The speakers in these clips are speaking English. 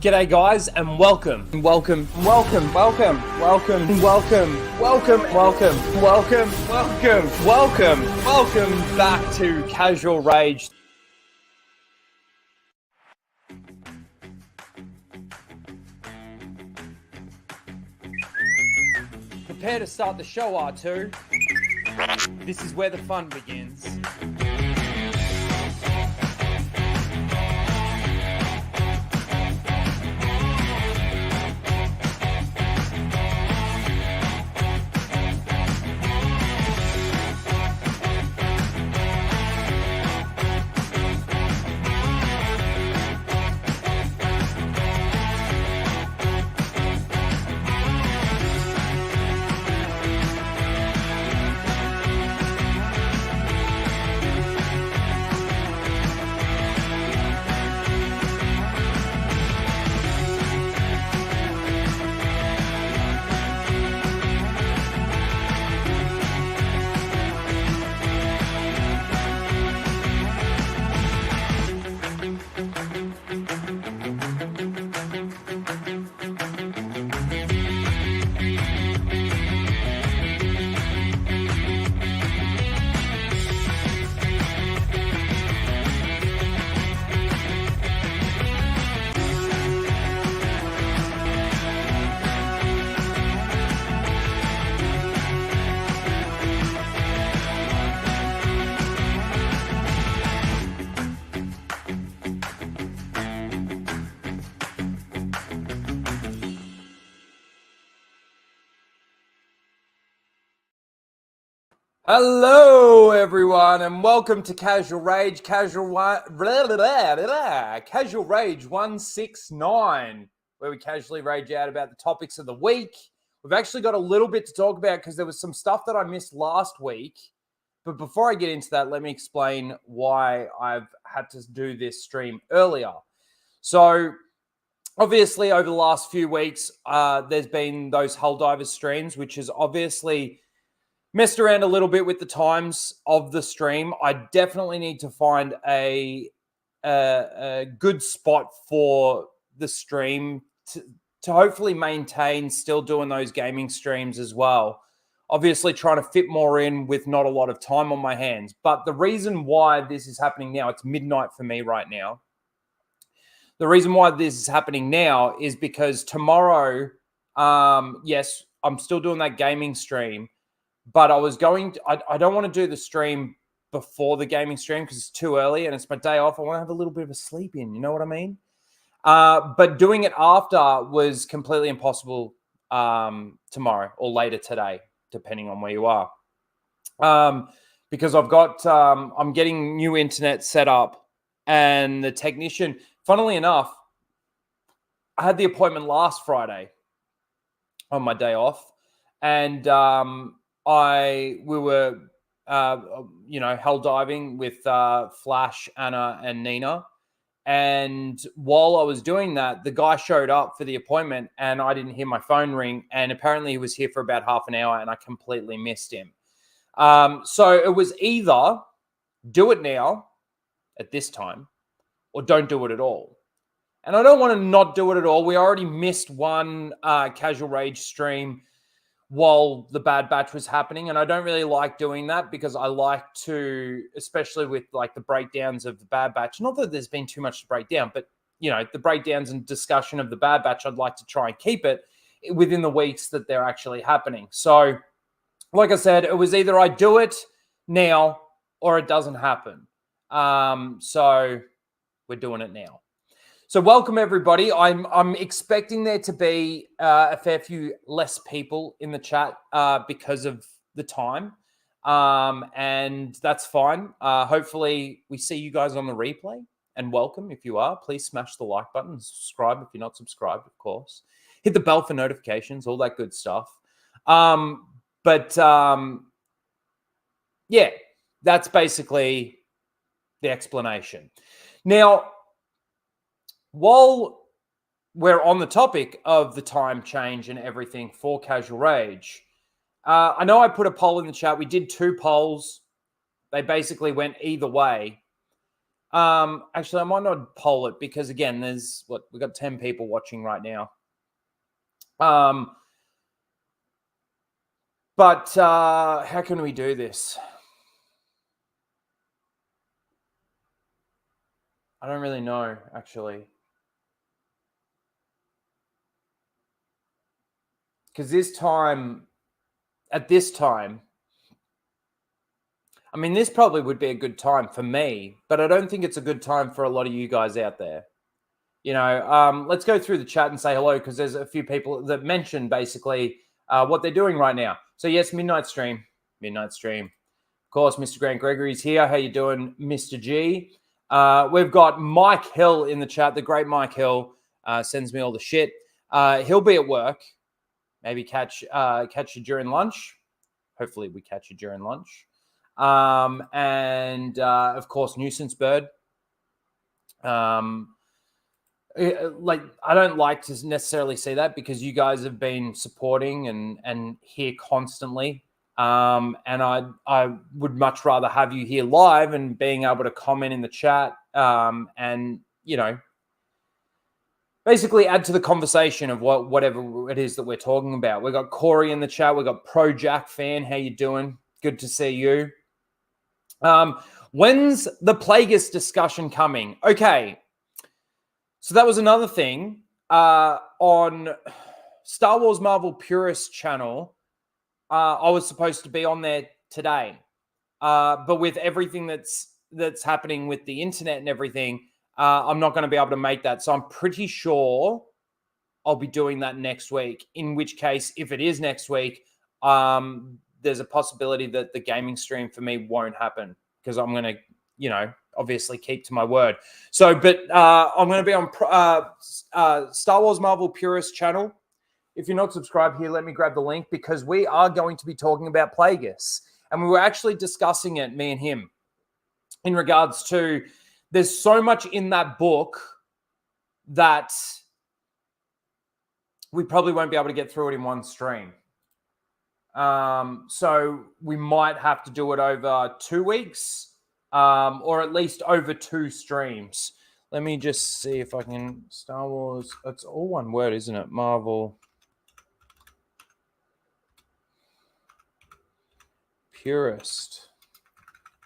G'day guys and welcome back to Casual Rage. Prepare to start the show, R2. This is where the fun begins. Hello, everyone, and welcome to Casual Rage, Casual Rage 169, where we casually rage out about the topics of the week. We've actually got a little bit to talk about because there was some stuff that I missed last week. But before I get into that, let me explain why I've had to do this stream earlier. So, obviously, over the last few weeks, there's been those Helldivers streams, which is obviously messed around a little bit with the times of the stream. I definitely need to find a good spot for the stream to hopefully maintain still doing those gaming streams as well. Obviously trying to fit more in with not a lot of time on my hands. But the reason why this is happening now, it's midnight for me right now. The reason why this is happening now is because tomorrow, yes, I'm still doing that gaming stream. But I don't want to do the stream before the gaming stream because it's too early and it's my day off. I want to have a little bit of a sleep in, you know what I mean? But doing it after was completely impossible tomorrow or later today, depending on where you are. Because I'm getting new internet set up and the technician, funnily enough, I had the appointment last Friday on my day off and we were, hell diving with Flash, Anna, and Nina. And while I was doing that, the guy showed up for the appointment and I didn't hear my phone ring. And apparently he was here for about half an hour and I completely missed him. So it was either do it now at this time or don't do it at all. And I don't want to not do it at all. We already missed one Casual Rage stream while the Bad Batch was happening. And I don't really like doing that because I like to, especially with like the breakdowns of the Bad Batch, not that there's been too much to break down, but the breakdowns and discussion of the Bad Batch, I'd like to try and keep it within the weeks that they're actually happening. So like I said, it was either I do it now or it doesn't happen. So we're doing it now. So welcome, everybody. I'm expecting there to be a fair few less people in the chat because of the time, and that's fine. Hopefully, we see you guys on the replay, and welcome if you are. Please smash the like button, subscribe if you're not subscribed, of course. Hit the bell for notifications, all that good stuff. Yeah, that's basically the explanation. Now, while we're on the topic of the time change and everything for Casual Rage, I know I put a poll in the chat. We did 2 polls. They basically went either way. Actually, I might not poll it because again, we've got 10 people watching right now. But how can we do this? I don't really know, actually. Because at this time, I mean, this probably would be a good time for me, but I don't think it's a good time for a lot of you guys out there. Let's go through the chat and say hello because there's a few people that mentioned basically what they're doing right now. So yes, midnight stream. Of course, Mr. Grant Gregory's here. How you doing, Mr. G? We've got Mike Hill in the chat. The great Mike Hill sends me all the shit. He'll be at work. Maybe catch you during lunch. Hopefully, we catch you during lunch. And of course, Nuisance Bird. Like I don't like to necessarily see that because you guys have been supporting and here constantly. And I would much rather have you here live and being able to comment in the chat and basically add to the conversation of whatever it is that we're talking about. We've got Corey in the chat. We've got Pro Jack fan. How you doing? Good to see you. When's the Plagueis discussion coming? Okay. So that was another thing on Star Wars Marvel Purist channel. I was supposed to be on there today, but with everything that's happening with the internet and everything, I'm not going to be able to make that. So I'm pretty sure I'll be doing that next week. In which case, if it is next week, there's a possibility that the gaming stream for me won't happen because I'm going to, obviously keep to my word. So, but I'm going to be on Star Wars Marvel Purist channel. If you're not subscribed here, let me grab the link because we are going to be talking about Plagueis. And we were actually discussing it, me and him, in regards to there's so much in that book that we probably won't be able to get through it in one stream. So we might have to do it over 2 weeks. Or at least over 2 streams. Let me just see if I can. Star Wars. It's all one word, isn't it? Marvel. Purist.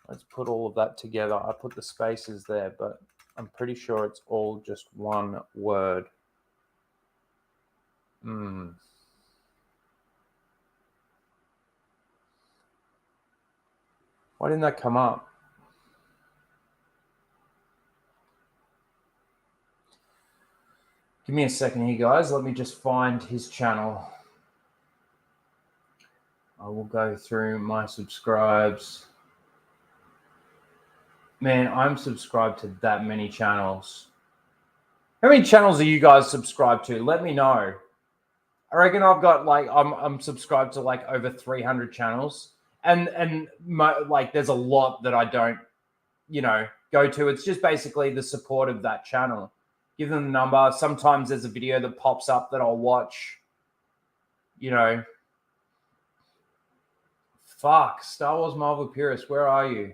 Let's put all of that together. I put the spaces there, but I'm pretty sure it's all just one word. Why didn't that come up? Give me a second here, guys. Let me just find his channel. I will go through my subscribes. Man, I'm subscribed to that many channels. How many channels are you guys subscribed to? Let me know. I reckon I've got I'm subscribed to over 300 channels. And there's a lot that I don't, go to. It's just basically the support of that channel. Give them the number. Sometimes there's a video that pops up that I'll watch. Fuck. Star Wars Marvel Purist, where are you?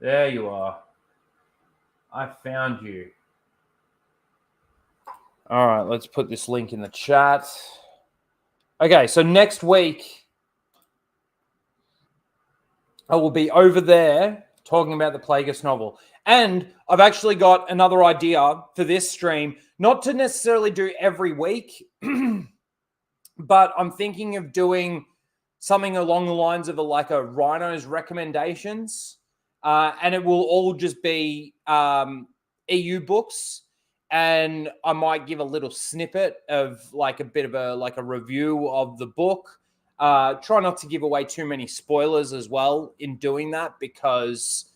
There you are. I found you. All right, let's put this link in the chat. Okay, so next week, I will be over there talking about the Plagueis novel. And I've actually got another idea for this stream, not to necessarily do every week, but I'm thinking of doing something along the lines of a Rhino's recommendations. And it will all just be EU books. And I might give a little snippet of a bit of a review of the book. Try not to give away too many spoilers as well in doing that because,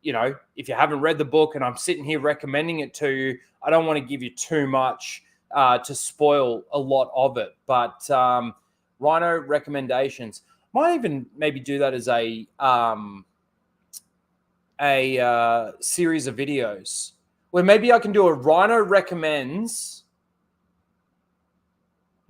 if you haven't read the book and I'm sitting here recommending it to you, I don't want to give you too much to spoil a lot of it. But Rhino recommendations. Might even maybe do that as a series of videos where maybe I can do a Rhino recommends,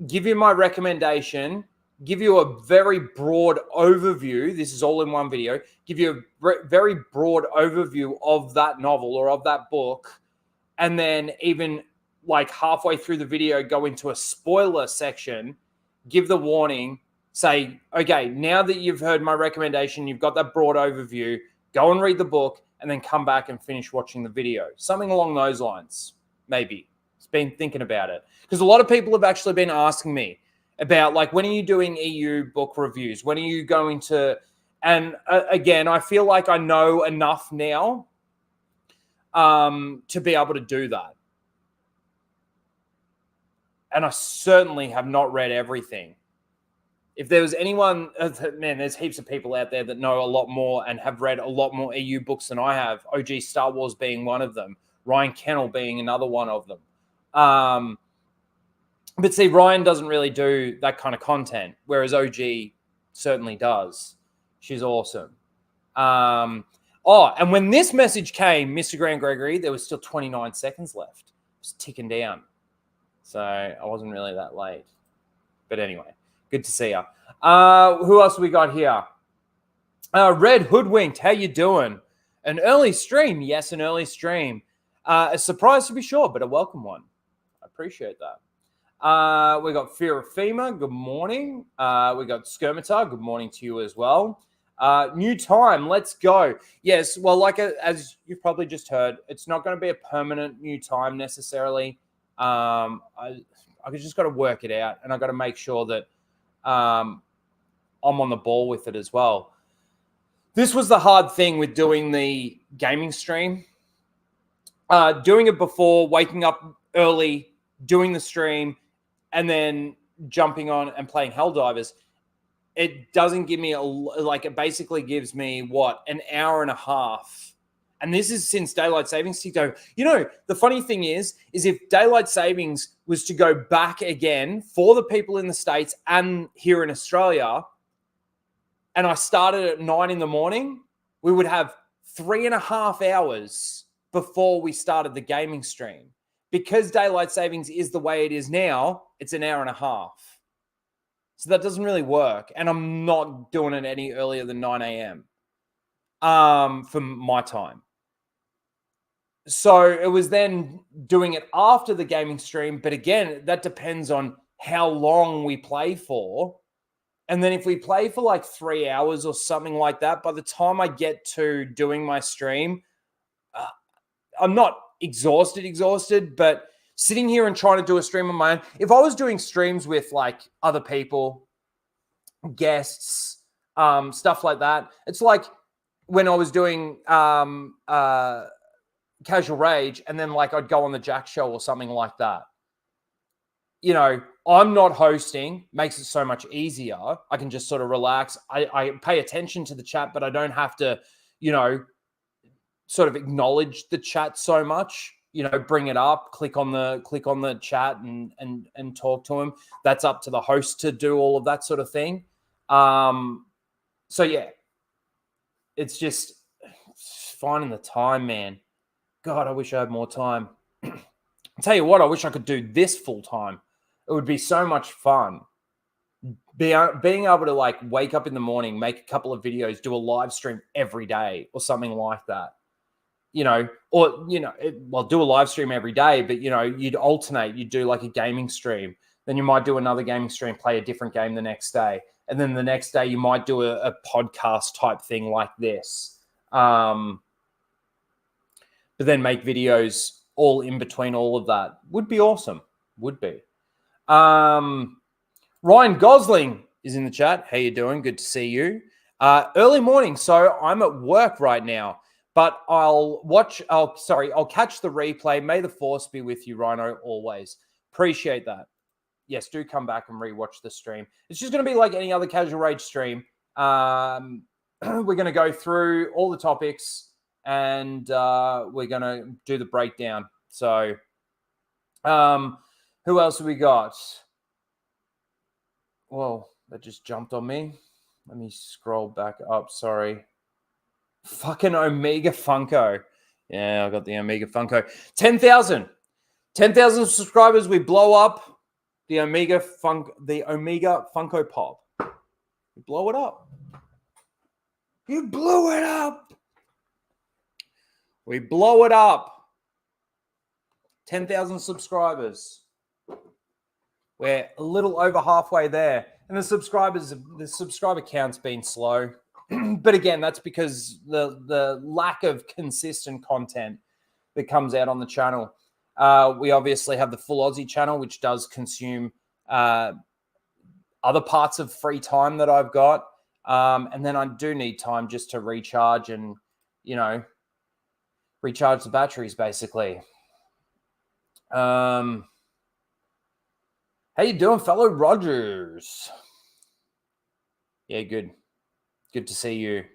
give you my recommendation, give you a very broad overview. This is all in one video. Give you a very broad overview of that novel or of that book. And then even like halfway through the video, go into a spoiler section, give the warning, say, okay, now that you've heard my recommendation, you've got that broad overview, go and read the book and then come back and finish watching the video. Something along those lines, maybe. It's been thinking about it. Because a lot of people have actually been asking me about, like, when are you doing EU book reviews? When are you going to... And again, I feel like I know enough now to be able to do that. And I certainly have not read everything. If there was anyone, man, there's heaps of people out there that know a lot more and have read a lot more EU books than I have. OG Star Wars being one of them. Ryan Kennel being another one of them. But see, Ryan doesn't really do that kind of content, whereas OG certainly does. She's awesome. And when this message came, Mr. Grant Gregory, there was still 29 seconds left. It was ticking down. So I wasn't really that late. But anyway, good to see you. Who else we got here? Red Hoodwinked, how you doing? An early stream. Yes, an early stream. A surprise to be sure, but a welcome one. I appreciate that. We got Fear of FEMA. Good morning. We got Skirmitar. Good morning to you as well. New time. Let's go. Yes. Well, like as you've probably just heard, it's not going to be a permanent new time necessarily. I just got to work it out, and I got to make sure that I'm on the ball with it as well. This was the hard thing with doing the gaming stream. Doing it before, waking up early, doing the stream, and then jumping on and playing Helldivers. It doesn't give me it basically gives me an hour and a half. And this is since daylight savings to go. You know, the funny thing is if daylight savings was to go back again for the people in the States and here in Australia, and I started at 9 in the morning, we would have 3.5 hours before we started the gaming stream. Because daylight savings is the way it is now, it's an hour and a half. So that doesn't really work. And I'm not doing it any earlier than 9 a.m. For my time. So it was then doing it after the gaming stream. But again, that depends on how long we play for. And then if we play for like 3 hours or something like that, by the time I get to doing my stream, I'm not exhausted, but sitting here and trying to do a stream on my own, if I was doing streams with like other people, guests, stuff like that, it's like when I was doing Casual Rage and then like I'd go on the Jack Show or something like that. You know, I'm not hosting, makes it so much easier. I can just sort of relax. I pay attention to the chat, but I don't have to, you know, sort of acknowledge the chat so much, you know, bring it up, click on the chat and talk to them. That's up to the host to do all of that sort of thing. So yeah, it's just finding the time, man. God, I wish I had more time. I'll tell you what, I wish I could do this full time. It would be so much fun. Being able to like wake up in the morning, make a couple of videos, do a live stream every day or something like that. You know, or, you know, do a live stream every day, but, you know, you'd alternate. You'd do like a gaming stream. Then you might do another gaming stream, play a different game the next day. And then the next day you might do a podcast type thing like this. But then make videos all in between all of that. Would be awesome. Would be. Ryan Gosling is in the chat. How you doing? Good to see you. Early morning. So I'm at work right now. But I'll catch the replay. May the force be with you, Rhino, always. Appreciate that. Yes, do come back and rewatch the stream. It's just going to be like any other Casual Rage stream. We're going to go through all the topics and we're going to do the breakdown. So who else have we got? Whoa, that just jumped on me. Let me scroll back up. Sorry. Fucking Omega Funko. Yeah, I got the Omega Funko. 10,000 subscribers. We blow up the Omega Funko Pop. You blow it up. You blew it up. We blow it up. 10,000 subscribers. We're a little over halfway there. And the subscriber count's been slow. But again, that's because the lack of consistent content that comes out on the channel. We obviously have the Full Aussie channel, which does consume other parts of free time that I've got. And then I do need time just to recharge and, recharge the batteries, basically. How you doing, fellow Rogers? Yeah, good. Good to see you.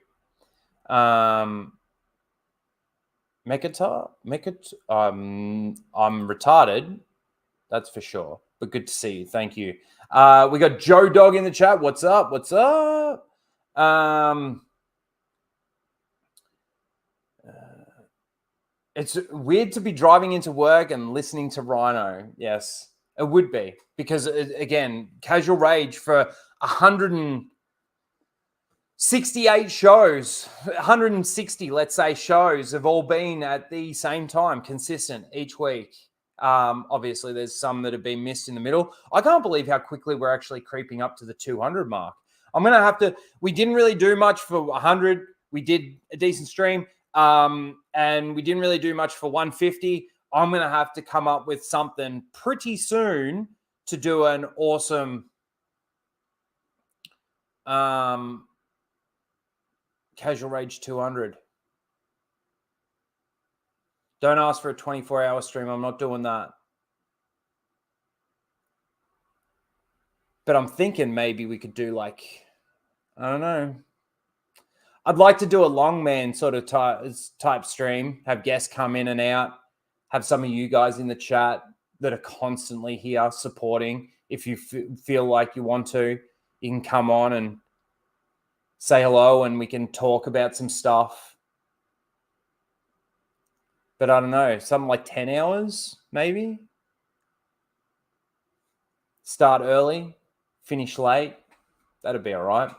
I'm retarded, that's for sure. But good to see you. Thank you. We got Joe Dog in the chat. What's up? What's up? It's weird to be driving into work and listening to Rhino. Yes, it would be. Because, again, Casual Rage for 168 shows, 160, let's say, shows have all been at the same time, consistent each week. Obviously, there's some that have been missed in the middle. I can't believe how quickly we're actually creeping up to the 200 mark. I'm going to have to... We didn't really do much for 100. We did a decent stream. And we didn't really do much for 150. I'm going to have to come up with something pretty soon to do an awesome Casual Rage 200. Don't ask for a 24-hour stream. I'm not doing that. But I'm thinking maybe we could do I don't know. I'd like to do a long man sort of type stream, have guests come in and out, have some of you guys in the chat that are constantly here supporting. If you feel like you want to, you can come on and say hello and we can talk about some stuff. But I don't know, something like 10 hours, maybe? Start early, finish late. That'd be all right.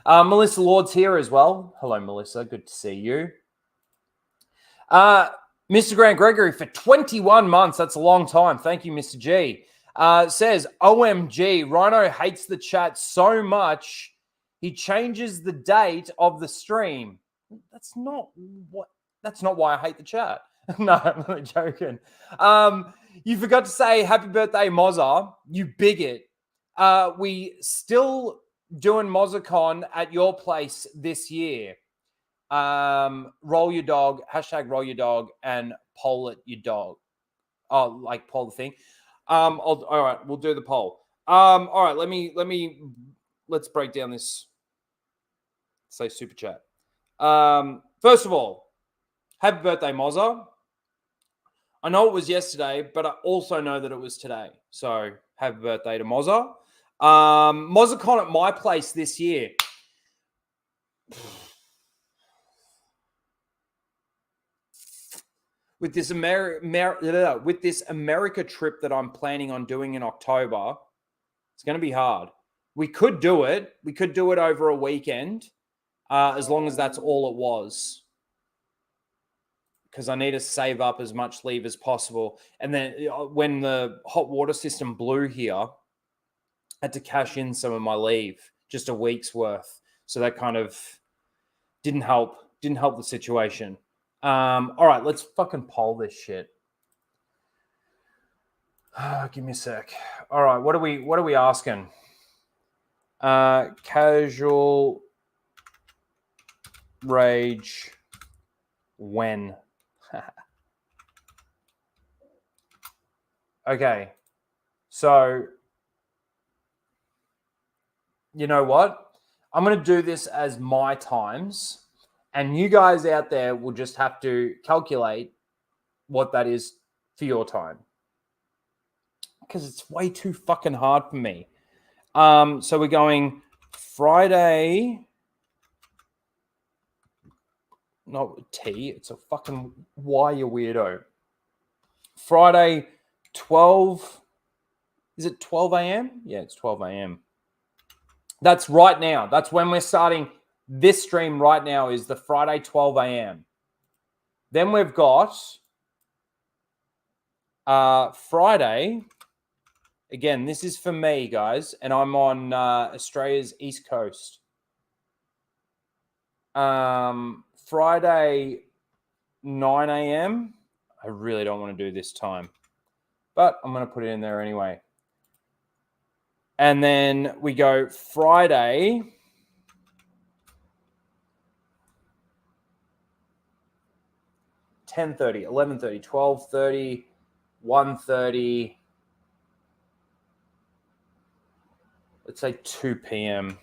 Melissa Lord's here as well. Hello, Melissa. Good to see you. Mr. Grant Gregory for 21 months. That's a long time. Thank you, Mr. G. Says, OMG, Rhino hates the chat so much he changes the date of the stream. That's not why I hate the chat. No, I'm not joking. You forgot to say happy birthday, Mozza. You bigot. We still doing MozzaCon at your place this year. Roll your dog, #roll your dog, and poll it your dog. Oh, like poll the thing. All right, we'll do the poll. All right, let's break down this. Say super chat. First of all, happy birthday, Mozza. I know it was yesterday, but I also know that it was today. So happy birthday to Mozza. MozzaCon at my place this year. With this America trip that I'm planning on doing in October, it's going to be hard. We could do it. We could do it over a weekend, as long as that's all it was. Because I need to save up as much leave as possible. And then when the hot water system blew here, I had to cash in some of my leave, just a week's worth. So that kind of didn't help the situation. All right, let's fucking poll this shit. Give me a sec. All right, what are we asking? Casual Rage when? Okay, so you know what? I'm going to do this as my times, and you guys out there will just have to calculate what that is for your time, because it's way too fucking hard for me. So we're going Friday. Not T, it's a fucking Y, you weirdo. Friday, 12. Is it 12 a.m.? Yeah, it's 12 a.m. That's right now. That's when we're starting. This stream right now is the Friday 12 a.m. Then we've got Friday. Again, this is for me, guys, and I'm on Australia's East Coast. Friday 9 a.m. I really don't want to do this time, but I'm going to put it in there anyway. And then we go Friday 10:30, 11:30, 12:30, 1:30. Let's say 2 p.m.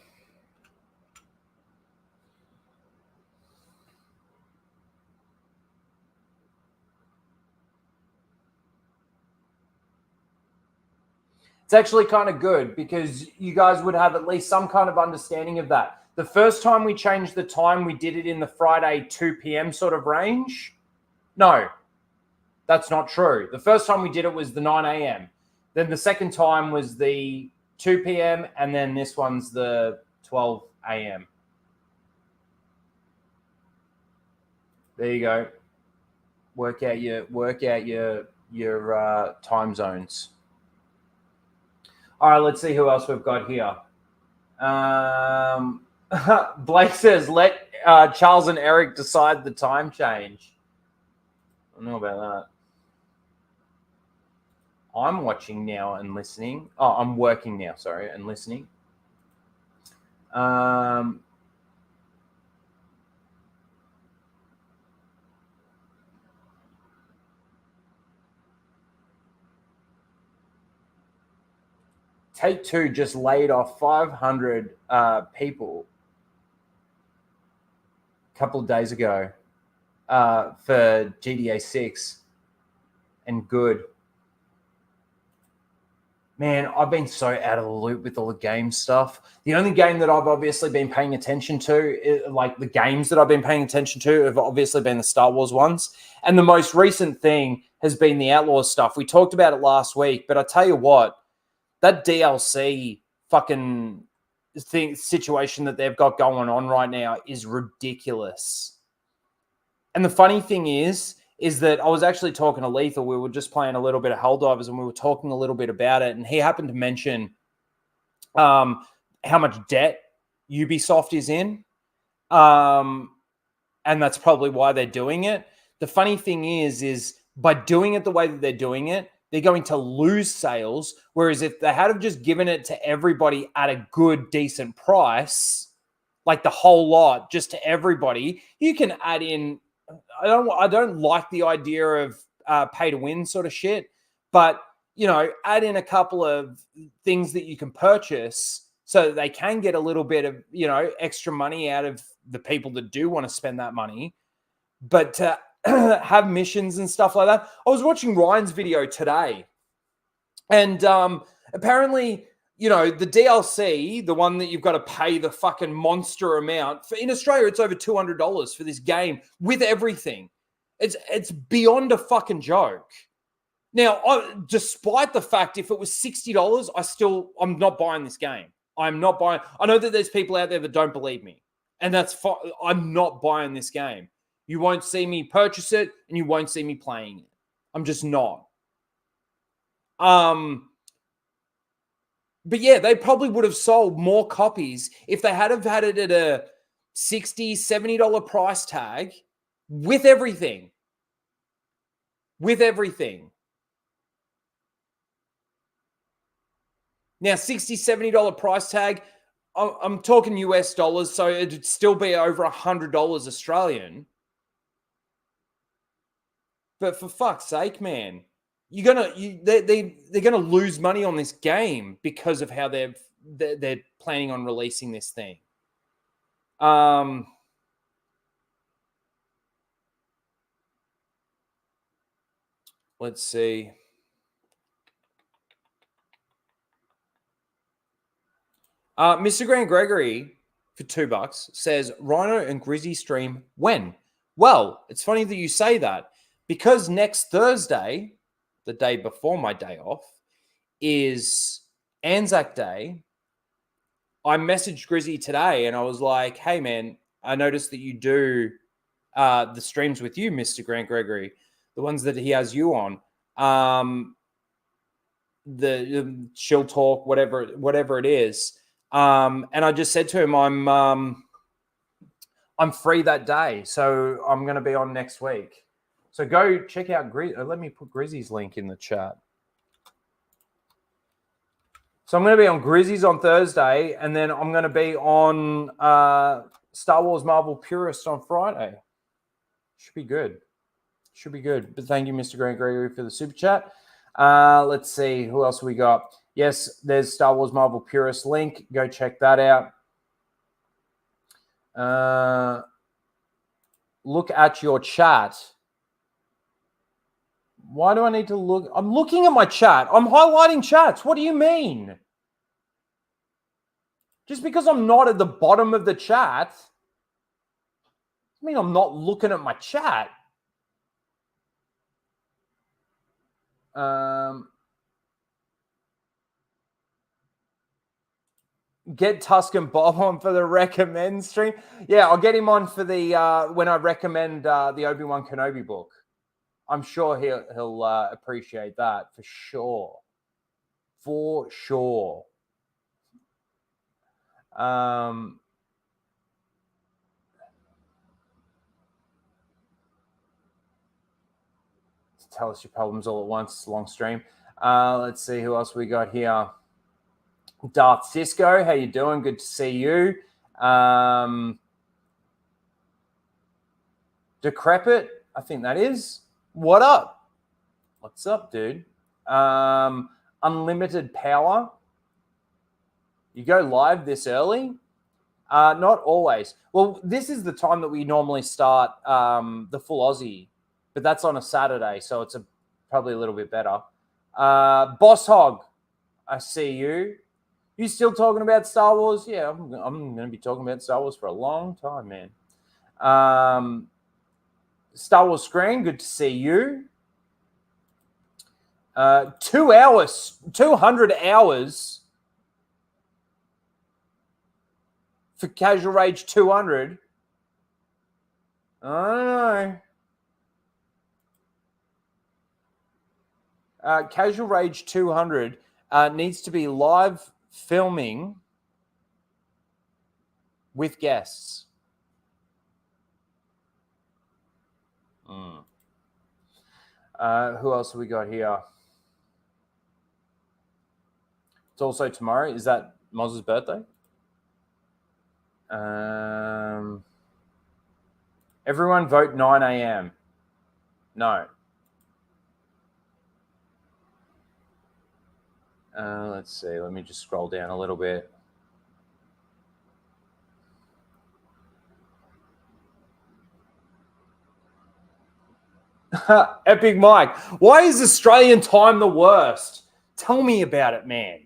It's actually kind of good because you guys would have at least some kind of understanding of that. The first time we changed the time, we did it in the Friday 2 p.m. sort of range. No, that's not true. The first time we did it was the 9 a.m. Then the second time was the 2 p.m. and then this one's the 12 a.m. There you go. Work out your time zones. All right, let's see who else we've got here. Blake says, let Charles and Eric decide the time change. I don't know about that. I'm watching now and listening. Oh, I'm working now, sorry, and listening. Take-Two just laid off 500 people a couple of days ago for GTA 6 and good. Man, I've been so out of the loop with all the game stuff. The only game that I've obviously been paying attention to, like the games that I've been paying attention to have obviously been the Star Wars ones. And the most recent thing has been the Outlaws stuff. We talked about it last week, but I tell you what, that DLC fucking situation that they've got going on right now is ridiculous. And the funny thing is that I was actually talking to Lethal. We were just playing a little bit of Helldivers and we were talking a little bit about it. And he happened to mention how much debt Ubisoft is in. And that's probably why they're doing it. The funny thing is by doing it the way that they're doing it, they're going to lose sales. Whereas if they had have just given it to everybody at a good, decent price, like the whole lot, just to everybody, you can add in. I don't like the idea of pay to win sort of shit, but add in a couple of things that you can purchase so that they can get a little bit of extra money out of the people that do want to spend that money. But to have missions and stuff like that. I was watching Ryan's video today, and apparently, the DLC, the one that you've got to pay the fucking monster amount for, in Australia, it's over $200 for this game with everything. It's beyond a fucking joke. Now, despite the fact, if it was $60, I'm not buying this game. I'm not buying. I know that there's people out there that don't believe me, and that's fine. I'm not buying this game. You won't see me purchase it, and you won't see me playing it. I'm just not. But yeah, they probably would have sold more copies if they had have had it at a $60, $70 price tag with everything. With everything. Now, $60, $70 price tag, I'm talking US dollars, so it'd still be over $100 Australian. But for fuck's sake, man, they're gonna lose money on this game because of how they're planning on releasing this thing. Let's see. Mr. Grant Gregory for $2 says Rhino and Grizzy stream when? Well, it's funny that you say that because next Thursday, the day before my day off, is Anzac Day, I messaged Grizzy today and I was like, hey, man, I noticed that you do the streams with you, Mr. Grant Gregory, the ones that he has you on. The chill talk, whatever it is. And I just said to him, I'm free that day, so I'm going to be on next week. So go check out let me put Grizzy's link in the chat. So I'm going to be on Grizzy's on Thursday, and then I'm going to be on Star Wars Marvel Purist on Friday. Should be good. Should be good. But thank you, Mr. Grant Gregory, for the super chat. Let's see. Who else we got? Yes, there's Star Wars Marvel Purist link. Go check that out. Look at your chat. Why do I need to look? I'm looking at my chat. I'm highlighting chats. What do you mean? Just because I'm not at the bottom of the chat, I mean I'm not looking at my chat. Get Tuscan Bob on for the recommend stream. Yeah, I'll get him on for the when I recommend the Obi-Wan Kenobi book. I'm sure he'll appreciate that for sure. For sure. Tell us your problems all at once. Long stream. Let's see who else we got here. Darth Cisco, how you doing? Good to see you. Decrepit, I think that is. What up? What's up, dude? Unlimited power. You go live this early? Not always. Well, this is the time that we normally start the full Aussie, but that's on a Saturday, so it's probably a little bit better. Boss Hog, I see you. You still talking about Star Wars? Yeah, I'm going to be talking about Star Wars for a long time, man. Star Wars Screen, good to see you. 2 hours, 200 hours for Casual Rage 200. I don't know. Casual Rage 200 needs to be live filming with guests. Who else have we got here? It's also tomorrow. Is that Moz's birthday? Everyone vote 9 a.m. No. Let's see. Let me just scroll down a little bit. Epic Mike. Why is Australian time the worst? Tell me about it, man.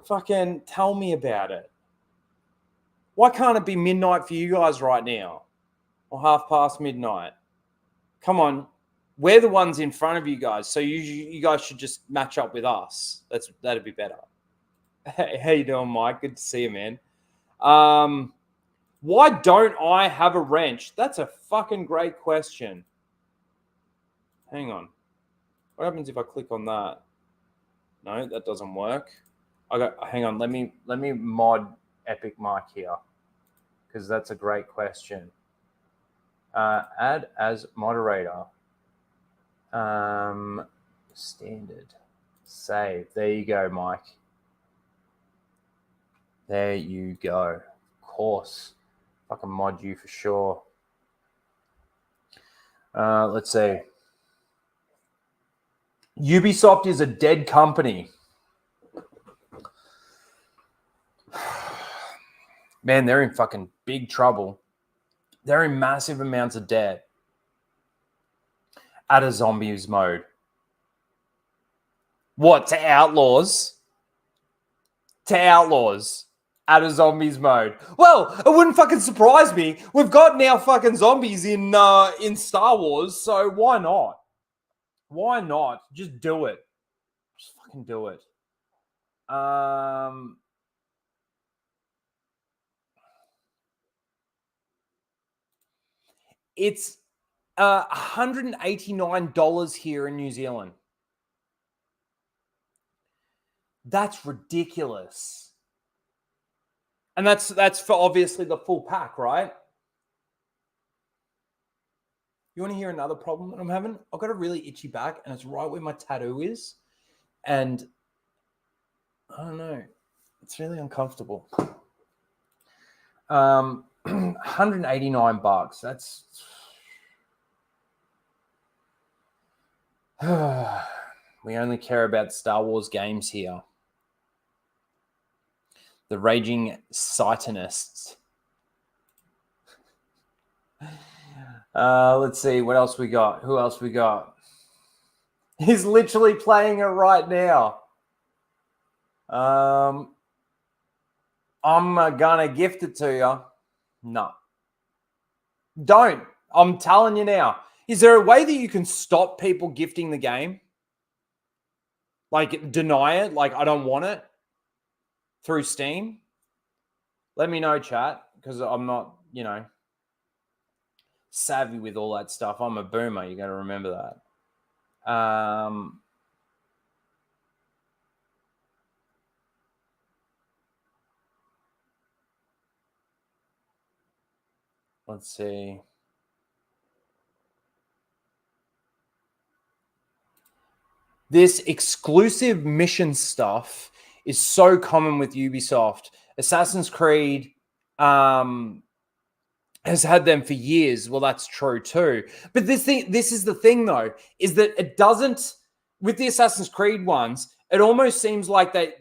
Fucking tell me about it. Why can't it be midnight for you guys right now? Or half past midnight? Come on. We're the ones in front of you guys, so you guys should just match up with us. That'd be better. Hey, how you doing, Mike? Good to see you, man. Why don't I have a wrench? That's a fucking great question. Hang on. What happens if I click on that? No, that doesn't work. Hang on. Let me mod Epic Mike here because that's a great question. Add as moderator. Standard. Save. There you go, Mike. There you go. Of course. I can mod you for sure. Let's see. Ubisoft is a dead company. Man, they're in fucking big trouble. They're in massive amounts of debt. At a zombies mode. What, to Outlaws? To Outlaws. At a zombies mode. Well, it wouldn't fucking surprise me. We've got now fucking zombies in Star Wars, so why not? Why not? Just do it. Just fucking do it. It's $189 here in New Zealand. That's ridiculous. And that's for obviously the full pack, right? You want to hear another problem that I'm having? I've got a really itchy back, and it's right where my tattoo is. And I don't know. It's really uncomfortable. $189. That's we only care about Star Wars games here. The raging Satanists. Let's see what else we got. Who else we got? He's literally playing it right now. I'm gonna gift it to you. No. Don't. I'm telling you now. Is there a way that you can stop people gifting the game? Like, deny it? Like, I don't want it? Through Steam? Let me know, chat, because I'm not, savvy with all that stuff. I'm a boomer. You got to remember that. Let's see. This exclusive mission stuff is so common with Ubisoft. Assassin's Creed has had them for years. Well, that's true too. But this is the thing though, is that it doesn't, with the Assassin's Creed ones, it almost seems like they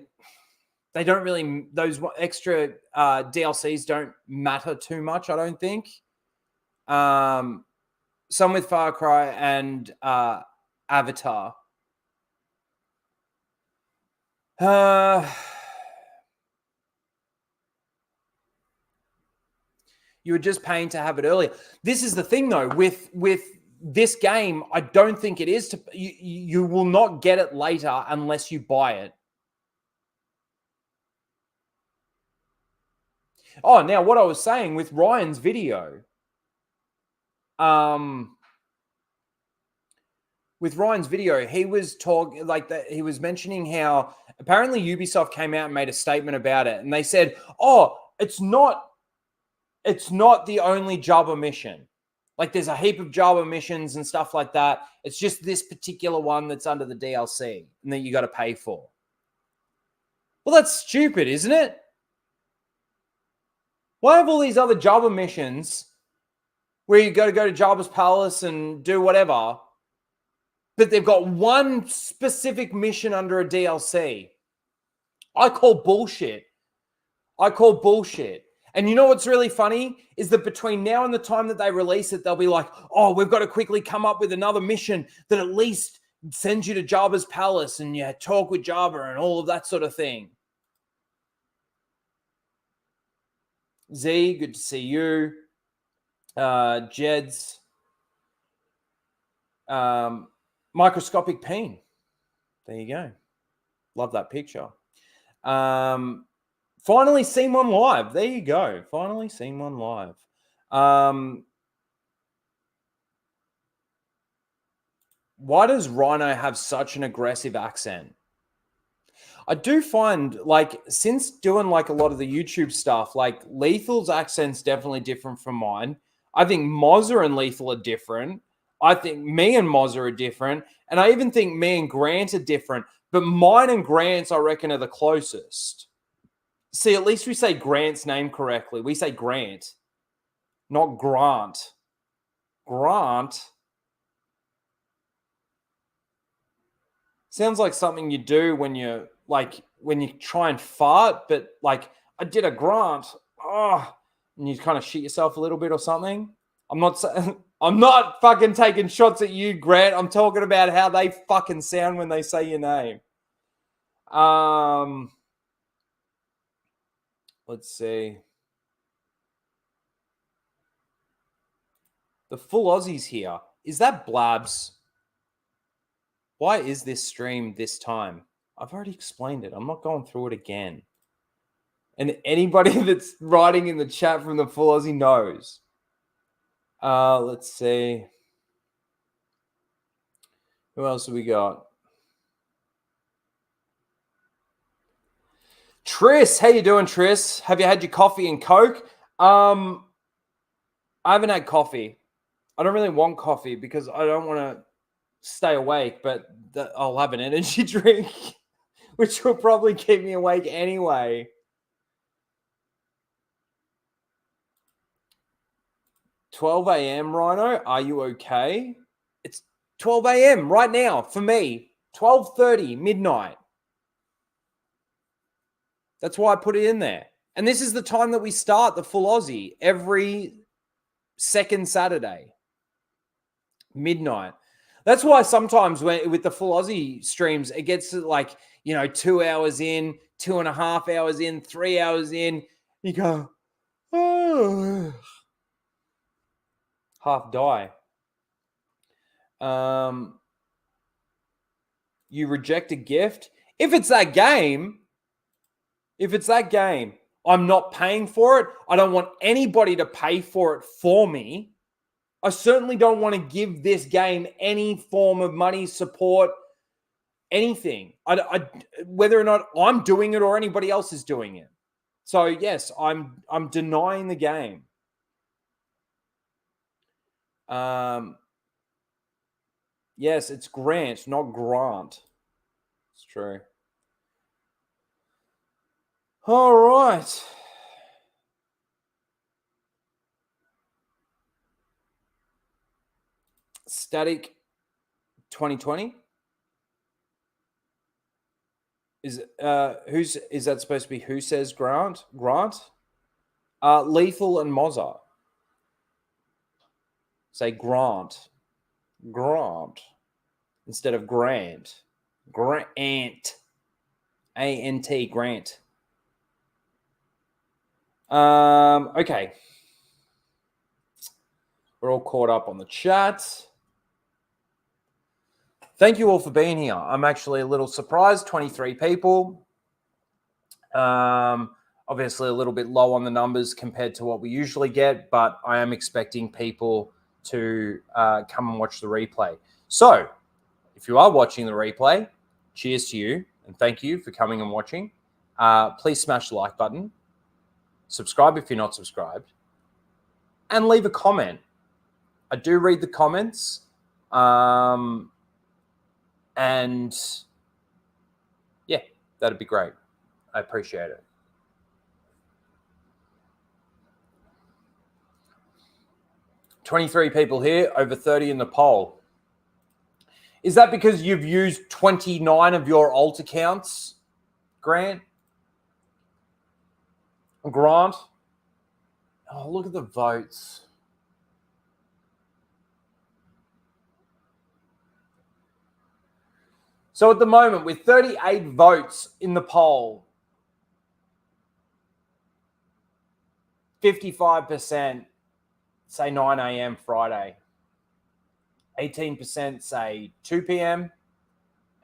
don't really, those extra DLCs don't matter too much, I don't think. Some with Far Cry and Avatar. You were just paying to have it earlier. This is the thing, though, with this game, I don't think it is. You will not get it later unless you buy it. Oh, now what I was saying with Ryan's video. With Ryan's video, he was talking like that. He was mentioning how apparently Ubisoft came out and made a statement about it, and they said, "Oh, it's not the only Jabba mission. Like, there's a heap of Jabba missions and stuff like that. It's just this particular one that's under the DLC and that you got to pay for." Well, that's stupid, isn't it? Why have all these other Jabba missions where you got to go to Jabba's palace and do whatever, but they've got one specific mission under a DLC? I call bullshit. And you know what's really funny is that between now and the time that they release it, they'll be like, "Oh, we've got to quickly come up with another mission that at least sends you to Jabba's palace and you talk with Jabba and all of that sort of thing." Z, good to see you. Jed's microscopic peen. There you go. Love that picture. Finally seen one live. There you go. Finally seen one live. Why does Rhino have such an aggressive accent? I do find, like, since doing like a lot of the YouTube stuff, like Lethal's accent's definitely different from mine. I think Mozza and Lethal are different. I think me and Mozza are different. And I even think me and Grant are different. But mine and Grant's, I reckon, are the closest. See, at least we say Grant's name correctly. We say Grant, not Grant. Grant sounds like something you do when you try and fart, but like, I did a Grant. Oh, and you kind of shit yourself a little bit or something. I'm not fucking taking shots at you, Grant. I'm talking about how they fucking sound when they say your name. Let's see. The full Aussies here. Is that Blabs? Why is this stream this time? I've already explained it. I'm not going through it again. And anybody that's writing in the chat from the full Aussie knows. Let's see. Who else have we got? Tris, how you doing, Tris? Have you had your coffee and Coke? I haven't had coffee. I don't really want coffee because I don't want to stay awake, but I'll have an energy drink, which will probably keep me awake anyway. 12 a.m., Rhino, are you okay? It's 12 a.m. right now for me. 12:30, midnight. That's why I put it in there. And this is the time that we start the full Aussie every second Saturday, midnight. That's why sometimes with the full Aussie streams, it gets to like, 2 hours in, 2.5 hours in, 3 hours in. You go, oh, half die. You reject a gift. If it's that game, I'm not paying for it. I don't want anybody to pay for it for me. I certainly don't want to give this game any form of money, support, anything. Whether or not I'm doing it or anybody else is doing it. So yes, I'm denying the game. Yes, it's Grant, not Grant. It's true. All right. Static 2020. Is that supposed to be who says Grant? Lethal and Mozart. Say Grant instead of Grant. Grant. A-N-T, Grant. Okay. We're all caught up on the chat. Thank you all for being here. I'm actually a little surprised. 23 people. Obviously a little bit low on the numbers compared to what we usually get, but I am expecting people to come and watch the replay. So if you are watching the replay, cheers to you and thank you for coming and watching. Please smash the like button, subscribe if you're not subscribed, and leave a comment. I do read the comments, and yeah, that'd be great. I appreciate it. 23 people here, over 30 in the poll. Is that because you've used 29 of your alt accounts, Grant? Oh, look at the votes. So at the moment, with 38 votes in the poll, 55% say 9 a.m. Friday, 18% say 2 p.m.,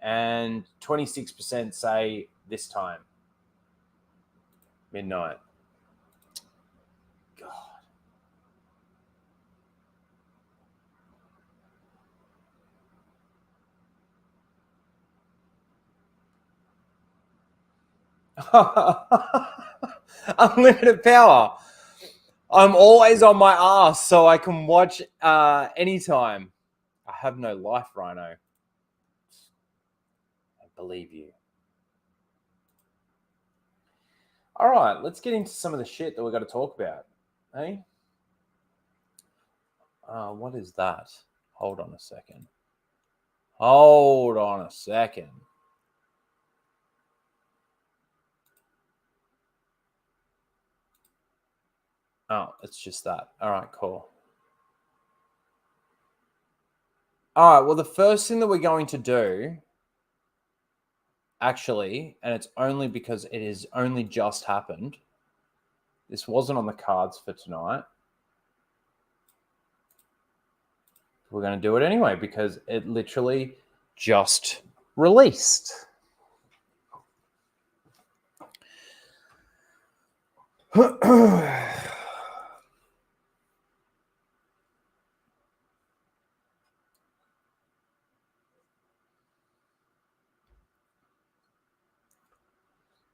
and 26% say this time, midnight. God. Unlimited power. I'm always on my ass so I can watch anytime. I have no life, Rhino. I believe you. All right, let's get into some of the shit that we've got to talk about. Hey? What is that? Hold on a second. Oh, it's just that. All right, cool. All right, well, the first thing that we're going to do, actually, and it's only because it has only just happened. This wasn't on the cards for tonight. We're going to do it anyway because it literally just released.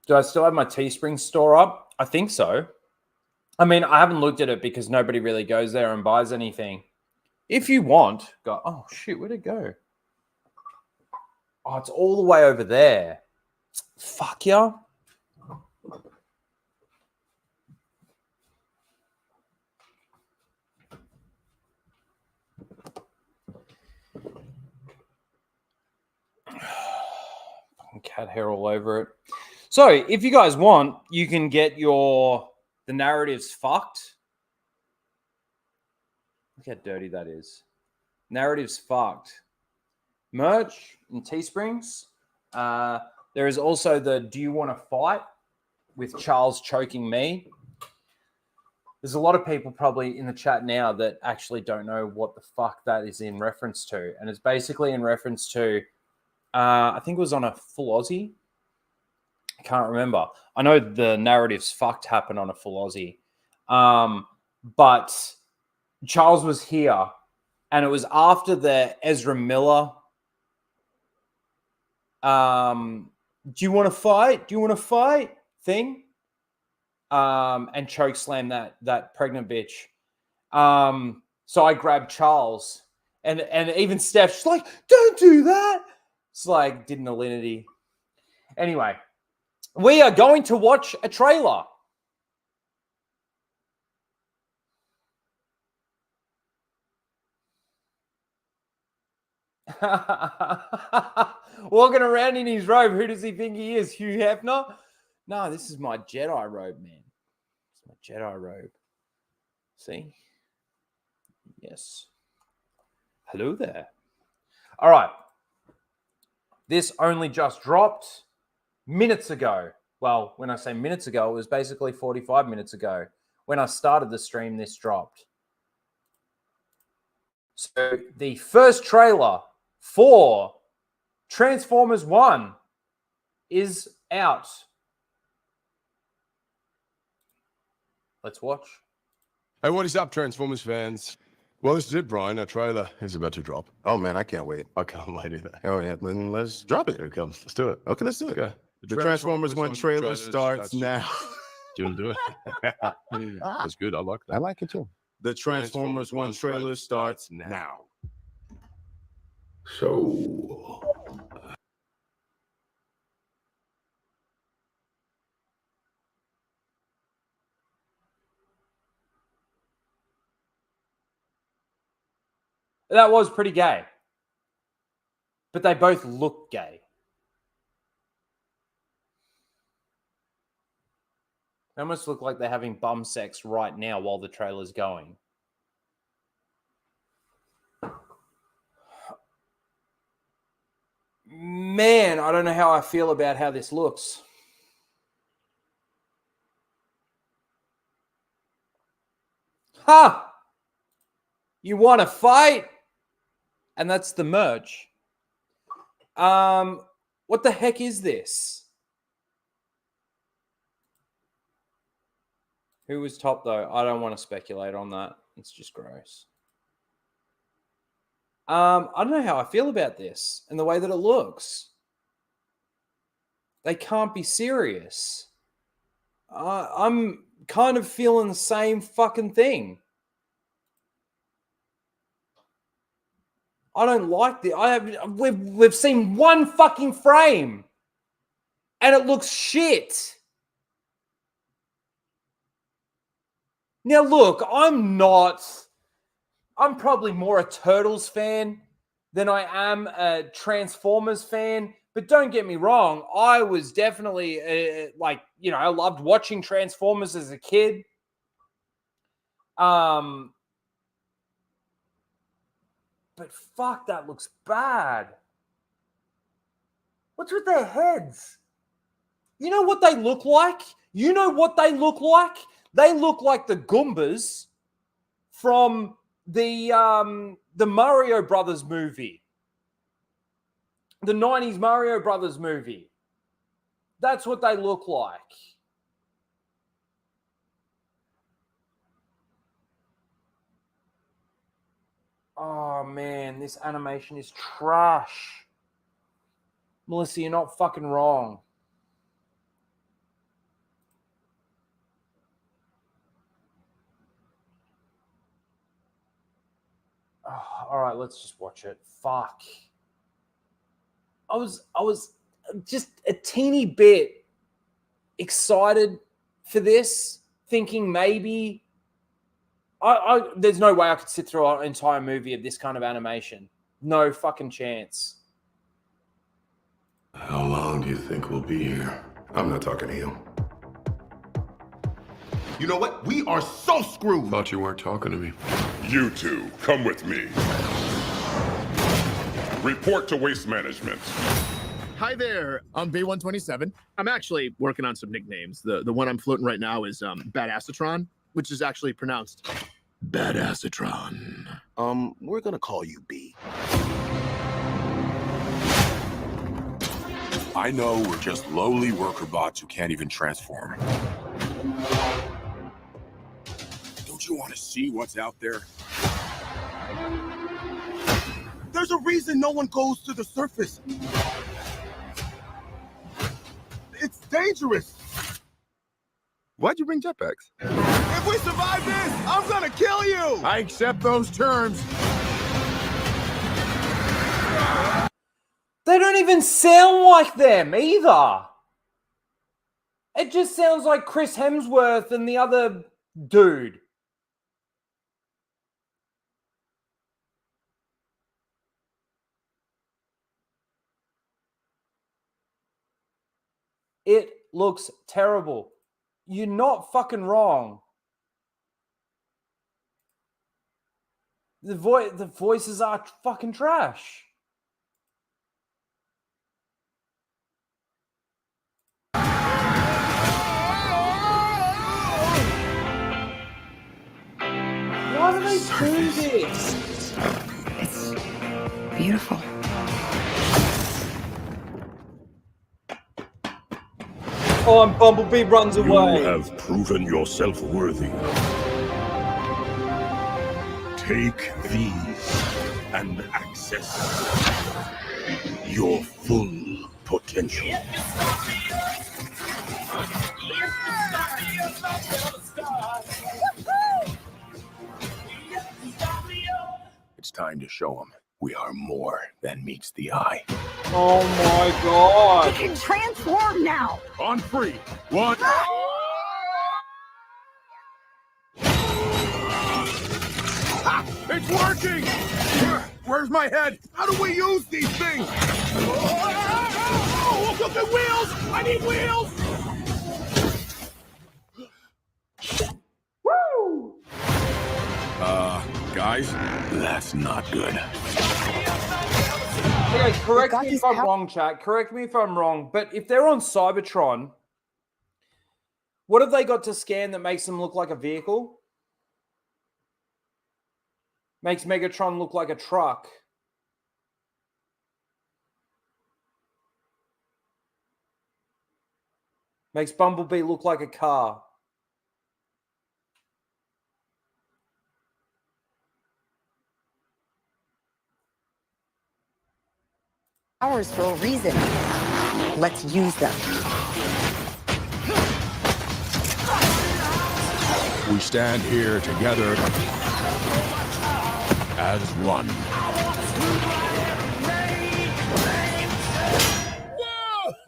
Do I still have my Teespring store up? I think so. I mean, I haven't looked at it because nobody really goes there and buys anything. If you want, go. Oh, shit, where'd it go? Oh, it's all the way over there. Fuck yeah. Cat hair all over it. So, if you guys want, you can get the narratives fucked. Look how dirty that is. Narratives fucked. Merch and Teesprings. There is also the Do You Want to Fight with Charles choking me. There's a lot of people probably in the chat now that actually don't know what the fuck that is in reference to. And it's basically in reference to, I think it was on a full Aussie. I can't remember. I know the narratives fucked happened on a full Aussie. But Charles was here, and it was after the Ezra Miller. Do you want to fight? Do you want to fight thing? And choke slam that pregnant bitch. So I grabbed Charles, and even Steph, she's like, "Don't do that." It's like did an alinity. Anyway, we are going to watch a trailer. Walking around in his robe. Who does he think he is? Hugh Hefner? No, this is my Jedi robe, man. It's my Jedi robe. See? Yes. Hello there. All right. This only just dropped minutes ago. Well, when I say minutes ago, it was basically 45 minutes ago. When I started the stream, this dropped. So the first trailer for Transformers 1 is out. Let's watch. Hey, what is up, Transformers fans? Well, this is it, Brian. Our trailer is about to drop. Oh, man, I can't wait. I can't wait either. Oh, yeah, then let's drop it. Here it comes. Let's do it. Okay, let's do it. Okay. The Transformers 1 trailer starts now. Do you want to do it? That's good. I like that. I like it too. The Transformers 1 trailer starts now. So, That was pretty gay. But they both look gay. They almost look like they're having bum sex right now while the trailer's going. Man, I don't know how I feel about how this looks. Ha! You want to fight? And that's the merch. What the heck is this? Who was top, though? I don't want to speculate on that. It's just gross. I don't know how I feel about this and the way that it looks. They can't be serious. I'm kind of feeling the same fucking thing. I don't like this. We've seen one fucking frame and it looks shit. Now, look, I'm probably more a Turtles fan than I am a Transformers fan. But don't get me wrong, I was definitely I loved watching Transformers as a kid. But fuck, that looks bad. What's with their heads? You know what they look like? You know what they look like? They look like the Goombas from the Mario Brothers movie. The 90s Mario Brothers movie. That's what they look like. Oh, man, this animation is trash. Melissa, you're not fucking wrong. Oh, all right, let's just watch it. Fuck. I was just a teeny bit excited for this, thinking maybe there's no way I could sit through an entire movie of this kind of animation. No fucking chance. How long do you think we'll be here? I'm not talking to you. You know what? We are so screwed. Thought you weren't talking to me. You two, come with me. Report to Waste Management. Hi there, I'm B127. I'm actually working on some nicknames. The one I'm floating right now is Badassatron, which is actually pronounced Badassatron. We're gonna call you B. I know we're just lowly worker bots who can't even transform. Don't you want to see what's out there? There's a reason no one goes to the surface. It's dangerous. Why'd you bring jetpacks? If we survive this, I'm gonna kill you. I accept those terms. They don't even sound like them either. It just sounds like Chris Hemsworth and the other dude. It looks terrible. You're not fucking wrong. The voices are fucking trash. Why do they do this? It's beautiful. Oh, and Bumblebee runs away. You have proven yourself worthy. Take these and access your full potential. It's time to show them we are more than meets the eye. Oh my god. You can transform now. On three. One. It's working. Where's my head? How do we use these things? Oh, look at wheels! I need wheels! Woo! Guys, that's not good. Okay, correct me if I'm wrong, chat. Correct me if I'm wrong. But if they're on Cybertron, what have they got to scan that makes them look like a vehicle? Makes Megatron look like a truck. Makes Bumblebee look like a car. Powers for a reason. Let's use them. We stand here together as one.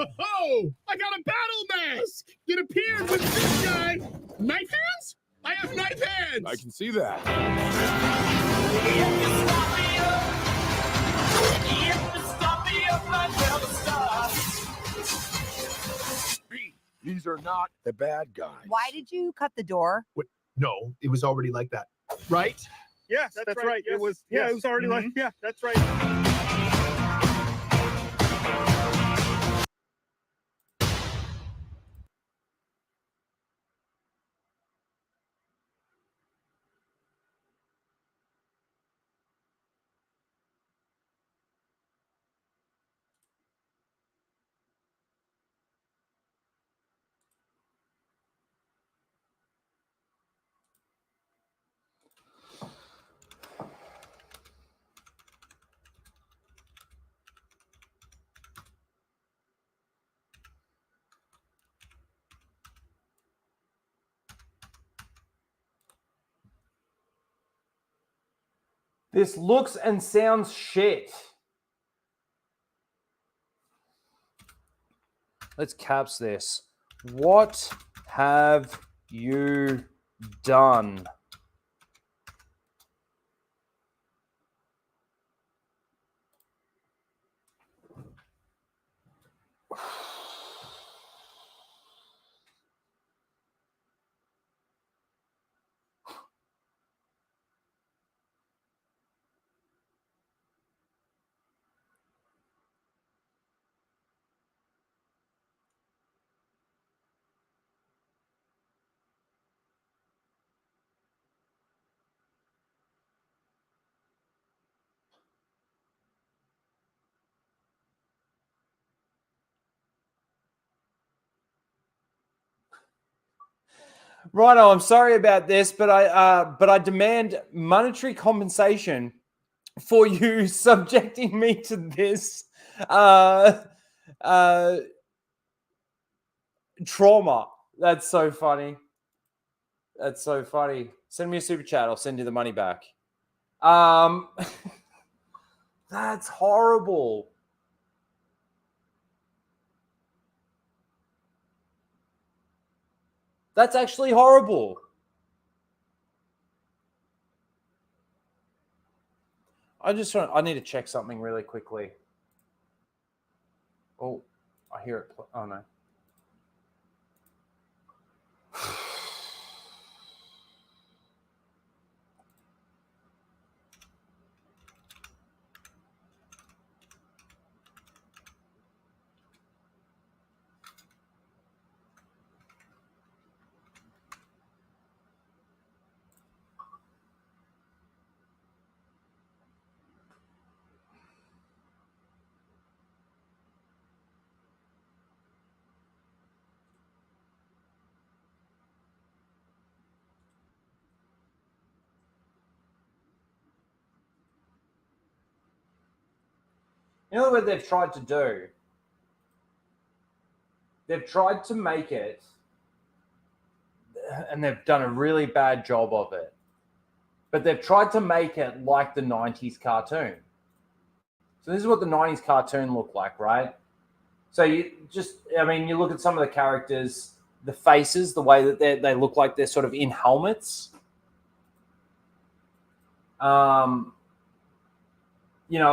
Whoa! I got a battle mask! It appeared with this guy. Knife hands? I have knife hands! I can see that. These are not the bad guys. Why did you cut the door? No, it was already like that. Right? Yes, that's right. Yes. It was it was already like that's right. This looks and sounds shit. Let's caps this. What have you done? Rhino, I'm sorry about this, but I demand monetary compensation for you subjecting me to this trauma. That's so funny. That's so funny. Send me a super chat. I'll send you the money back. That's horrible. That's actually horrible. I need to check something really quickly. Oh, I hear it. Oh, no. You know what they've tried to do? They've tried to make it, and they've done a really bad job of it, but they've tried to make it like the 90s cartoon. So this is what the 90s cartoon looked like, right? So you look at some of the characters, the faces, the way that they look like they're sort of in helmets. A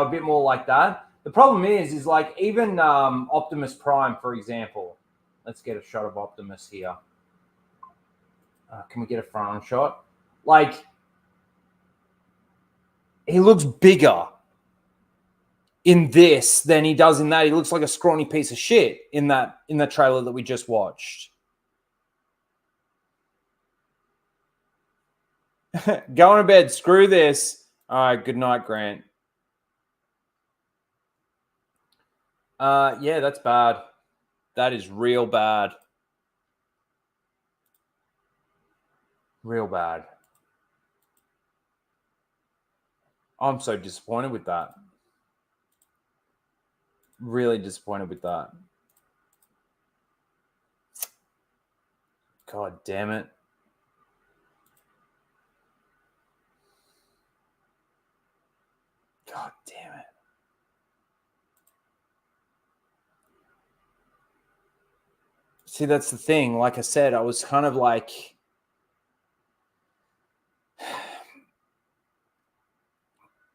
bit more like that. The problem is like even Optimus Prime, for example. Let's get a shot of Optimus here. Can we get a front-on shot? Like, he looks bigger in this than he does in that. He looks like a scrawny piece of shit in the trailer that we just watched. Going to bed. Screw this. All right. Good night, Grant. Yeah, that's bad. That is real bad. Real bad. I'm so disappointed with that. Really disappointed with that. God damn it. God damn it. See, that's the thing. Like I said, I was kind of like,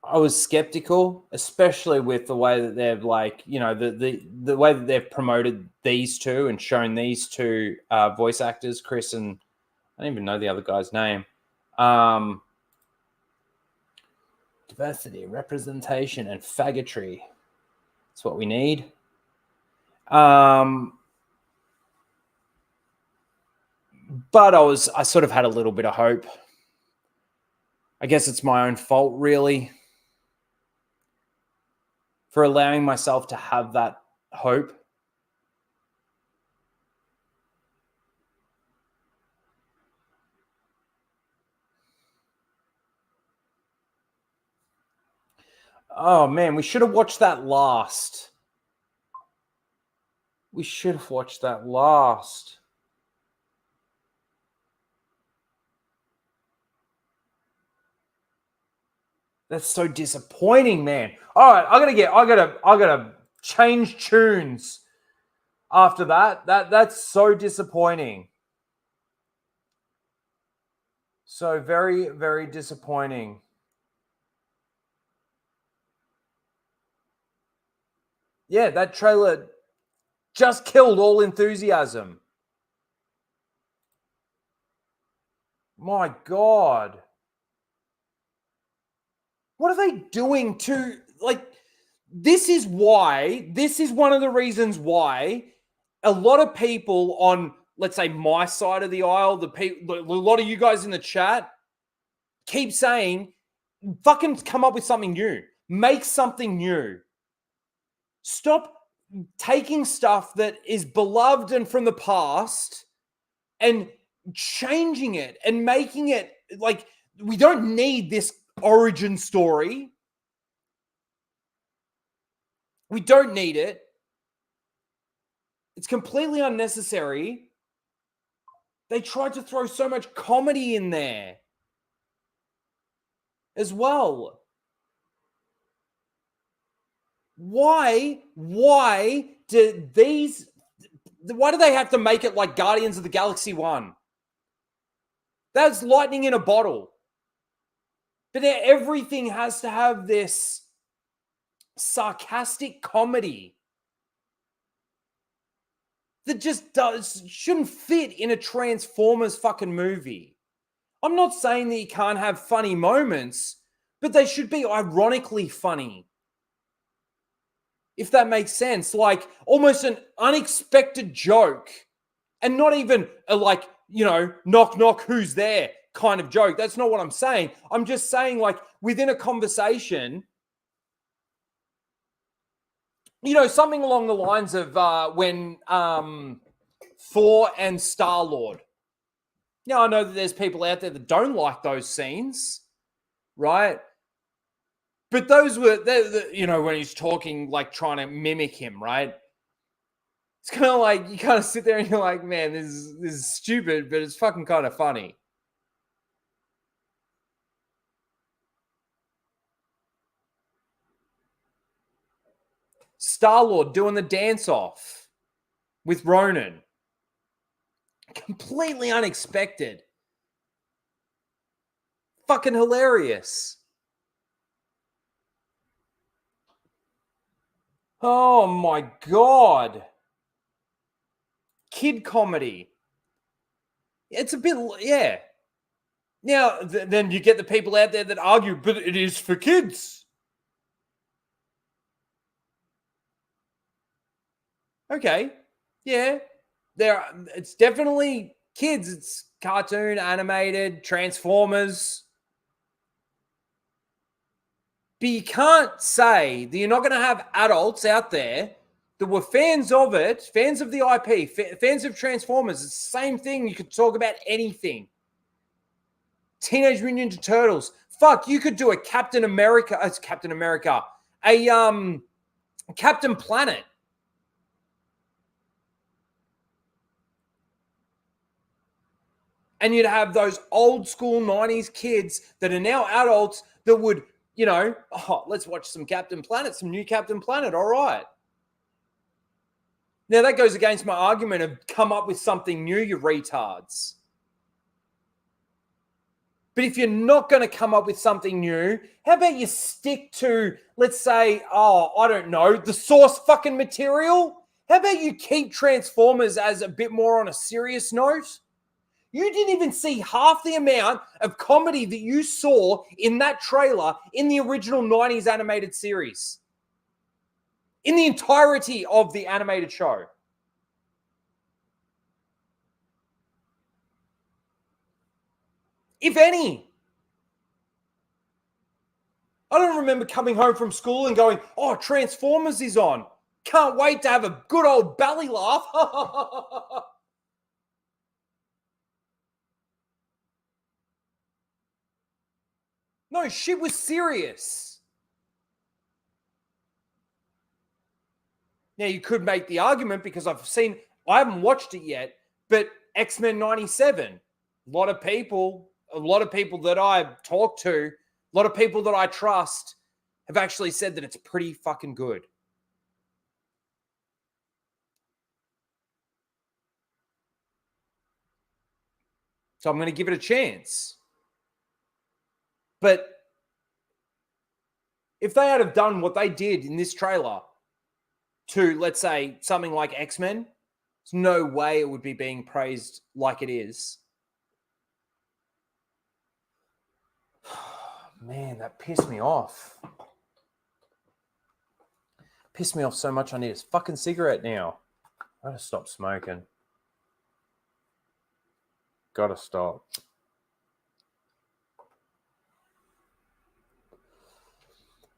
I was skeptical, especially with the way that they've the way that they've promoted these two and shown these two voice actors, Chris and I don't even know the other guy's name. Diversity, representation, and faggotry. That's what we need. But I sort of had a little bit of hope. I guess it's my own fault, really, for allowing myself to have that hope. Oh, man, we should have watched that last. We should have watched that last. That's so disappointing, man. All right, I gotta change tunes after that. That's so disappointing. So very, very disappointing. Yeah, that trailer just killed all enthusiasm. My God. What are they doing to, like, this is one of the reasons why a lot of people on, let's say, my side of the aisle, a lot of you guys in the chat keep saying, fucking come up with something new. Make something new. Stop taking stuff that is beloved and from the past and changing it and making it like, we don't need this origin story. We don't need it. It's completely unnecessary. They tried to throw so much comedy in there as well. Why do they have to make it like Guardians of the Galaxy 1? That's lightning in a bottle. But everything has to have this sarcastic comedy that just shouldn't fit in a Transformers fucking movie. I'm not saying that you can't have funny moments, but they should be ironically funny. If that makes sense, like almost an unexpected joke and not even a like, knock, knock, who's there kind of joke. That's not what I'm saying. I'm just saying like within a conversation, something along the lines of when Thor and Star-Lord. Now, I know that there's people out there that don't like those scenes, right? But those were, when he's talking, like trying to mimic him, right? It's kind of like, you kind of sit there and you're like, man, this is stupid, but it's fucking kind of funny. Star-Lord doing the dance-off with Ronan. Completely unexpected. Fucking hilarious. Oh my God. Kid comedy. It's a bit, yeah. Now, then you get the people out there that argue, but it is for kids. Okay. Yeah. It's definitely kids. It's cartoon, animated, Transformers. But you can't say that you're not going to have adults out there that were fans of it, fans of the IP, fans of Transformers. It's the same thing. You could talk about anything. Teenage Mutant Ninja Turtles. Fuck, you could do a Captain America. It's Captain America. A Captain Planet. And you'd have those old school 90s kids that are now adults that would, let's watch some Captain Planet, some new Captain Planet. All right. Now that goes against my argument of come up with something new, you retards. But if you're not going to come up with something new, how about you stick to, let's say, I don't know, the source fucking material? How about you keep Transformers as a bit more on a serious note? You didn't even see half the amount of comedy that you saw in that trailer in the original 90s animated series. In the entirety of the animated show. If any. I don't remember coming home from school and going, Transformers is on. Can't wait to have a good old belly laugh. No, shit was serious. Now, you could make the argument because I haven't watched it yet, but X-Men 97, a lot of people that I've talked to A lot of people that I trust have actually said that it's pretty fucking good. So I'm going to give it a chance. But if they had have done what they did in this trailer to, let's say, something like X-Men, there's no way it would be being praised like it is. Man, that pissed me off. Pissed me off so much I need a fucking cigarette now. Gotta stop smoking. Gotta stop.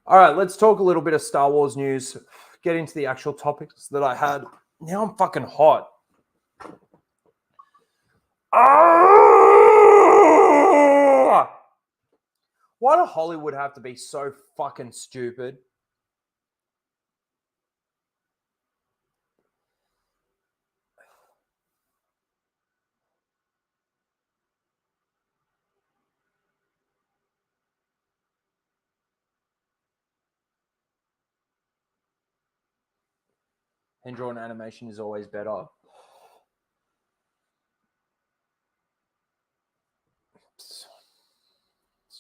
All right, let's talk a little bit of Star Wars news. Get into the actual topics that I had. Now I'm fucking hot. Ah! Why do Hollywood have to be so fucking stupid? Hand-drawn animation is always better. It's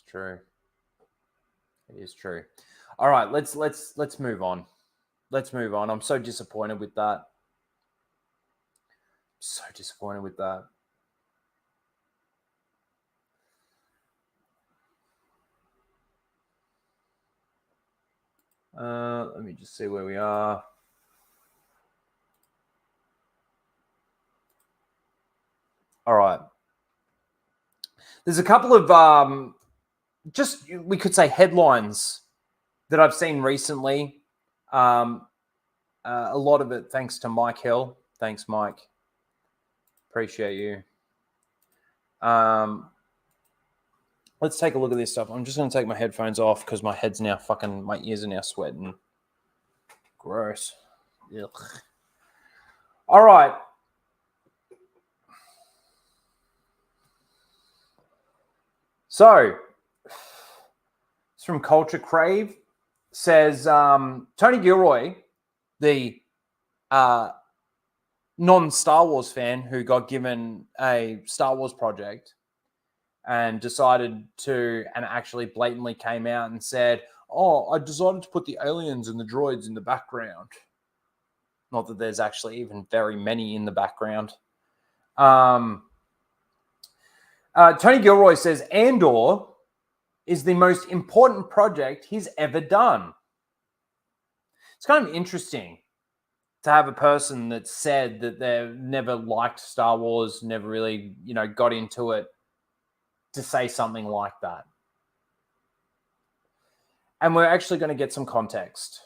true. It is true. All right, let's move on. Let's move on. I'm so disappointed with that. So disappointed with that. Let me just see where we are. All right. There's a couple of just, we could say, headlines that I've seen recently. A lot of it thanks to Mike Hill. Thanks, Mike. Appreciate you. Let's take a look at this stuff. I'm just going to take my headphones off because my head's now fucking, my ears are now sweating. Gross. Ugh. All right. So, it's from Culture Crave. Says Tony Gilroy, the non-Star Wars fan who got given a Star Wars project and decided to, and actually blatantly came out and said, oh, I decided to put the aliens and the droids in the background. Not that there's actually even very many in the background. Tony Gilroy says Andor is the most important project he's ever done. It's kind of interesting to have a person that said that they've never liked Star Wars, never really, got into it, to say something like that. And we're actually going to get some context.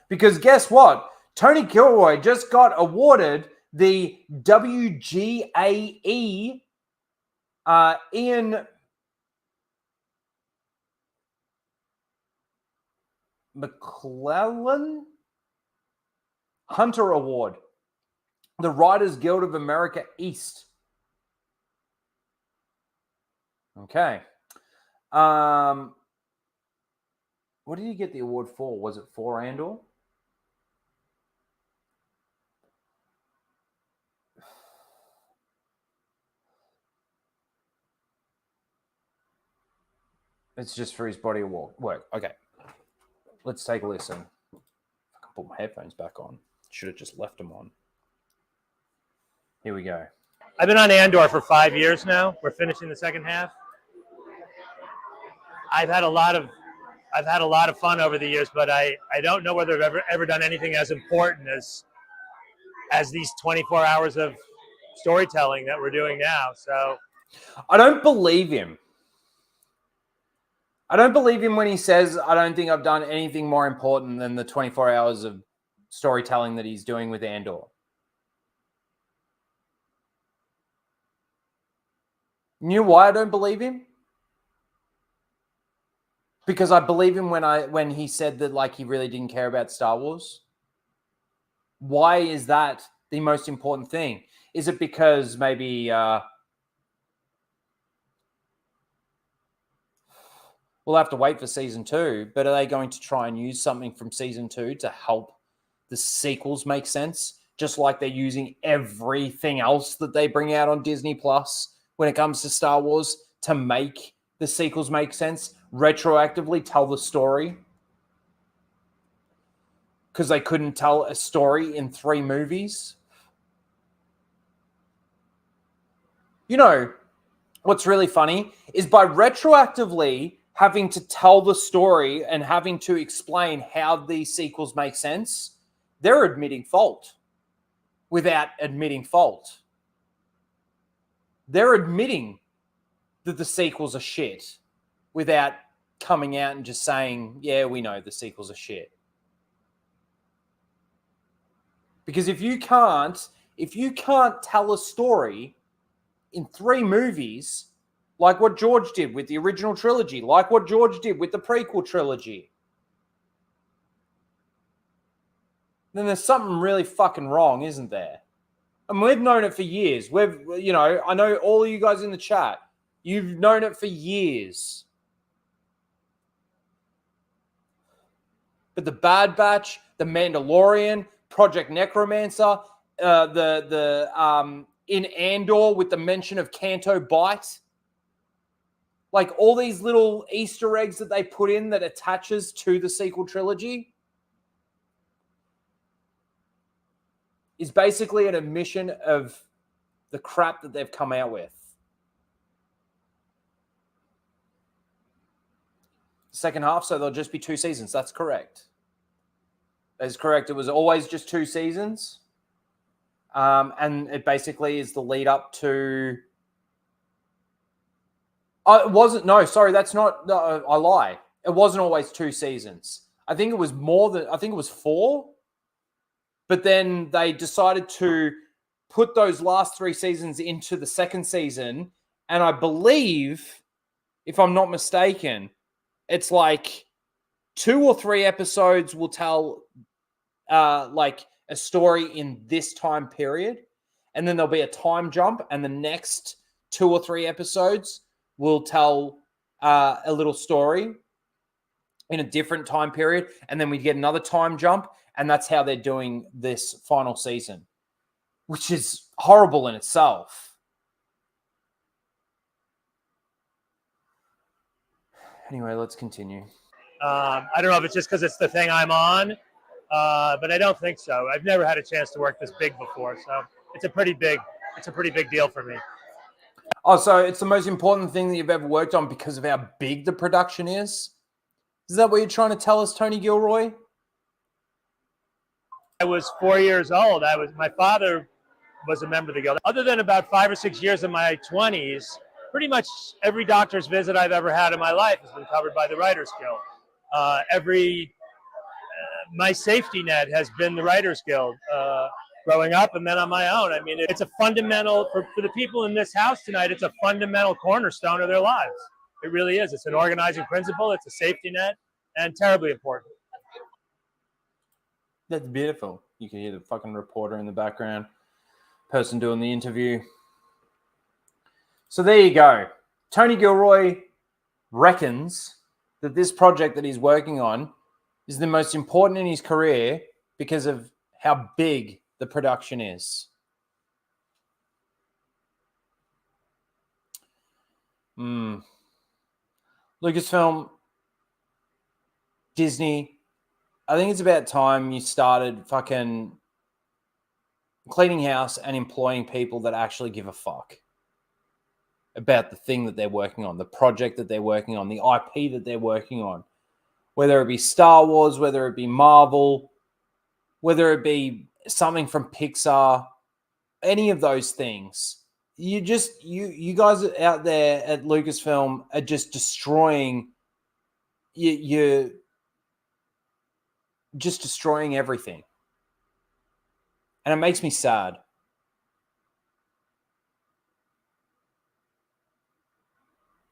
Because guess what? Tony Gilroy just got awarded the WGAE Ian McClellan Hunter Award, the Writers Guild of America East. Okay. What did he get the award for? Was it for Andor? It's just for his body of work. Okay. Let's take a listen. I can put my headphones back on. Should have just left them on. Here we go. I've been on Andor for 5 years now. We're finishing the second half. I've had a lot of fun over the years, but I don't know whether I've ever done anything as important as these 24 hours of storytelling that we're doing now. So I don't believe him. I don't believe him when he says, I don't think I've done anything more important than the 24 hours of storytelling that he's doing with Andor. You know why I don't believe him? Because I believe him when he said that, like, he really didn't care about Star Wars. Why is that the most important thing? Is it because maybe We'll have to wait for season 2, but are they going to try and use something from season 2 to help the sequels make sense? Just like they're using everything else that they bring out on Disney Plus when it comes to Star Wars to make the sequels make sense, retroactively tell the story. Because they couldn't tell a story in 3 movies. You know, what's really funny is by retroactively having to tell the story and having to explain how these sequels make sense, they're admitting fault without admitting fault. They're admitting that the sequels are shit without coming out and just saying, yeah, we know the sequels are shit. Because if you can't tell a story in 3 movies, like what George did with the original trilogy, like what George did with the prequel trilogy, then there's something really fucking wrong, isn't there? And we've known it for years. I know all of you guys in the chat, you've known it for years. But the Bad Batch, the Mandalorian, Project Necromancer, in Andor with the mention of Canto Bight, like all these little Easter eggs that they put in that attaches to the sequel trilogy is basically an admission of the crap that they've come out with. Second half, so there'll just be 2 seasons. That's correct. That is correct. It was always just 2 seasons. And it basically is the lead up to... it wasn't... No, sorry, that's not... No, I lie. It wasn't always 2 seasons. I think it was more than... I think it was 4. But then they decided to put those last 3 seasons into the second season. And I believe, if I'm not mistaken, it's like 2 or 3 episodes will tell like a story in this time period. And then there'll be a time jump. And the next 2 or 3 episodes will tell a little story in a different time period. And then we get another time jump. And that's how they're doing this final season, which is horrible in itself. Anyway, let's continue. I don't know if it's just because it's the thing I'm on, but I don't think so. I've never had a chance to work this big before, so it's a pretty big deal for me. Oh, so it's the most important thing that you've ever worked on because of how big the production is? Is that what you're trying to tell us, Tony Gilroy? I was 4 years old. My father was a member of the guild. Other than about 5 or 6 years in my 20s, pretty much every doctor's visit I've ever had in my life has been covered by the Writers Guild. My safety net has been the Writers Guild growing up and then on my own. I mean, it's a fundamental, for the people in this house tonight, it's a fundamental cornerstone of their lives. It really is. It's an organizing principle. It's a safety net and terribly important. That's beautiful. You can hear the fucking reporter in the background, person doing the interview. So there you go. Tony Gilroy reckons that this project that he's working on is the most important in his career because of how big the production is. Lucasfilm, Disney, I think it's about time you started fucking cleaning house and employing people that actually give a fuck about the thing that they're working on, the project that they're working on, the IP that they're working on. Whether it be Star Wars, whether it be Marvel, whether it be something from Pixar, any of those things. You guys out there at Lucasfilm are just destroying you're just destroying everything. And it makes me sad.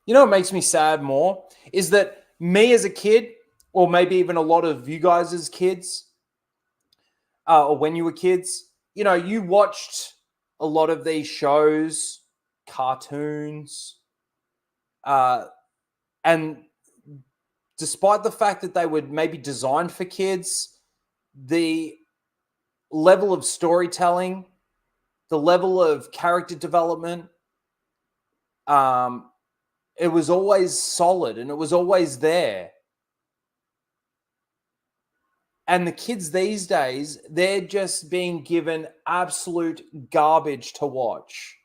You know what makes me sad more? Is that me as a kid, or maybe even a lot of you guys as kids, or when you were kids, you know, you watched a lot of these shows, cartoons, and despite the fact that they were maybe designed for kids, the level of storytelling, the level of character development, it was always solid and it was always there. And the kids these days, they're just being given absolute garbage to watch.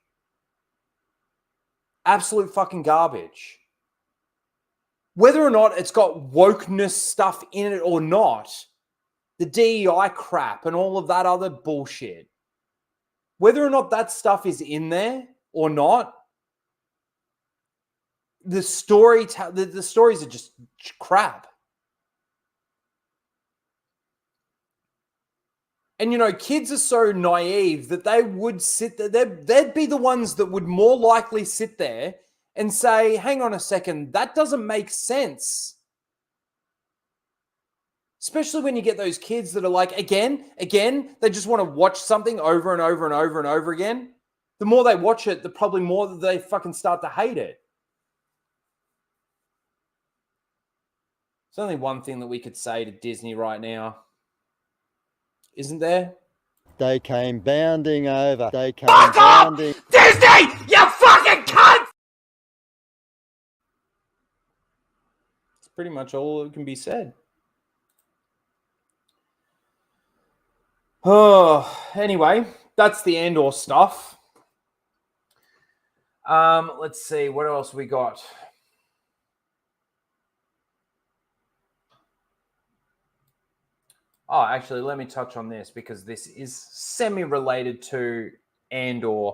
Absolute fucking garbage. Whether or not it's got wokeness stuff in it or not, the DEI crap and all of that other bullshit, whether or not that stuff is in there or not, the stories are just crap. And, you know, kids are so naive that they would sit there. They'd be the ones that would more likely sit there and say, hang on a second, that doesn't make sense. Especially when you get those kids that are like, again, they just want to watch something over and over and over and over again. The more they watch it, the probably more that they fucking start to hate it. There's only one thing that we could say to Disney right now. Isn't there? They came bounding over. They came bounding. Disney, you fucking cunt! It's pretty much all that can be said. Oh, anyway, that's the Andor stuff. Let's see, what else we got? Oh, actually, let me touch on this because this is semi-related to Andor.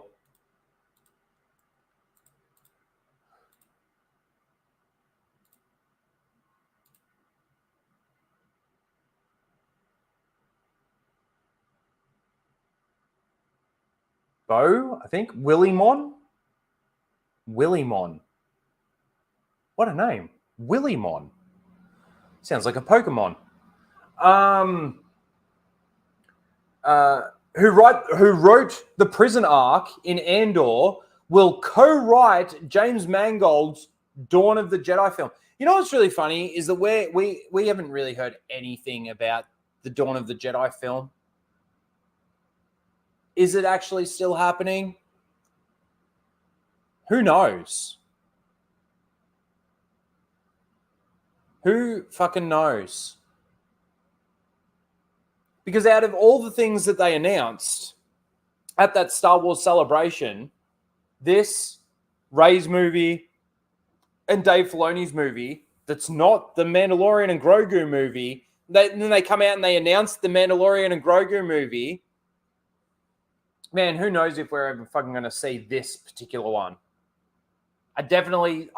Bo, I think. Willymon. Willymon. What a name. Willymon. Sounds like a Pokemon. Who wrote the prison arc in Andor will co-write James Mangold's Dawn of the Jedi film. You know what's really funny is that we haven't really heard anything about the Dawn of the Jedi film. Is it actually still happening? Who knows? Who fucking knows? Because out of all the things that they announced at that Star Wars celebration, this, Rey's movie, and Dave Filoni's movie, that's not the Mandalorian and Grogu movie, then they come out and they announce the Mandalorian and Grogu movie. Man, who knows if we're ever fucking going to see this particular one. I definitely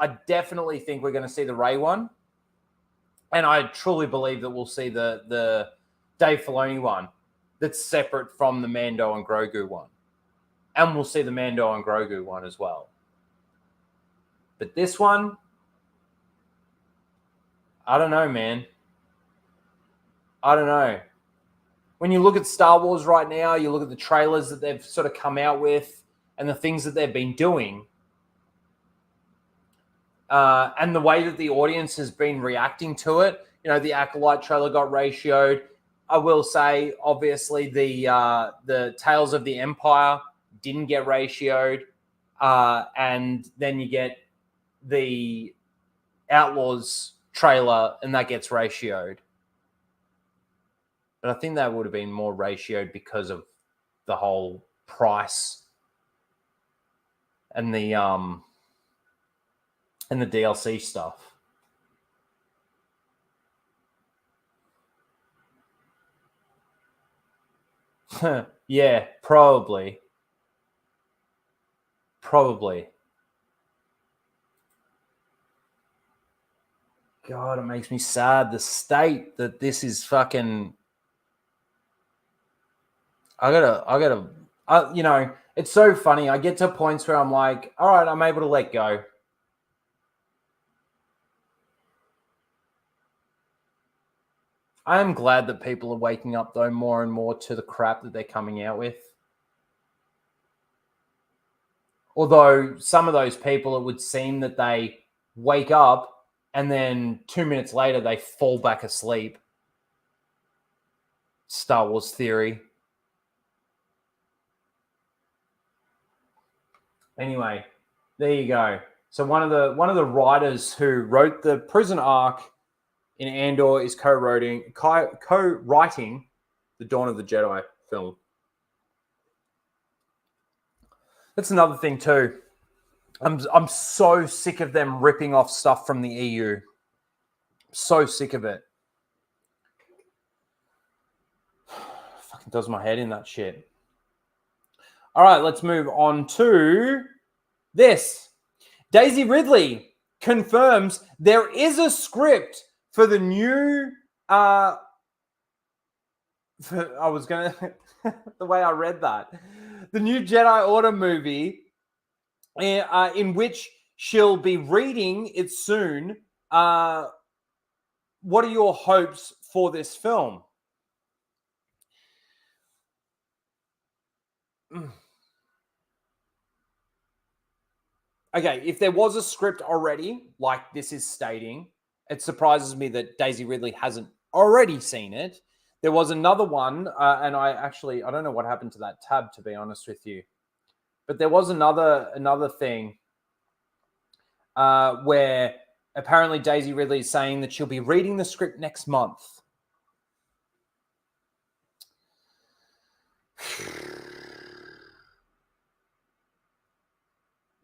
think we're going to see the Rey one. And I truly believe that we'll see the Dave Filoni one that's separate from the Mando and Grogu one. And we'll see the Mando and Grogu one as well. But this one, I don't know, man. I don't know. When you look at Star Wars right now, you look at the trailers that they've sort of come out with and the things that they've been doing, and the way that the audience has been reacting to it. You know, the Acolyte trailer got ratioed. I will say, obviously, the Tales of the Empire didn't get ratioed. And then you get the Outlaws trailer, and that gets ratioed. But I think that would have been more ratioed because of the whole price and the DLC stuff. Yeah, probably. God, it makes me sad. The state that this is fucking. I gotta. You know, it's so funny. I get to points where I'm like, all right, I'm able to let go. I am glad that people are waking up, though, more and more to the crap that they're coming out with. Although some of those people, it would seem that they wake up and then 2 minutes later they fall back asleep. Star Wars theory. Anyway, there you go. So one of the writers who wrote the prison arc in Andor is co-writing the Dawn of the Jedi film. That's another thing too. I'm so sick of them ripping off stuff from the EU. So sick of it. Fucking does my head in, that shit. All right, let's move on to this. Daisy Ridley confirms there is a script for the new the way I read that. The new Jedi Order movie in which she'll be reading it soon. What are your hopes for this film? Okay, if there was a script already, like this is stating, it surprises me that Daisy Ridley hasn't already seen it. There was another one, and I don't know what happened to that tab, to be honest with you. But there was another thing where apparently Daisy Ridley is saying that she'll be reading the script next month.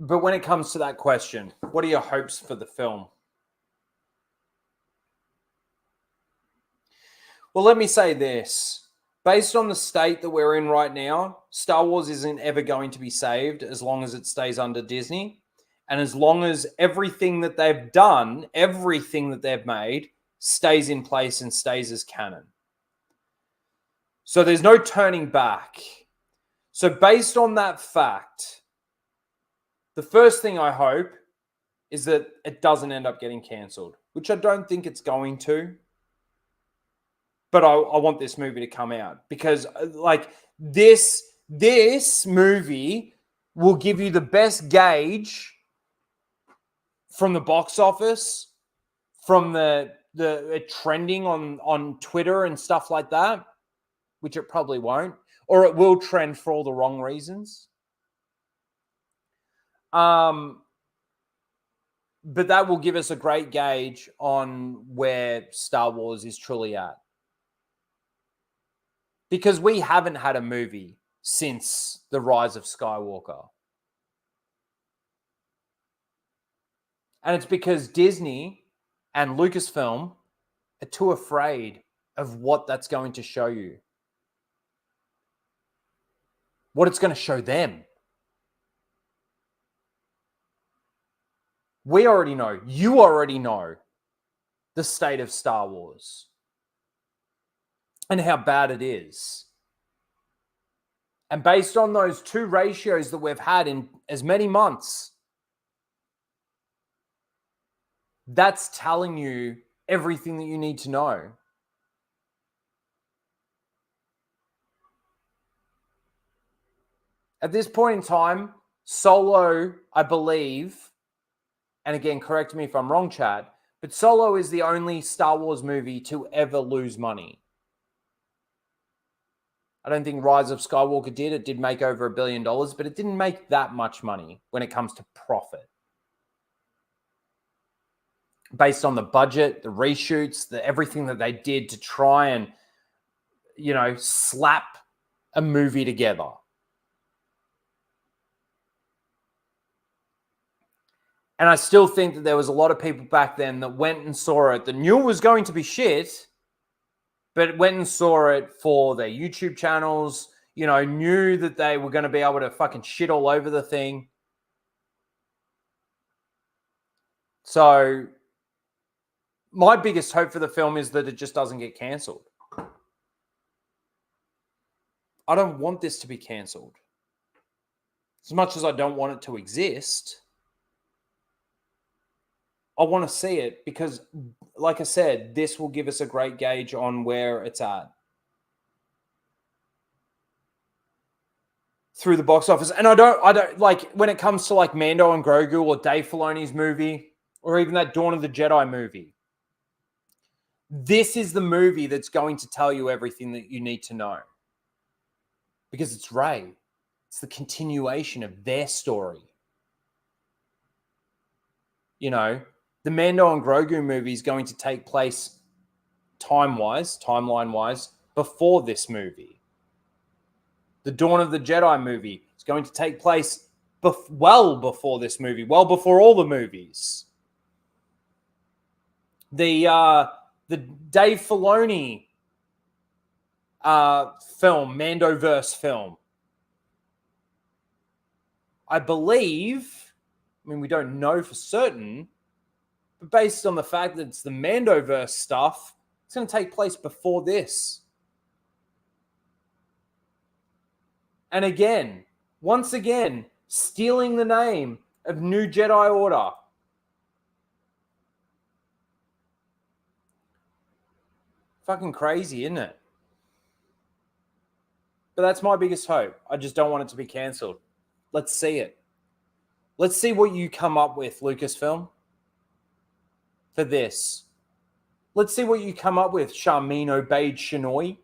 But when it comes to that question, what are your hopes for the film? Well, let me say this. Based on the state that we're in right now, Star Wars isn't ever going to be saved as long as it stays under Disney. And as long as everything that they've done, everything that they've made, stays in place and stays as canon. So there's no turning back. So based on that fact, the first thing I hope is that it doesn't end up getting cancelled, which I don't think it's going to. But I want this movie to come out because, like, this movie will give you the best gauge from the box office, from the trending on Twitter and stuff like that, which it probably won't, or it will trend for all the wrong reasons. But that will give us a great gauge on where Star Wars is truly at. Because we haven't had a movie since The Rise of Skywalker. And it's because Disney and Lucasfilm are too afraid of what that's going to show you. What it's going to show them. We already know. You already know the state of Star Wars. And how bad it is. And based on those two ratios that we've had in as many months, that's telling you everything that you need to know. At this point in time, Solo, I believe, and again, correct me if I'm wrong, Chad, but Solo is the only Star Wars movie to ever lose money. I don't think Rise of Skywalker did. It did make over $1 billion, but it didn't make that much money when it comes to profit. Based on the budget, the reshoots, everything that they did to try and, slap a movie together. And I still think that there was a lot of people back then that went and saw it, that knew it was going to be shit, but went and saw it for their YouTube channels, knew that they were going to be able to fucking shit all over the thing. So my biggest hope for the film is that it just doesn't get cancelled. I don't want this to be cancelled. As much as I don't want it to exist, I want to see it because, like I said, this will give us a great gauge on where it's at. Through the box office. And I don't like when it comes to like Mando and Grogu or Dave Filoni's movie, or even that Dawn of the Jedi movie. This is the movie that's going to tell you everything that you need to know. Because it's Rey. It's the continuation of their story. You know, the Mando and Grogu movie is going to take place timeline-wise, before this movie. The Dawn of the Jedi movie is going to take place well before this movie, well before all the movies. The Dave Filoni film, Mandoverse film, I believe, I mean, we don't know for certain, but based on the fact that it's the Mandoverse stuff, it's going to take place before this. And again, once again, stealing the name of New Jedi Order. Fucking crazy, isn't it? But that's my biggest hope. I just don't want it to be cancelled. Let's see it. Let's see what you come up with, Lucasfilm, for this. Let's see what you come up with, Charmin Obaid-Chinoy,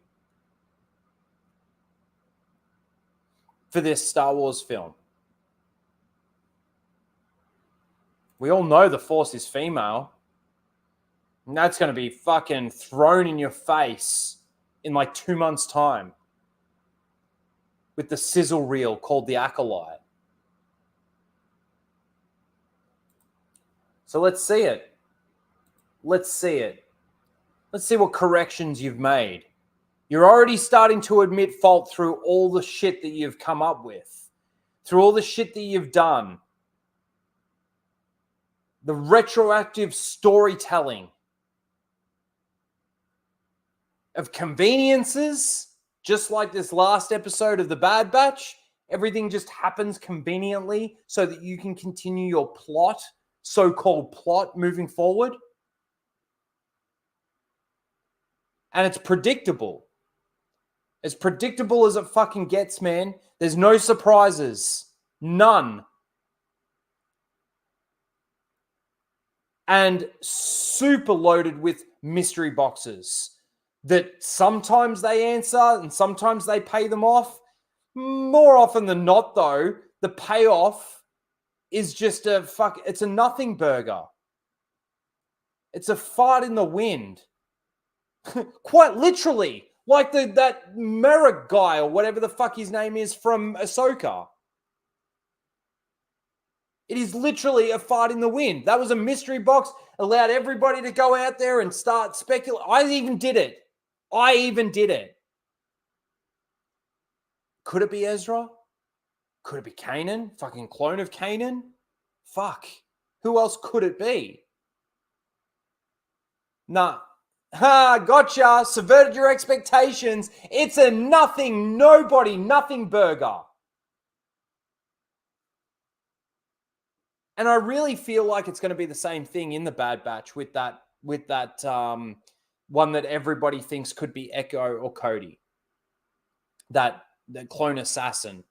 for this Star Wars film. We all know the Force is female. And that's going to be fucking thrown in your face in like 2 months' time with the sizzle reel called the Acolyte. So let's see it. Let's see it. Let's see what corrections you've made. You're already starting to admit fault through all the shit that you've come up with, through all the shit that you've done. The retroactive storytelling of conveniences, just like this last episode of The Bad Batch. Everything just happens conveniently so that you can continue your plot, so-called plot, moving forward. And it's predictable. As predictable as it fucking gets, man. There's no surprises. None. And super loaded with mystery boxes that sometimes they answer and sometimes they pay them off. More often than not, though, the payoff is just it's a nothing burger. It's a fart in the wind. Quite literally. Like that Merrick guy or whatever the fuck his name is from Ahsoka. It is literally a fart in the wind. That was a mystery box, allowed everybody to go out there and start speculating. I even did it. Could it be Ezra? Could it be Kanan? Fucking clone of Kanan? Fuck. Who else could it be? Nah. Ha, gotcha. Subverted your expectations. It's a nothing burger. And I really feel like it's going to be the same thing in the Bad Batch with that one that everybody thinks could be Echo or Cody. That clone assassin.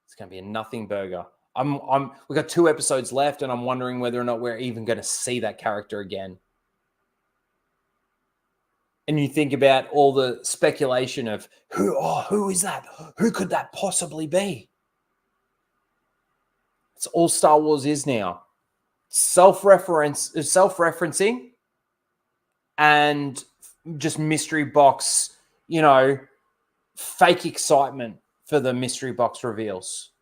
It's going to be a nothing burger. We've got 2 episodes left, and I'm wondering whether or not we're even going to see that character again. And you think about all the speculation of who is that? Who could that possibly be? It's all Star Wars is now. Self-referencing and just mystery box, fake excitement for the mystery box reveals.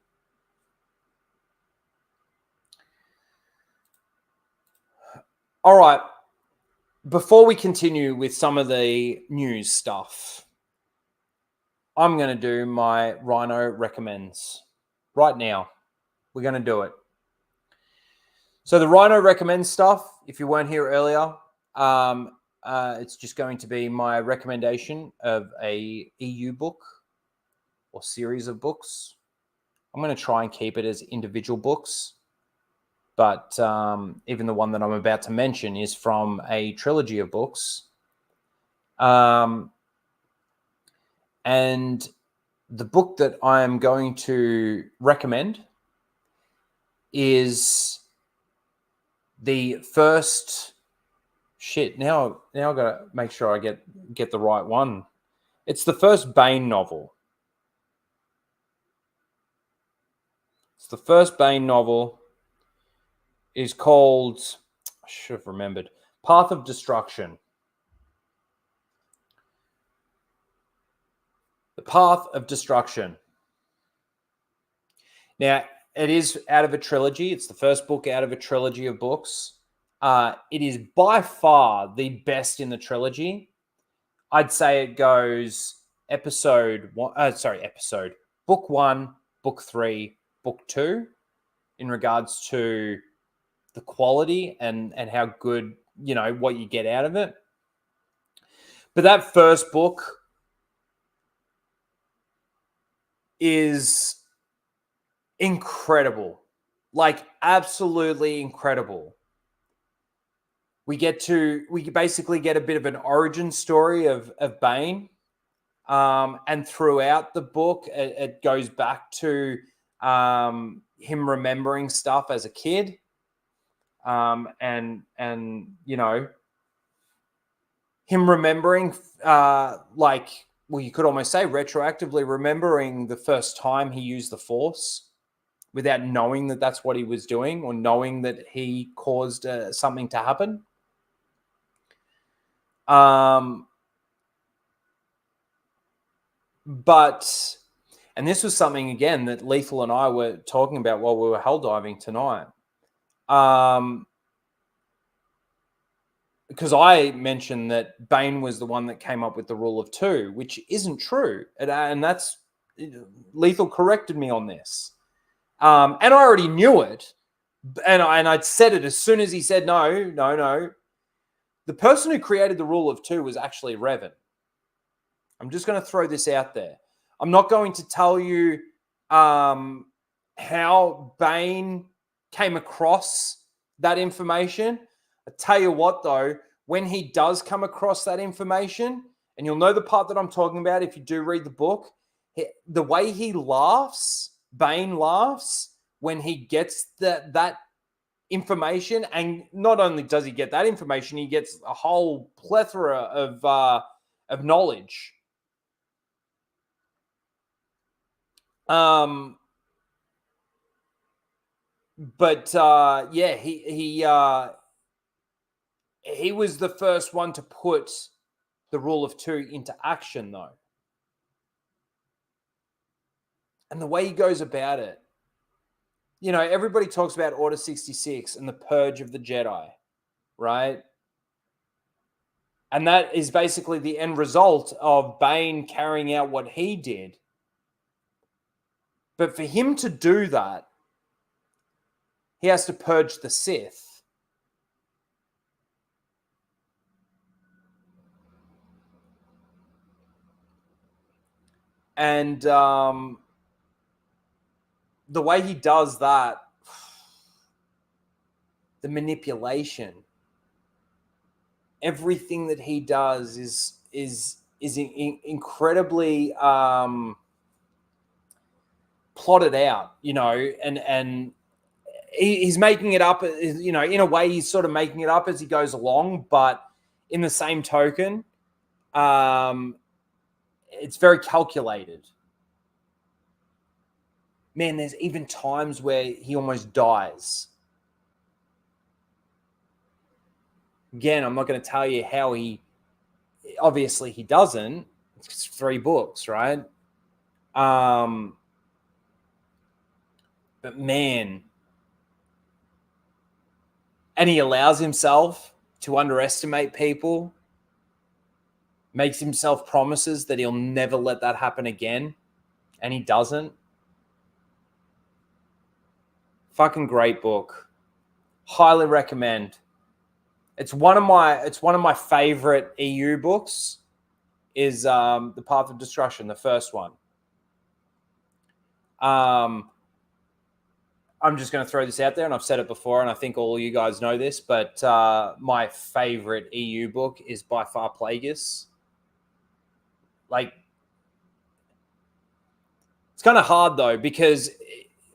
All right. Before we continue with some of the news stuff, I'm going to do my Rhino recommends right now. We're going to do it. So the Rhino recommends stuff, if you weren't here earlier, it's just going to be my recommendation of a EU book or series of books. I'm going to try and keep it as individual books. But even the one that I'm about to mention is from a trilogy of books. And the book that I am going to recommend is the first shit. Now I gotta make sure I get the right one. It's the first Bane novel. It's the first Bane novel. Is called, I should have remembered, Path of Destruction. The Path of Destruction. Now, it is out of a trilogy. It's the first book out of a trilogy of books. It is by far the best in the trilogy. I'd say it goes book 1, book 3, book 2 in regards to the quality and how good, what you get out of it. But that first book is incredible, like absolutely incredible. We basically get a bit of an origin story of Bane. And throughout the book, it goes back to him remembering stuff as a kid. And him remembering, you could almost say retroactively remembering the first time he used the Force without knowing that that's what he was doing or knowing that he caused something to happen. And this was something, again, that Lethal and I were talking about while we were hell diving tonight. Because I mentioned that Bane was the one that came up with the rule of 2, which isn't true. And that's, Lethal corrected me on this. And I already knew it. And I'd said it as soon as he said, no. The person who created the rule of 2 was actually Revan. I'm just going to throw this out there. I'm not going to tell you how Bane came across that information. I tell you what, though, when he does come across that information, and you'll know the part that I'm talking about if you do read the book, the way he laughs, Bane laughs, when he gets that information, and not only does he get that information, he gets a whole plethora of knowledge. He was the first one to put the rule of 2 into action, though. And the way he goes about it, everybody talks about Order 66 and the purge of the Jedi, right? And that is basically the end result of Bane carrying out what he did. But for him to do that, he has to purge the Sith. And the way he does that, the manipulation, everything that he does is incredibly plotted out, and he's making it up, in a way he's sort of making it up as he goes along, but in the same token, it's very calculated. Man, there's even times where he almost dies. Again, I'm not going to tell you how obviously he doesn't. It's 3 books, right? But man, and he allows himself to underestimate people, makes himself promises that he'll never let that happen again, and he doesn't. Fucking great book. Highly recommend. It's one of my favorite EU books is The Path of Destruction, the first one. I'm just going to throw this out there, and I've said it before, and I think all of you guys know this, but my favorite EU book is by far Plagueis. Like, it's kind of hard, though, because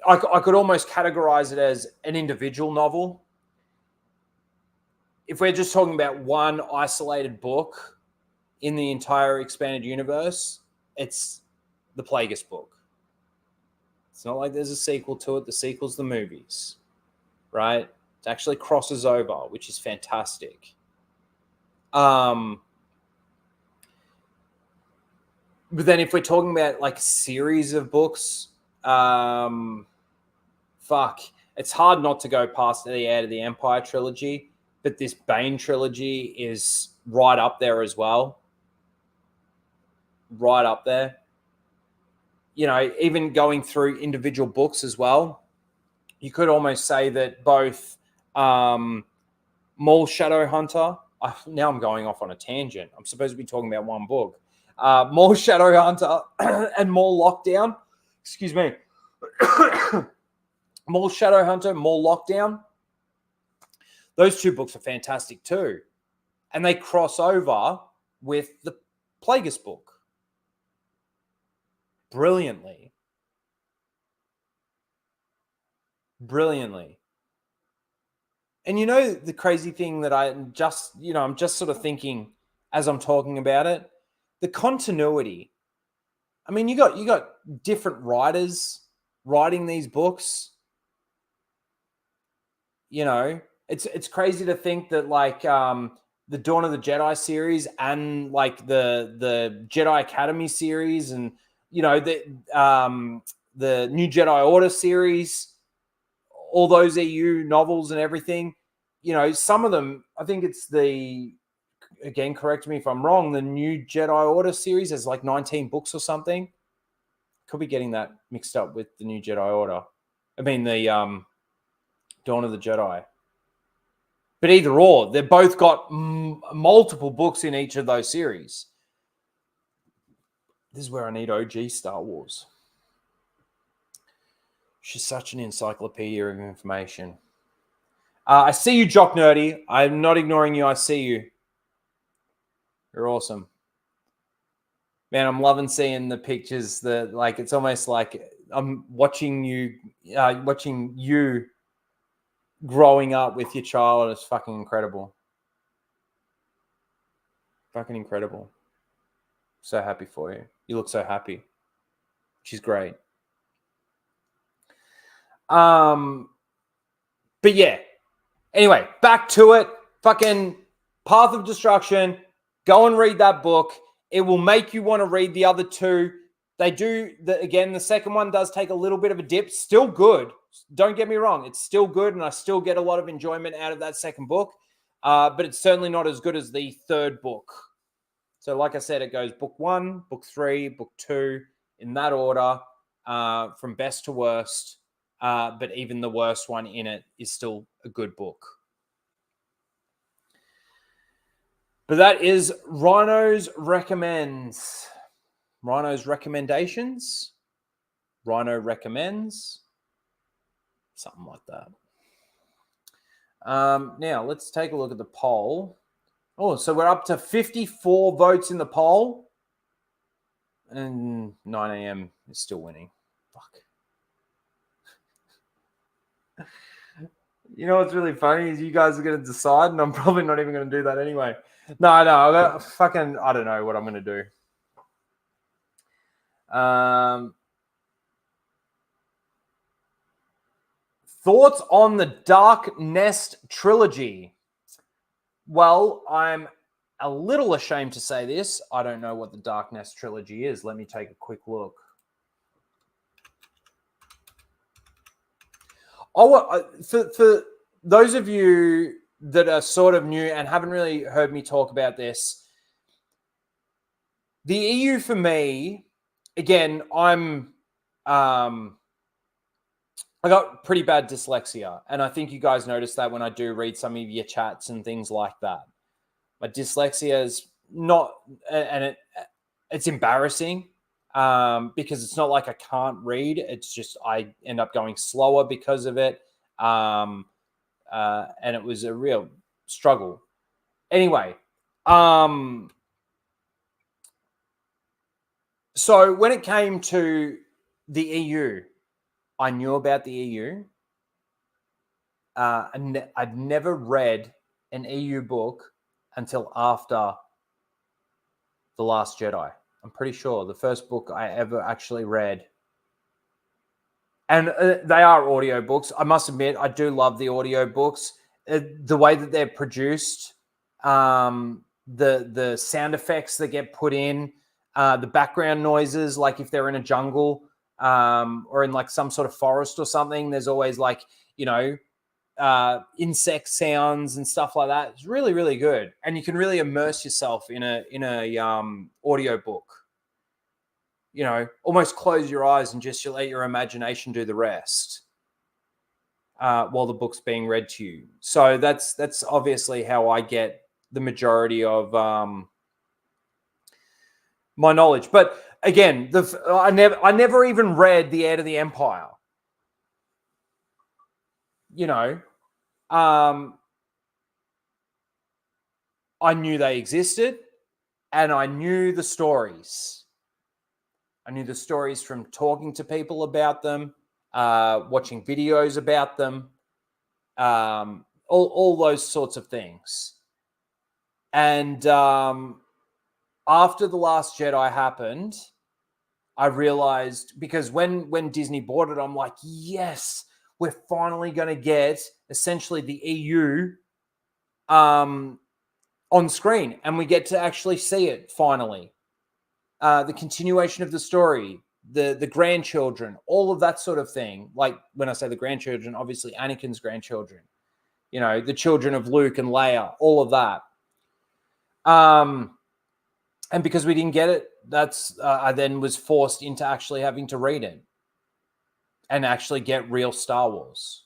I could almost categorize it as an individual novel. if we're just talking about one isolated book in the entire expanded universe, it's the Plagueis book. It's not like there's a sequel to it. The sequel's the movies, right? It actually crosses over, which is fantastic. But then if we're talking about like a series of books, it's hard not to go past the Heir to the Empire trilogy, but this Bane trilogy is right up there as well. Right up there. You know, even going through individual books as well, you could almost say that both Maul Shadowhunter, now I'm going off on a tangent. I'm supposed to be talking about one book. Maul Shadowhunter and Maul Lockdown. Excuse me. Maul Shadowhunter, Maul Lockdown. Those two books are fantastic too. And they cross over with the Plagueis book brilliantly. And you know the crazy thing that I'm just sort of thinking as I'm talking about it, the continuity. I mean, you got different writers writing these books. You know, it's crazy to think that like the Dawn of the Jedi series and like the Jedi Academy series and you know the New Jedi Order series, all those EU novels and everything, you know, some of them, I think it's again, correct me if I'm wrong, the New Jedi Order series has like 19 books or something. Could be getting that mixed up with the New Jedi Order. I mean, the Dawn of the Jedi. But either or, they've both got multiple books in each of those series. This is where I need OG Star Wars. She's such an encyclopedia of information. I see you, Jock Nerdy. I'm not ignoring you. I see you. You're awesome. Man, I'm loving seeing the pictures that like it's almost like I'm watching you growing up with your child. It's fucking incredible. Fucking incredible. So happy for you. You look so happy. She's great. But yeah. Anyway, back to it. Fucking Path of Destruction. Go and read that book. It will make you want to read the other two. They do, the second one does take a little bit of a dip. Still good. Don't get me wrong. It's still good, and I still get a lot of enjoyment out of that second book. But it's certainly not as good as the third book. So like I said, it goes book 1, book 3, book 2, in that order, from best to worst. But even the worst one in it is still a good book. But that is Rhino's Recommends. Rhino's Recommendations. Rhino Recommends. Something like that. Now, let's take a look at the poll. Oh, so we're up to 54 votes in the poll. And 9 a.m. is still winning. Fuck. You know what's really funny is you guys are going to decide, and I'm probably not even going to do that anyway. No, I don't know what I'm going to do. Thoughts on the Dark Nest trilogy? Well, I'm a little ashamed to say this. I don't know what the Dark Nest trilogy is. Let me take a quick look. For those of you that are sort of new and haven't really heard me talk about this, the EU for me, again, I got pretty bad dyslexia, and I think you guys notice that when I do read some of your chats and things like that. My dyslexia is not, and it's embarrassing because it's not like I can't read. It's just I end up going slower because of it, and it was a real struggle. Anyway, so when it came to the EU, I knew about the EU. I'd never read an EU book until after The Last Jedi. I'm pretty sure the first book I ever actually read. And they are audiobooks. I must admit, I do love the audiobooks. The way that they're produced, the sound effects that get put in, the background noises, like if they're in a jungle or in like some sort of forest or something, there's always like, insect sounds and stuff like that. It's really, really good. And you can really immerse yourself in a audiobook. Almost close your eyes and just let your imagination do the rest while the book's being read to you. So that's obviously how I get the majority of my knowledge. But again, I never even read The Heir to the Empire. I knew they existed, and I knew the stories. I knew the stories from talking to people about them, watching videos about them, all those sorts of things. And after The Last Jedi happened, I realized, because when Disney bought it, I'm like, yes, we're finally going to get essentially the EU on screen, and we get to actually see it finally. The continuation of the story, the grandchildren, all of that sort of thing. Like when I say the grandchildren, obviously Anakin's grandchildren, the children of Luke and Leia, all of that. And because we didn't get it, I then was forced into actually having to read it and actually get real Star Wars.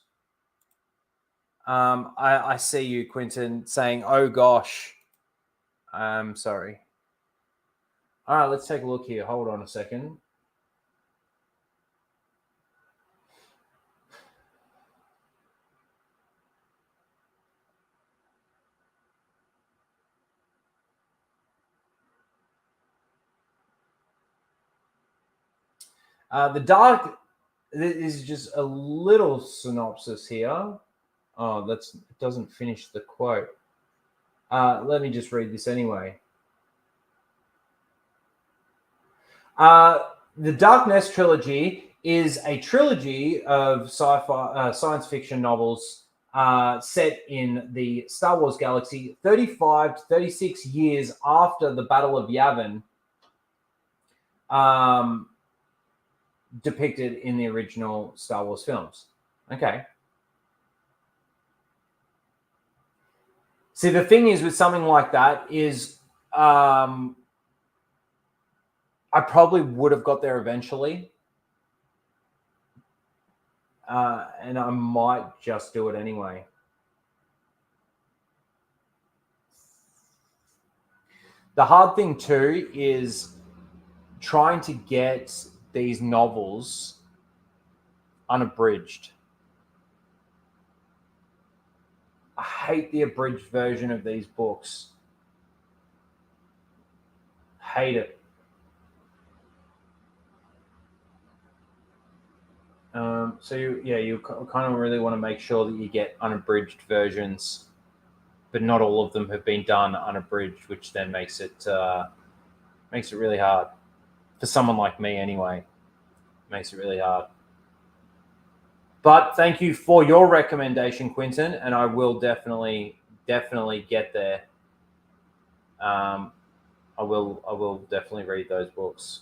I see you, Quentin, saying, oh gosh, I'm sorry. All right, let's take a look here. Hold on a second. This is just a little synopsis here. Oh, it doesn't finish the quote. Let me just read this anyway. The Dark Nest trilogy is a trilogy of sci-fi science fiction novels set in the Star Wars galaxy 35 to 36 years after the Battle of Yavin, depicted in the original Star Wars films. Okay. See, the thing is with something like that is I probably would have got there eventually. And I might just do it anyway. The hard thing too is trying to get these novels unabridged. I hate the abridged version of these books. Hate it. So you kind of really want to make sure that you get unabridged versions, but not all of them have been done unabridged, which then makes it really hard for someone like me. Anyway, makes it really hard. But thank you for your recommendation, Quentin, and I will definitely get there. I will definitely read those books.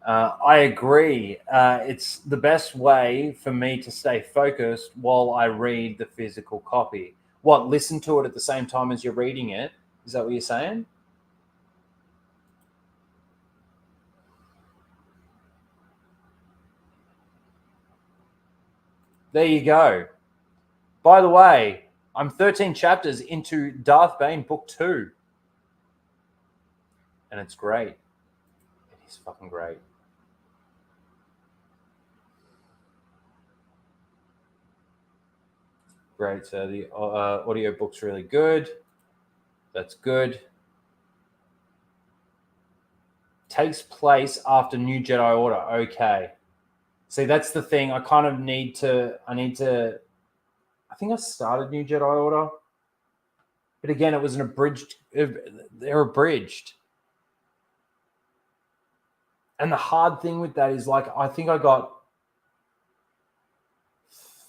I agree. It's the best way for me to stay focused while I read the physical copy. What, listen to it at the same time as you're reading it? Is that what you're saying? There you go. By the way, I'm 13 chapters into Darth Bane Book 2. And it's great. It is fucking great. Great. So the audiobook's really good. That's good. takes place after New Jedi Order. Okay. See, that's the thing. I kind of need to. I think I started New Jedi Order, but again, it was an abridged. They're abridged, and the hard thing with that is, like, I think I got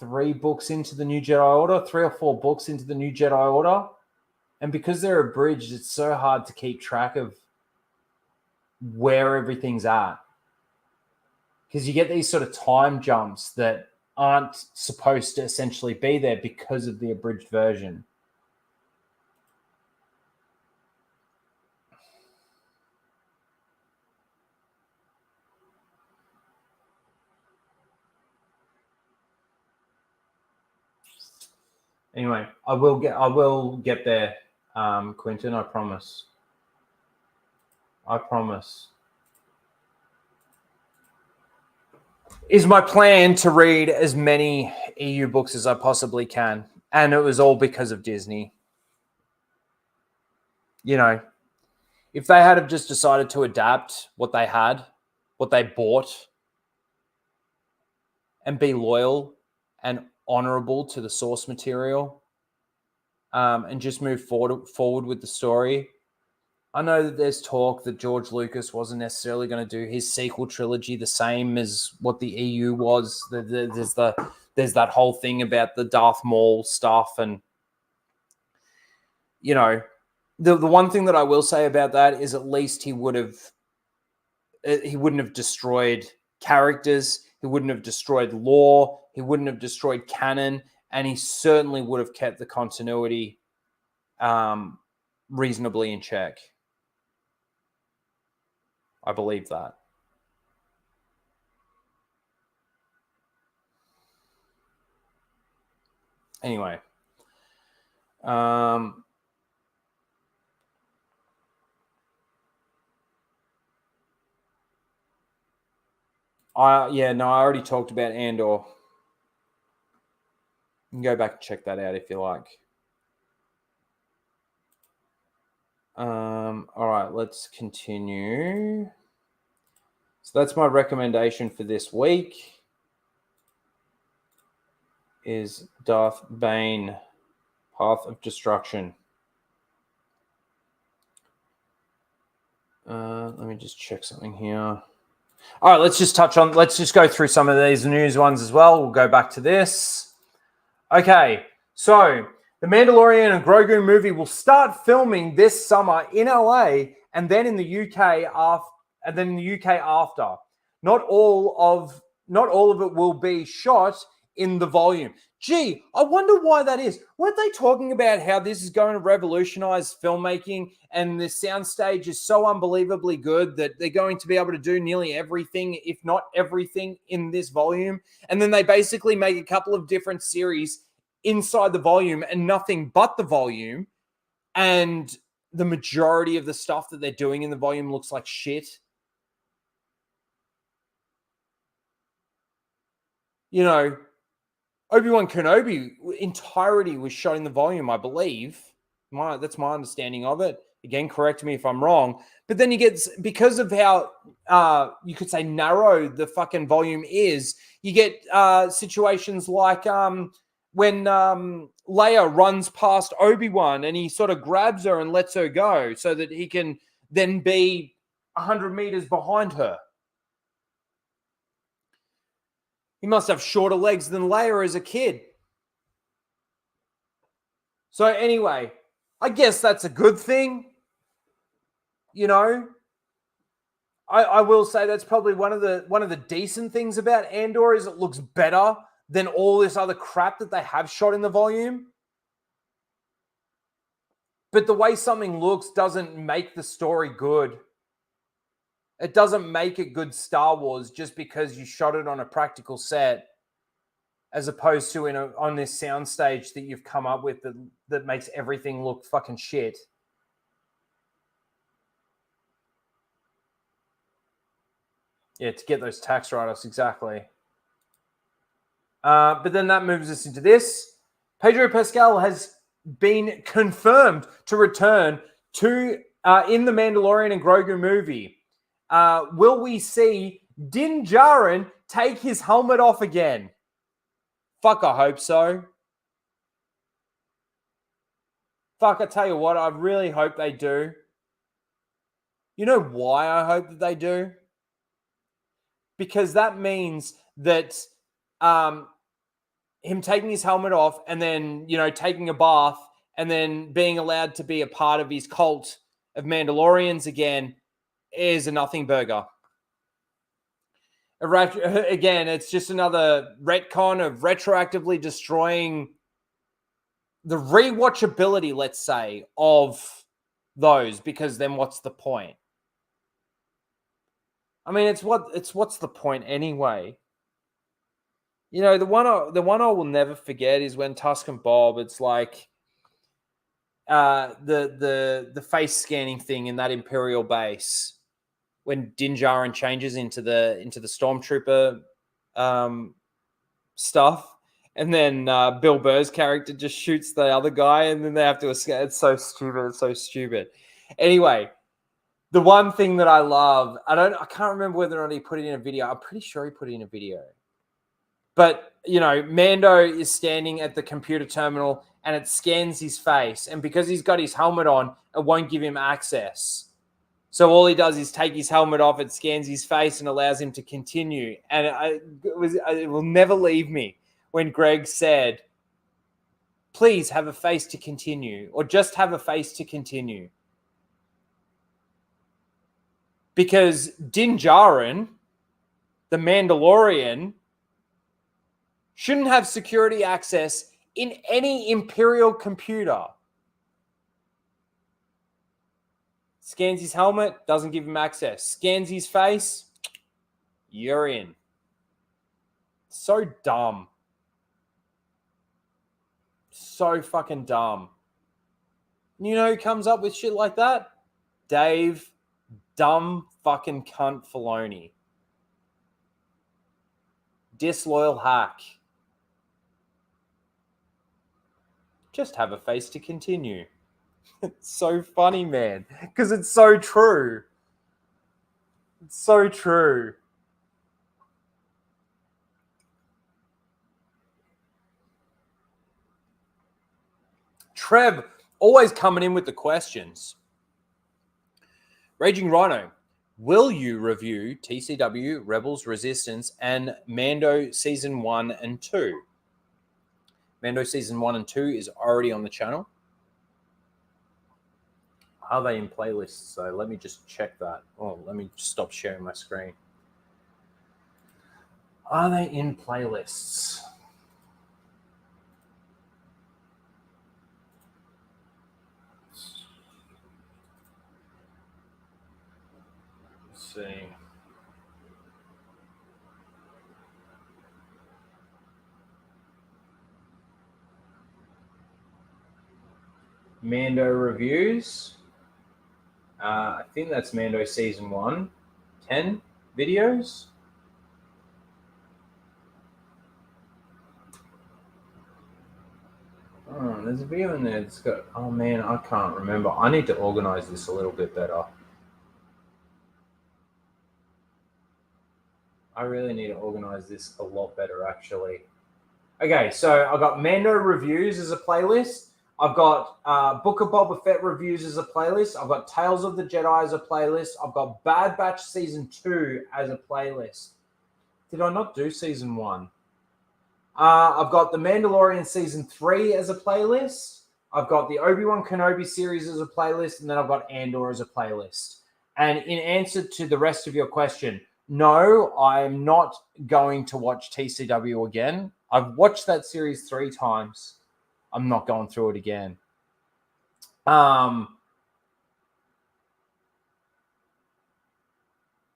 3 books into the New Jedi Order, 3 or 4 books into the New Jedi Order, and because they're abridged, it's so hard to keep track of where everything's at, because you get these sort of time jumps that aren't supposed to essentially be there because of the abridged version. Anyway, I will get there, Quentin. I promise. I promise. Is my plan to read as many EU books as I possibly can. And it was all because of Disney. You know, if they had have just decided to adapt what they had, what they bought, and be loyal and honorable to the source material, and just move forward with the story. I know that there's talk that George Lucas wasn't necessarily going to do his sequel trilogy the same as what the EU was. There's that whole thing about the Darth Maul stuff, and you know, the one thing that I will say about that is at least he wouldn't have destroyed characters, he wouldn't have destroyed lore, he wouldn't have destroyed canon, and he certainly would have kept the continuity reasonably in check. I believe that. Anyway. I already talked about Andor. You can go back and check that out if you like. All right, let's continue. So that's my recommendation for this week. Is Darth Bane, Path of Destruction. Let me just check something here. All right, let's just go through some of these news ones as well. We'll go back to this. Okay, so the Mandalorian and Grogu movie will start filming this summer in LA and then in the UK after. Not all of it will be shot in the volume. Gee, I wonder why that is. Weren't they talking about how this is going to revolutionize filmmaking and the soundstage is so unbelievably good that they're going to be able to do nearly everything, if not everything, in this volume? And then they basically make a couple of different series inside the volume and nothing but the volume. And the majority of the stuff that they're doing in the volume looks like shit. You know, Obi-Wan Kenobi entirety was shot in the volume, I believe. That's my understanding of it. Again, correct me if I'm wrong. But then you get, because of how you could say narrow the fucking volume is, you get situations like when Leia runs past Obi-Wan and he sort of grabs her and lets her go so that he can then be 100 meters behind her. He must have shorter legs than Leia as a kid. So anyway, I guess that's a good thing. You know, I will say that's probably one of the decent things about Andor is it looks better than all this other crap that they have shot in the volume. But the way something looks doesn't make the story good. It doesn't make it good Star Wars just because you shot it on a practical set as opposed to on this soundstage that you've come up with that makes everything look fucking shit. Yeah, to get those tax write-offs, exactly. But then that moves us into this. Pedro Pascal has been confirmed to return to in the Mandalorian and Grogu movie. will we see Din Djarin take his helmet off again? Fuck, I hope so. Fuck, I tell you what, I really hope they do. You know why I hope that they do? Because that means that him taking his helmet off and then, taking a bath and then being allowed to be a part of his cult of Mandalorians again is a nothing burger. Again, it's just another retcon of retroactively destroying the rewatchability, let's say, of those, because then what's the point? I mean, what's the point anyway? The one I will never forget is when Tusk and Bob, it's like the face scanning thing in that Imperial base when Din Djarin changes into the Stormtrooper stuff, and then Bill Burr's character just shoots the other guy, and then they have to escape. It's so stupid. It's so stupid. Anyway, the one thing that I love, I can't remember whether or not he put it in a video. I'm pretty sure he put it in a video. But, Mando is standing at the computer terminal and it scans his face. And because he's got his helmet on, it won't give him access. So all he does is take his helmet off, it scans his face and allows him to continue. And it will never leave me when Greg said, please have a face to continue, or just have a face to continue. Because Din Djarin, the Mandalorian, shouldn't have security access in any Imperial computer. Scans his helmet, doesn't give him access. Scans his face, you're in. So dumb. So fucking dumb. You know who comes up with shit like that? Dave, dumb fucking cunt Filoni. Disloyal hack. Just have a face to continue. It's so funny, man, because it's so true. It's so true. Trev, always coming in with the questions. Raging Rhino, will you review TCW, Rebels, Resistance, and Mando Season 1 and 2? Mando Season 1 and 2 is already on the channel. Are they in playlists? So let me just check that. Oh, let me stop sharing my screen. Are they in playlists? Let's see. Mando reviews. I think that's Mando Season 1. 10 videos. Oh, there's a video in there that's got... Oh, man, I can't remember. I need to organize this a little bit better. I really need to organize this a lot better, actually. Okay, so I've got Mando reviews as a playlist. I've got Book of Boba Fett reviews as a playlist. I've got Tales of the Jedi as a playlist. I've got Bad Batch Season 2 as a playlist. Did I not do Season 1? I've got The Mandalorian Season 3 as a playlist. I've got the Obi-Wan Kenobi series as a playlist. And then I've got Andor as a playlist. And in answer to the rest of your question, no, I'm not going to watch TCW again. I've watched that series 3 times. I'm not going through it again.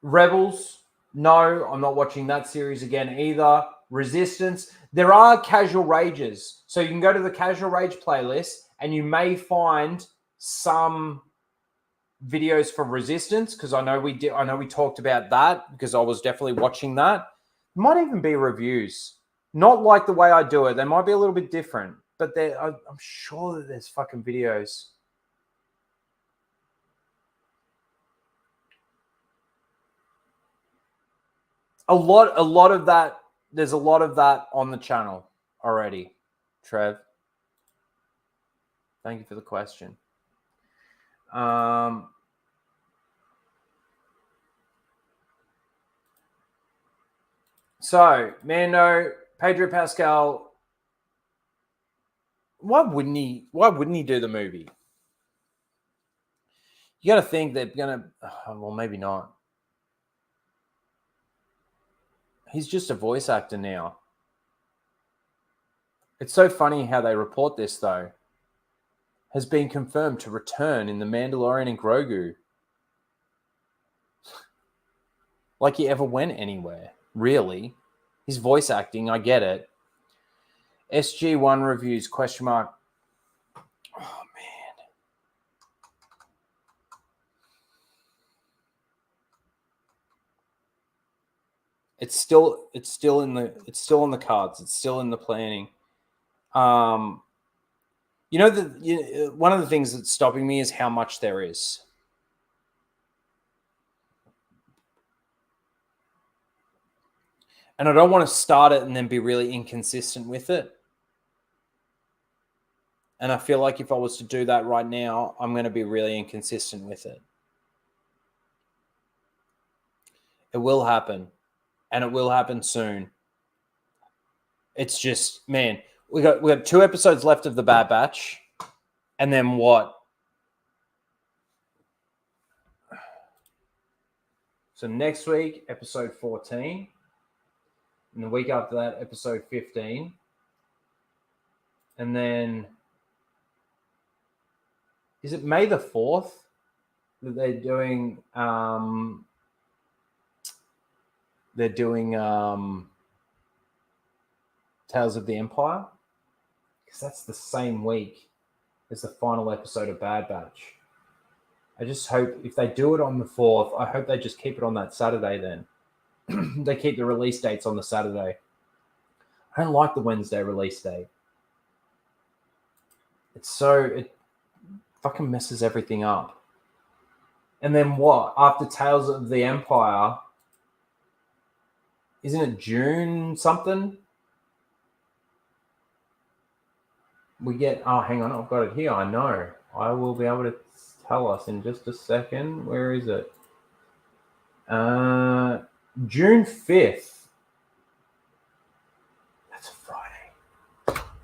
Rebels, no, I'm not watching that series again either. Resistance, there are casual rages. So you can go to the casual rage playlist and you may find some videos for Resistance, because I know we talked about that, because I was definitely watching that. It might even be reviews. Not like the way I do it. They might be a little bit different. But I'm sure that there's fucking videos. A lot of that. There's a lot of that on the channel already, Trev. Thank you for the question. So, Mando, Pedro Pascal, why wouldn't he do the movie? You got to think they're going to, well, maybe not. He's just a voice actor now. It's so funny how they report this, though. Has been confirmed to return in The Mandalorian and Grogu. Like he ever went anywhere, really. His voice acting, I get it. SG1 reviews, question mark. Oh, man. It's still in the cards. It's still in the planning. One of the things that's stopping me is how much there is. And I don't want to start it and then be really inconsistent with it. And I feel like if I was to do that right now, I'm going to be really inconsistent with it. It will happen. And it will happen soon. It's just, man, we got 2 episodes left of the Bad Batch. And then what? So next week, episode 14. And the week after that, episode 15. And then, is it May the 4th that they're doing Tales of the Empire? Because that's the same week as the final episode of Bad Batch. I just hope if they do it on the 4th, I hope they just keep it on that Saturday then. They keep the release dates on the Saturday. I don't like the Wednesday release date. It fucking messes everything up. And then what? After Tales of the Empire, isn't it June something? We get, hang on, I've got it here. I know. I will be able to tell us in just a second. Where is it? June 5th. That's a Friday.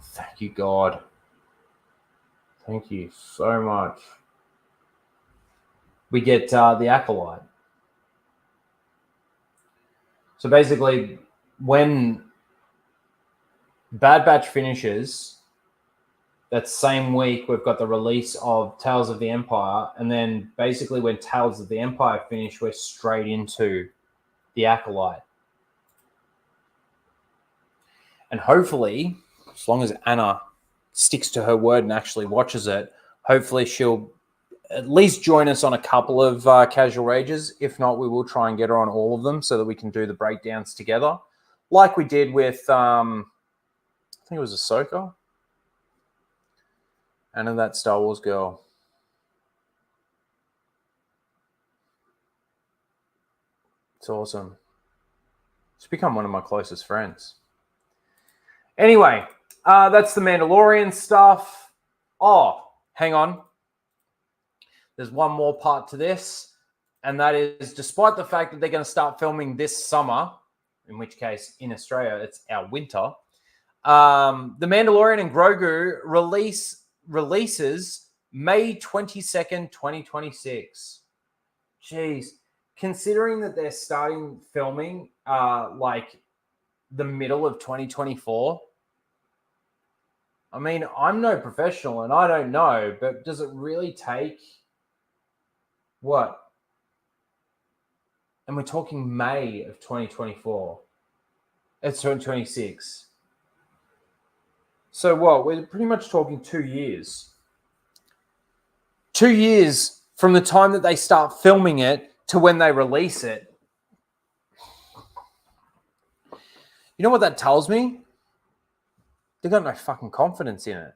Thank you, God. Thank you so much. We get the Acolyte. So basically, when Bad Batch finishes, that same week we've got the release of Tales of the Empire, and then basically when Tales of the Empire finish, we're straight into the Acolyte. And hopefully, as long as Anna sticks to her word and actually watches it, hopefully she'll at least join us on a couple of Casual Rages. If not, we will try and get her on all of them so that we can do the breakdowns together. Like we did with, I think it was Ahsoka. Anna, that Star Wars girl. It's awesome. She's become one of my closest friends. Anyway, that's the Mandalorian stuff. Oh, hang on. There's one more part to this, and that is, despite the fact that they're going to start filming this summer, in which case in Australia it's our winter, The Mandalorian and Grogu releases May 22nd, 2026. Jeez. Considering that they're starting filming like the middle of 2024, I mean, I'm no professional and I don't know, but does it really take what? And we're talking May of 2024. It's 2026. So what? We're pretty much talking 2 years. 2 years from the time that they start filming it to when they release it. You know what that tells me? They got no fucking confidence in it.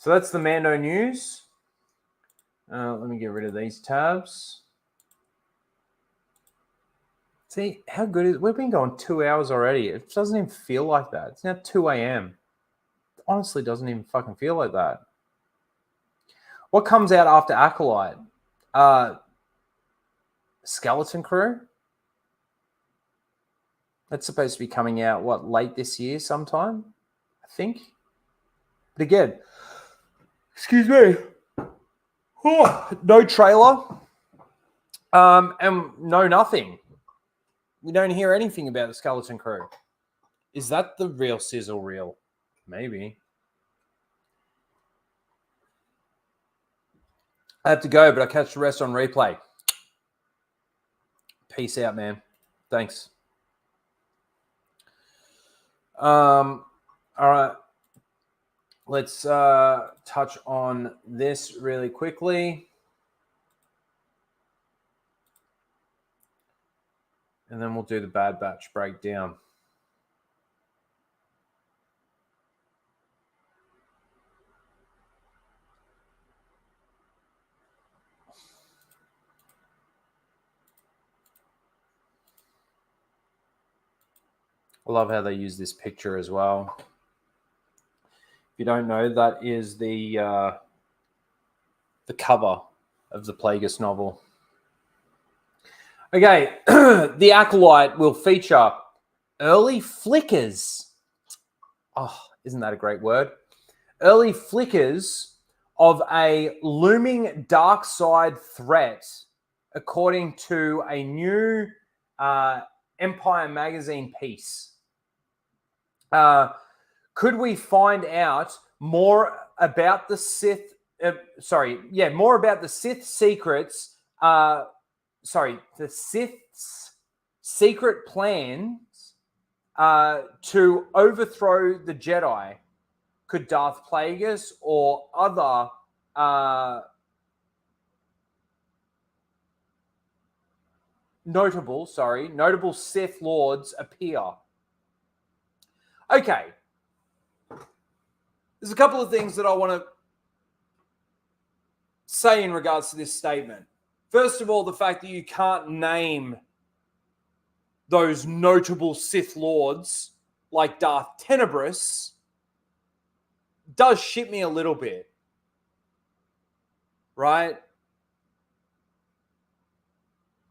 So that's the Mando news. Let me get rid of these tabs. See, how good is it? We've been going 2 hours already. It doesn't even feel like that. It's now 2 a.m. It honestly doesn't even fucking feel like that. What comes out after Acolyte? Skeleton Crew? That's supposed to be coming out, what, late this year sometime? I think. But again, excuse me. Oh, no trailer. And no nothing. We don't hear anything about the Skeleton Crew. Is that the real sizzle reel? Maybe. I have to go, but I catch the rest on replay. Peace out, man. Thanks. All right. Let's touch on this really quickly. And then we'll do the Bad Batch breakdown. I love how they use this picture as well. If you don't know, that is the cover of the Plagueis novel. Okay, the Acolyte will feature early flickers. Oh, isn't that a great word? Early flickers of a looming dark side threat, according to a new Empire magazine piece. Could we find out more about the Sith? More about the Sith secrets. The Sith's secret plans to overthrow the Jedi. Could Darth Plagueis or other notable Sith lords appear? Okay. There's a couple of things that I want to say in regards to this statement. First of all, the fact that you can't name those notable Sith lords like Darth Tenebrous does shit me a little bit. Right?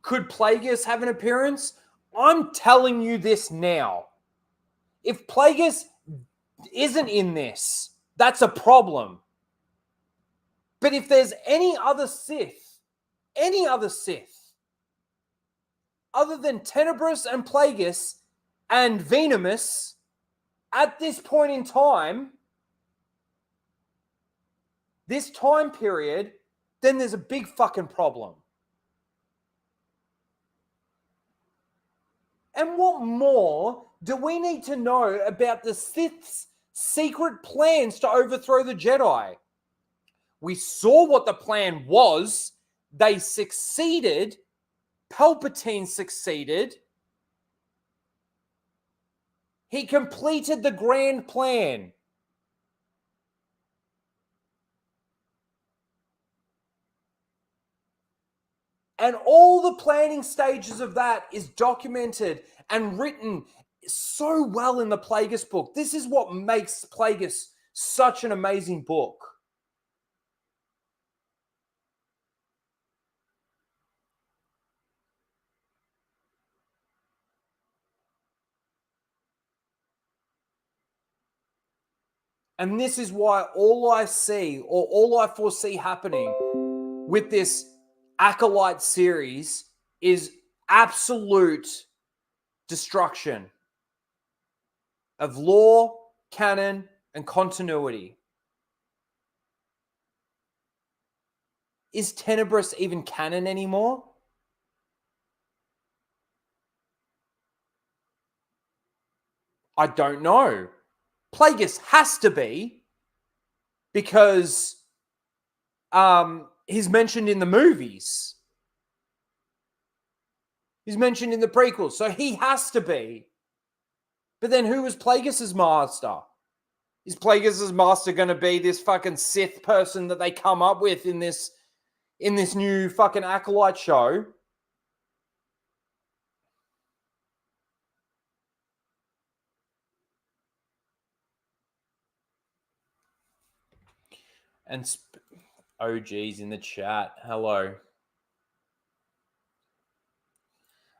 Could Plagueis have an appearance? I'm telling you this now. If Plagueis isn't in this, that's a problem. But if there's any other Sith, other than Tenebrous and Plagueis and Venomous at this point in time, this time period, then there's a big fucking problem. And what more do we need to know about the Sith's secret plans to overthrow the Jedi? We saw what the plan was. They succeeded. Palpatine succeeded. He completed the grand plan. And all the planning stages of that is documented and written so well in the Plagueis book. This is what makes Plagueis such an amazing book. And this is why all I see, or all I foresee happening with this Acolyte series is absolute destruction of lore, canon, and continuity. Is Tenebrous even canon anymore? I don't know. Plagueis has to be, because he's mentioned in the movies. He's mentioned in the prequels, so he has to be. But then who was Plagueis' master? Is Plagueis' master going to be this fucking Sith person that they come up with in this new fucking Acolyte show? And OG's in the chat. Hello.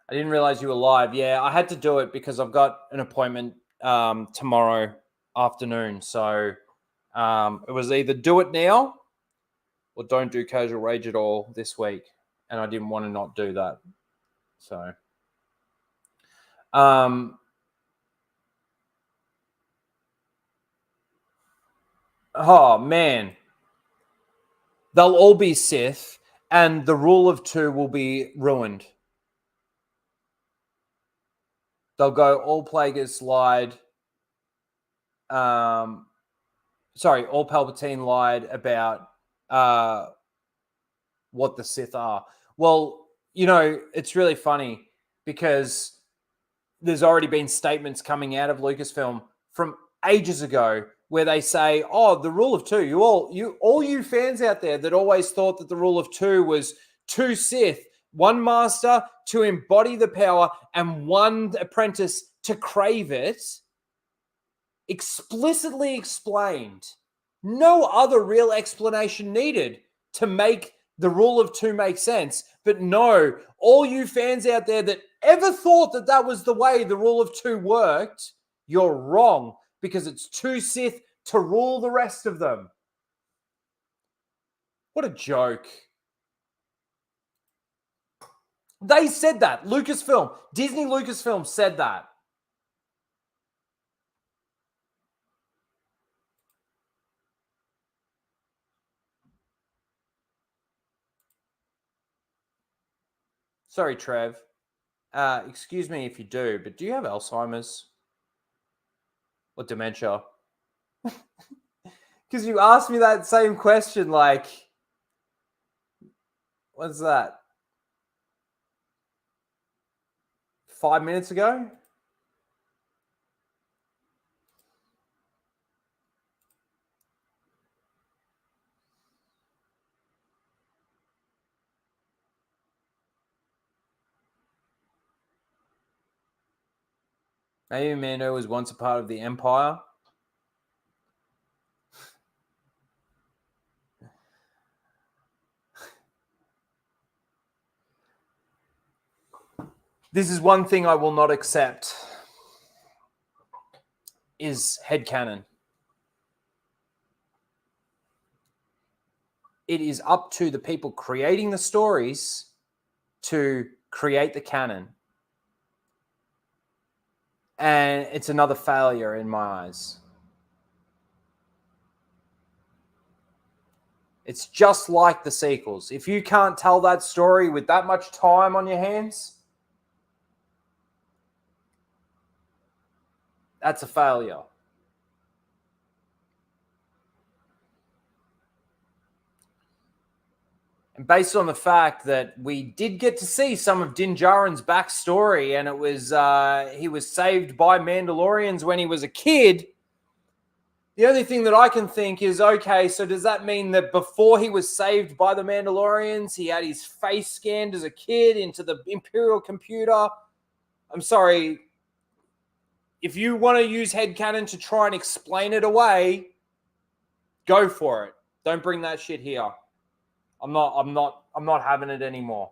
I didn't realize you were live. Yeah, I had to do it because I've got an appointment tomorrow afternoon. So it was either do it now or don't do Casual Rage at all this week. And I didn't want to not do that. So oh man. They'll all be Sith and the rule of two will be ruined. They'll go all Plagueis lied. All Palpatine lied about what the Sith are. Well, you know, it's really funny because there's already been statements coming out of Lucasfilm from ages ago where they say, "Oh, the rule of two. All you fans out there that always thought that the rule of two was two Sith, one master to embody the power and one apprentice to crave it." Explicitly explained. No other real explanation needed to make the rule of two make sense. But no, all you fans out there that ever thought that that was the way the rule of two worked, you're wrong, because it's two Sith to rule the rest of them. What a joke. They said that. Lucasfilm, Disney Lucasfilm said that. Sorry, Trev. Excuse me if you do, but do you have Alzheimer's or dementia? Because you asked me that same question, like, what's that? 5 minutes ago? Maybe Mando was once a part of the Empire. This is one thing I will not accept is headcanon. It is up to the people creating the stories to create the canon. And it's another failure in my eyes. It's just like the sequels. If you can't tell that story with that much time on your hands, that's a failure. And based on the fact that we did get to see some of Din Djarin's backstory, and it was he was saved by Mandalorians when he was a kid, the only thing that I can think is, okay, so does that mean that before he was saved by the Mandalorians, he had his face scanned as a kid into the Imperial computer? I'm sorry. If you want to use headcanon to try and explain it away, go for it. Don't bring that shit here. I'm not having it anymore.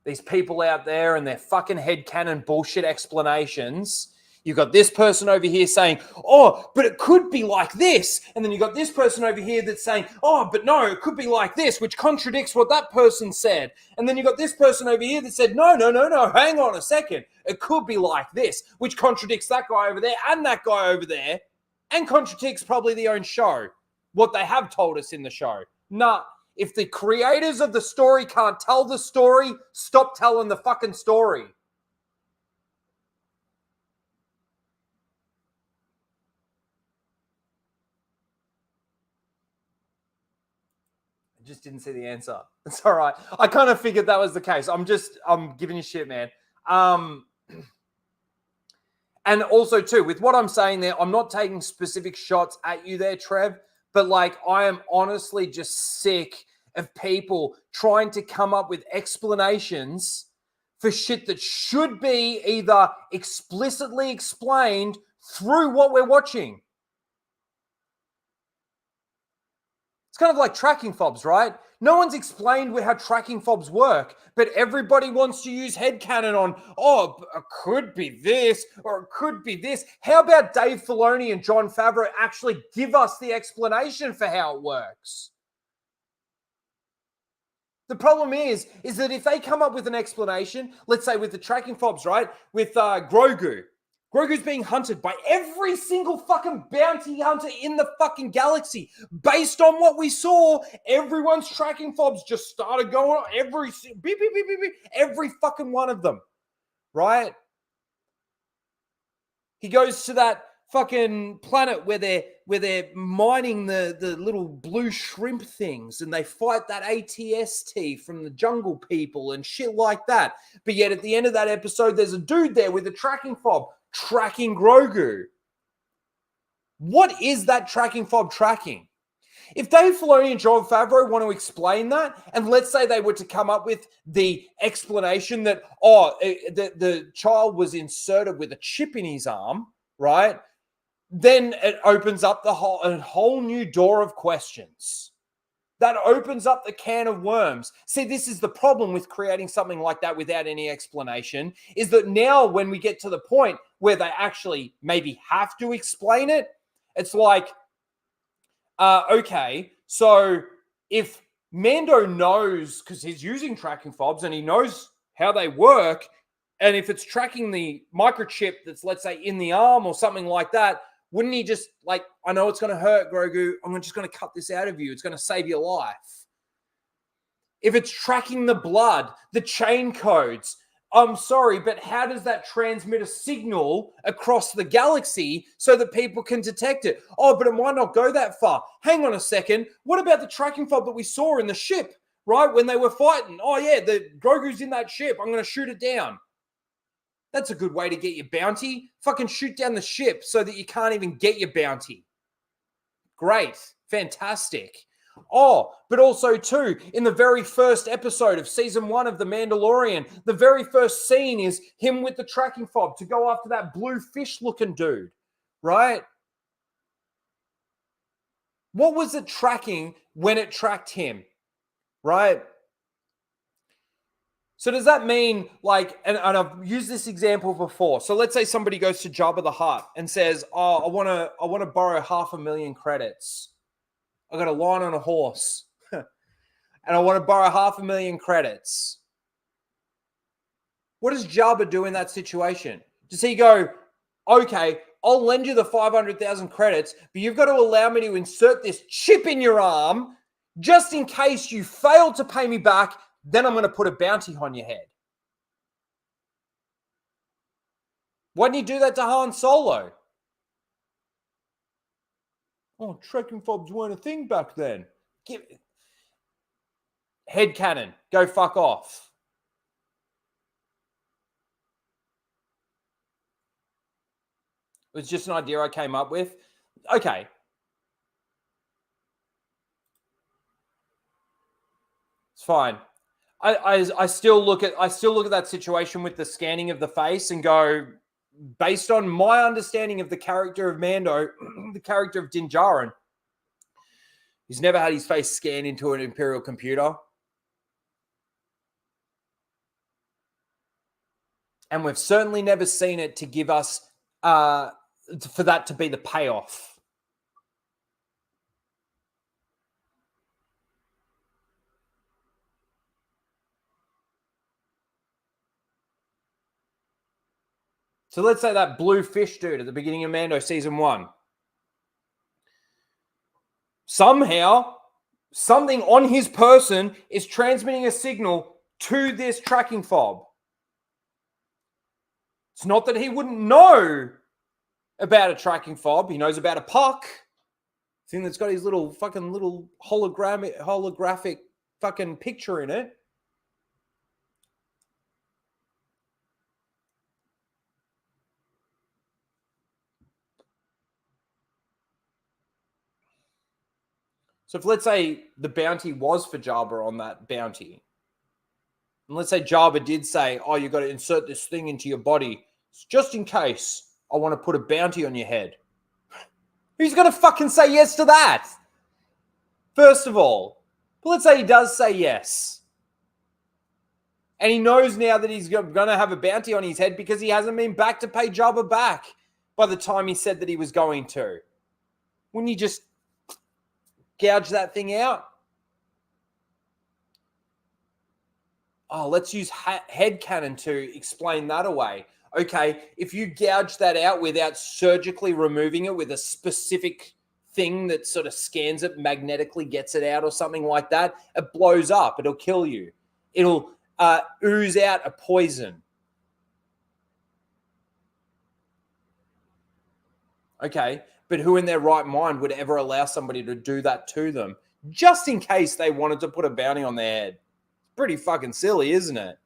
These people out there and their fucking headcanon bullshit explanations. You've got this person over here saying, "Oh, but it could be like this." And then you've got this person over here that's saying, "Oh, but no, it could be like this," which contradicts what that person said. And then you've got this person over here that said, no, hang on a second. It could be like this, which contradicts that guy over there and that guy over there, and contradicts probably their own show, what they have told us in the show. Nah, if the creators of the story can't tell the story, stop telling the fucking story. I just didn't see the answer. It's all right. I kind of figured that was the case. I'm giving you shit, man. And also, too, with what I'm saying there, I'm not taking specific shots at you there, Trev, but like I am honestly just sick of people trying to come up with explanations for shit that should be either explicitly explained through what we're watching. It's kind of like tracking fobs, right? No one's explained how tracking fobs work, but everybody wants to use headcanon on, oh, it could be this or it could be this. How about Dave Filoni and Jon Favreau actually give us the explanation for how it works? The problem is that if they come up with an explanation, let's say with the tracking fobs, right? With Grogu. Grogu's being hunted by every single fucking bounty hunter in the fucking galaxy. Based on what we saw, everyone's tracking fobs just started going on. Every fucking one of them, right? He goes to that fucking planet where they're mining the little blue shrimp things, and they fight that ATST from the jungle people and shit like that. But yet at the end of that episode, there's a dude there with a tracking fob tracking Grogu. What is that tracking fob tracking? If Dave Filoni and Jon Favreau want to explain that, and let's say they were to come up with the explanation that, the child was inserted with a chip in his arm, right? Then it opens up a whole new door of questions. That opens up the can of worms. See, this is the problem with creating something like that without any explanation, is that now when we get to the point where they actually maybe have to explain it, it's like, okay, so if Mando knows, because he's using tracking fobs and he knows how they work, and if it's tracking the microchip that's, let's say, in the arm or something like that, wouldn't he just, like, I know it's going to hurt, Grogu. I'm just going to cut this out of you. It's going to save your life. If it's tracking the blood, the chain codes, I'm sorry, but how does that transmit a signal across the galaxy so that people can detect it? Oh, but it might not go that far. Hang on a second. What about the tracking fob that we saw in the ship, right? When they were fighting. Oh, yeah, the Grogu's in that ship. I'm going to shoot it down. That's a good way to get your bounty. Fucking shoot down the ship so that you can't even get your bounty. Great. Fantastic. Oh, but also too, in the very first episode of season 1 of The Mandalorian, the very first scene is him with the tracking fob to go after that blue fish looking dude, right? What was it tracking when it tracked him, right? So does that mean, like, and I've used this example before. So let's say somebody goes to Jabba the Hutt and says, oh, I want to borrow 500,000 credits. I got a line on a horse and I want to borrow 500,000 credits. What does Jabba do in that situation? Does he go, okay, I'll lend you the 500,000 credits, but you've got to allow me to insert this chip in your arm just in case you fail to pay me back, then I'm going to put a bounty on your head. Why didn't you do that to Han Solo? Oh, tracking fobs weren't a thing back then. Headcanon, go fuck off. It was just an idea I came up with. Okay. It's fine. I still look at that situation with the scanning of the face and go, based on my understanding of the character of Mando, the character of Din Djarin, he's never had his face scanned into an Imperial computer. And we've certainly never seen it to give us, for that to be the payoff. So let's say that blue fish dude at the beginning of Mando season 1. Somehow, something on his person is transmitting a signal to this tracking fob. It's not that he wouldn't know about a tracking fob. He knows about a puck. Thing that's got his little holographic fucking picture in it. So if let's say the bounty was for Jabba on that bounty, and let's say Jabba did say, oh, you've got to insert this thing into your body just in case I want to put a bounty on your head. Who's going to fucking say yes to that? First of all, but let's say he does say yes. And he knows now that he's going to have a bounty on his head because he hasn't been back to pay Jabba back by the time he said that he was going to. Wouldn't you just gouge that thing out? Oh, let's use headcanon to explain that away. Okay, if you gouge that out without surgically removing it with a specific thing that sort of scans it, magnetically gets it out or something like that, it blows up. It'll kill you. It'll ooze out a poison. Okay, but who in their right mind would ever allow somebody to do that to them just in case they wanted to put a bounty on their head? Pretty fucking silly, isn't it?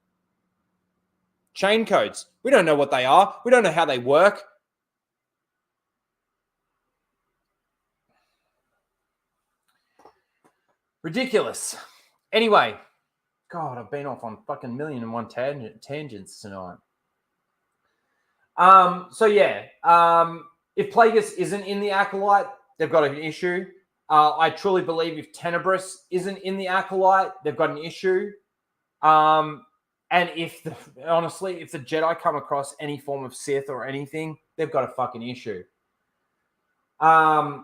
Chain codes. We don't know what they are. We don't know how they work. Ridiculous. Anyway, God, I've been off on fucking million and one tangents tonight. If Plagueis isn't in the Acolyte, they've got an issue. I truly believe if Tenebris isn't in the Acolyte, they've got an issue. And if the Jedi come across any form of Sith or anything, they've got a fucking issue. That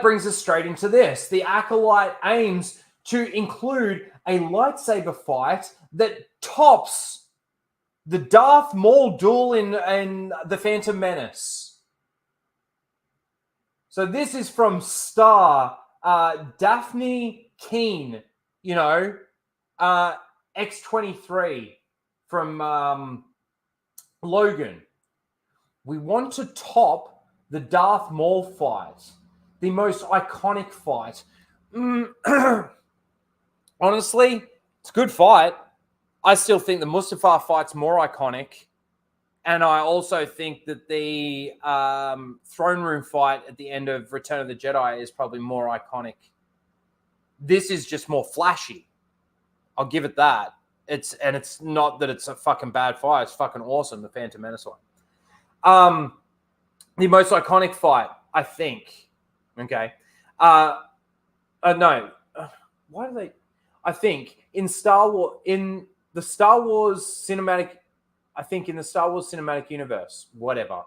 brings us straight into this. The Acolyte aims to include a lightsaber fight that tops the Darth Maul duel in The Phantom Menace. So this is from Star, Daphne Keane, X-23 from Logan. We want to top the Darth Maul fight, the most iconic fight. Honestly, it's a good fight. I still think the Mustafar fight's more iconic. And I also think that the throne room fight at the end of Return of the Jedi is probably more iconic. This is just more flashy. I'll give it that. It's not that it's a fucking bad fight. It's fucking awesome, the Phantom Menace one. The most iconic fight, I think. Okay. Why do they? I think in the Star Wars cinematic universe, whatever.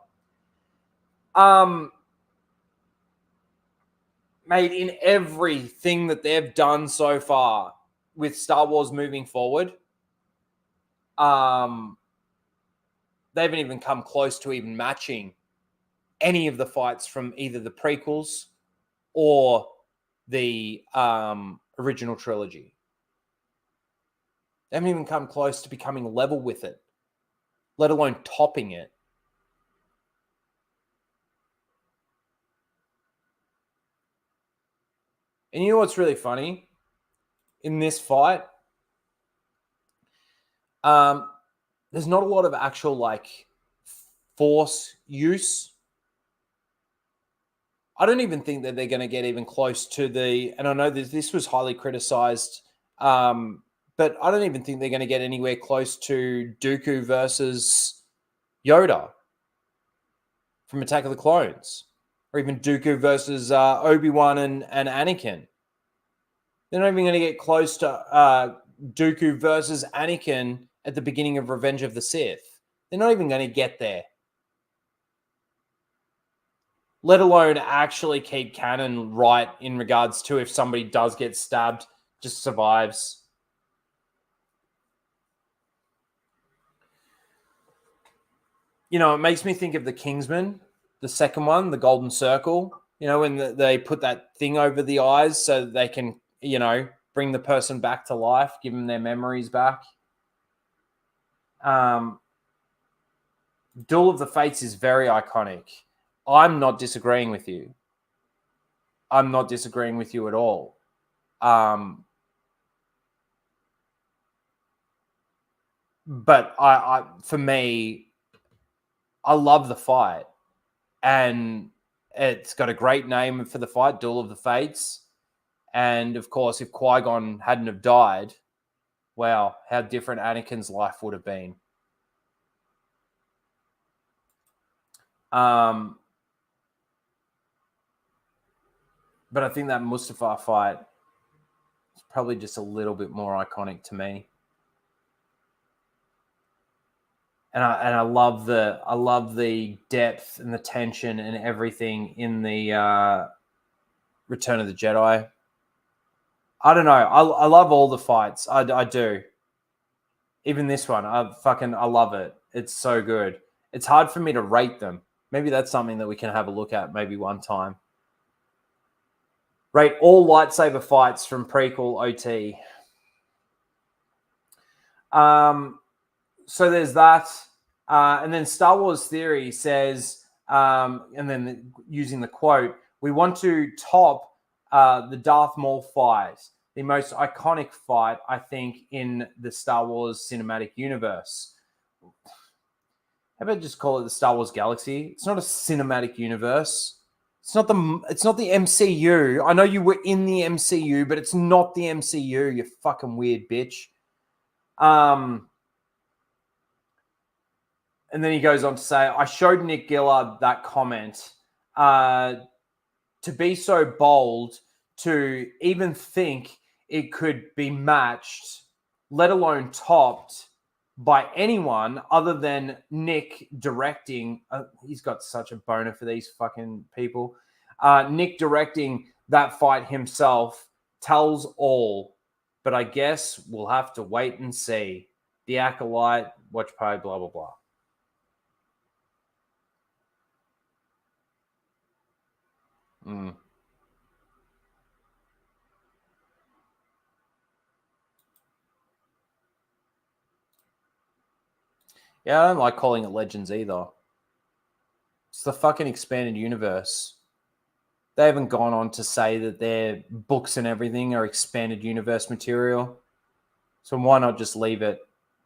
Made in everything that they've done so far with Star Wars moving forward, they haven't even come close to even matching any of the fights from either the prequels or the original trilogy. They haven't even come close to becoming level with it, let alone topping it. And you know what's really funny? In this fight, there's not a lot of actual force use. I don't even think that they're going to get even close to and I know this was highly criticized, but I don't even think they're going to get anywhere close to Dooku versus Yoda from Attack of the Clones, or even Dooku versus Obi-Wan and Anakin. They're not even going to get close to Dooku versus Anakin at the beginning of Revenge of the Sith. They're not even going to get there. Let alone actually keep canon right in regards to if somebody does get stabbed, just survives. It makes me think of the Kingsman, the second one, the Golden Circle. When they put that thing over the eyes so that they can, bring the person back to life, give them their memories back. Duel of the Fates is very iconic. I'm not disagreeing with you. I'm not disagreeing with you at all. But for me, I love the fight. And it's got a great name for the fight, Duel of the Fates. And of course, if Qui-Gon hadn't have died, wow, how different Anakin's life would have been. But I think that Mustafar fight is probably just a little bit more iconic to me. And I love the depth and the tension and everything in the Return of the Jedi. I don't know. I love all the fights. I do. Even this one, I love it. It's so good. It's hard for me to rate them. Maybe that's something that we can have a look at maybe one time. Rate all lightsaber fights from prequel OT. So there's that. And then Star Wars Theory says, and then using the quote, we want to top the Darth Maul fight, the most iconic fight, I think, in the Star Wars cinematic universe. How about just call it the Star Wars Galaxy? It's not a cinematic universe. It's not the MCU. I know you were in the MCU, but it's not the MCU, you fucking weird bitch. And then he goes on to say, I showed Nick Gillard that comment to be so bold to even think it could be matched, let alone topped by anyone other than Nick directing. He's got such a boner for these fucking people. Nick directing that fight himself tells all, but I guess we'll have to wait and see. The Acolyte, watch party, blah, blah, blah. Yeah, I don't like calling it Legends either. It's the fucking expanded universe. They haven't gone on to say that their books and everything are expanded universe material. So why not just leave it?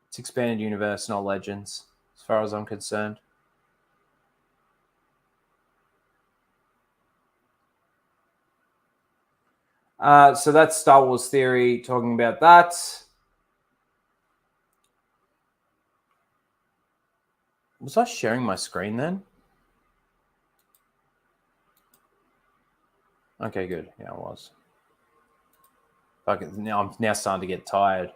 It's expanded universe, not Legends, as far as I'm concerned. So that's Star Wars Theory talking about that. Was I sharing my screen then? Okay, good. Yeah, I was. Fuck it. Now I'm starting to get tired.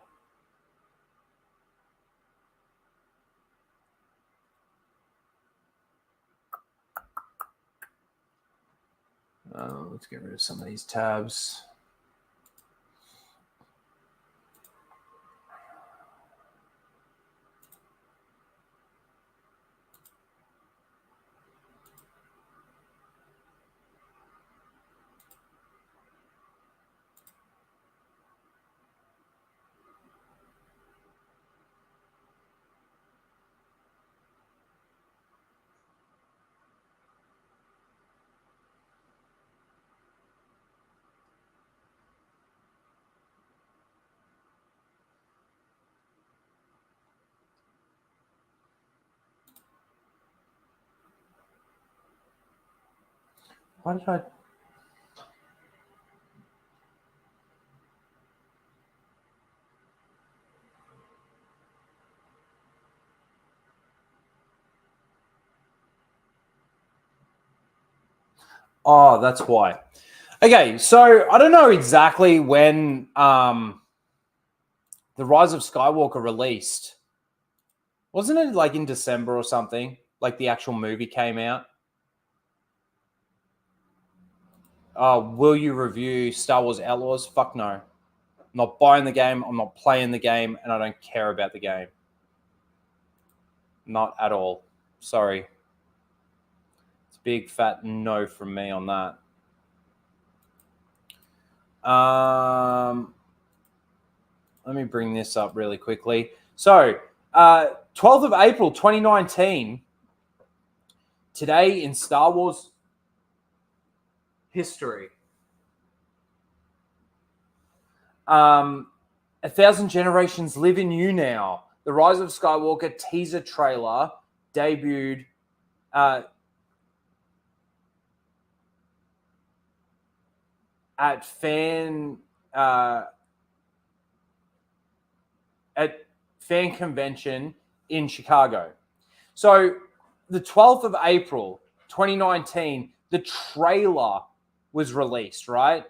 Let's get rid of some of these tabs. Why did I... Oh, that's why. Okay, so I don't know exactly when The Rise of Skywalker released. Wasn't it like in December or something? Like the actual movie came out? Will you review Star Wars Outlaws? Fuck no. I'm not buying the game. I'm not playing the game. And I don't care about the game. Not at all. Sorry. It's a big fat no from me on that. Let me bring this up really quickly. So, 12th of April, 2019. Today in Star Wars history. 1,000 generations live in you now. The Rise of Skywalker teaser trailer debuted at fan convention in Chicago. So the 12th of April, 2019, the trailer was released, right?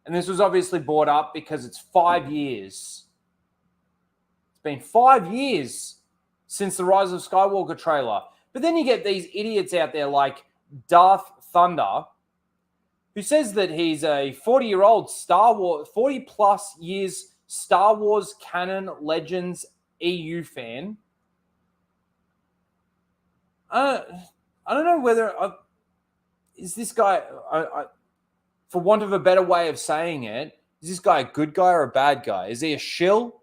And this was obviously brought up because it's 5 years. It's been 5 years since the Rise of Skywalker trailer. But then you get these idiots out there like Darth Thunder, who says that he's a 40-year-old Star Wars, 40-plus years Star Wars canon Legends EU fan. I don't know whether... is this guy... for want of a better way of saying it, is this guy a good guy or a bad guy? Is he a shill?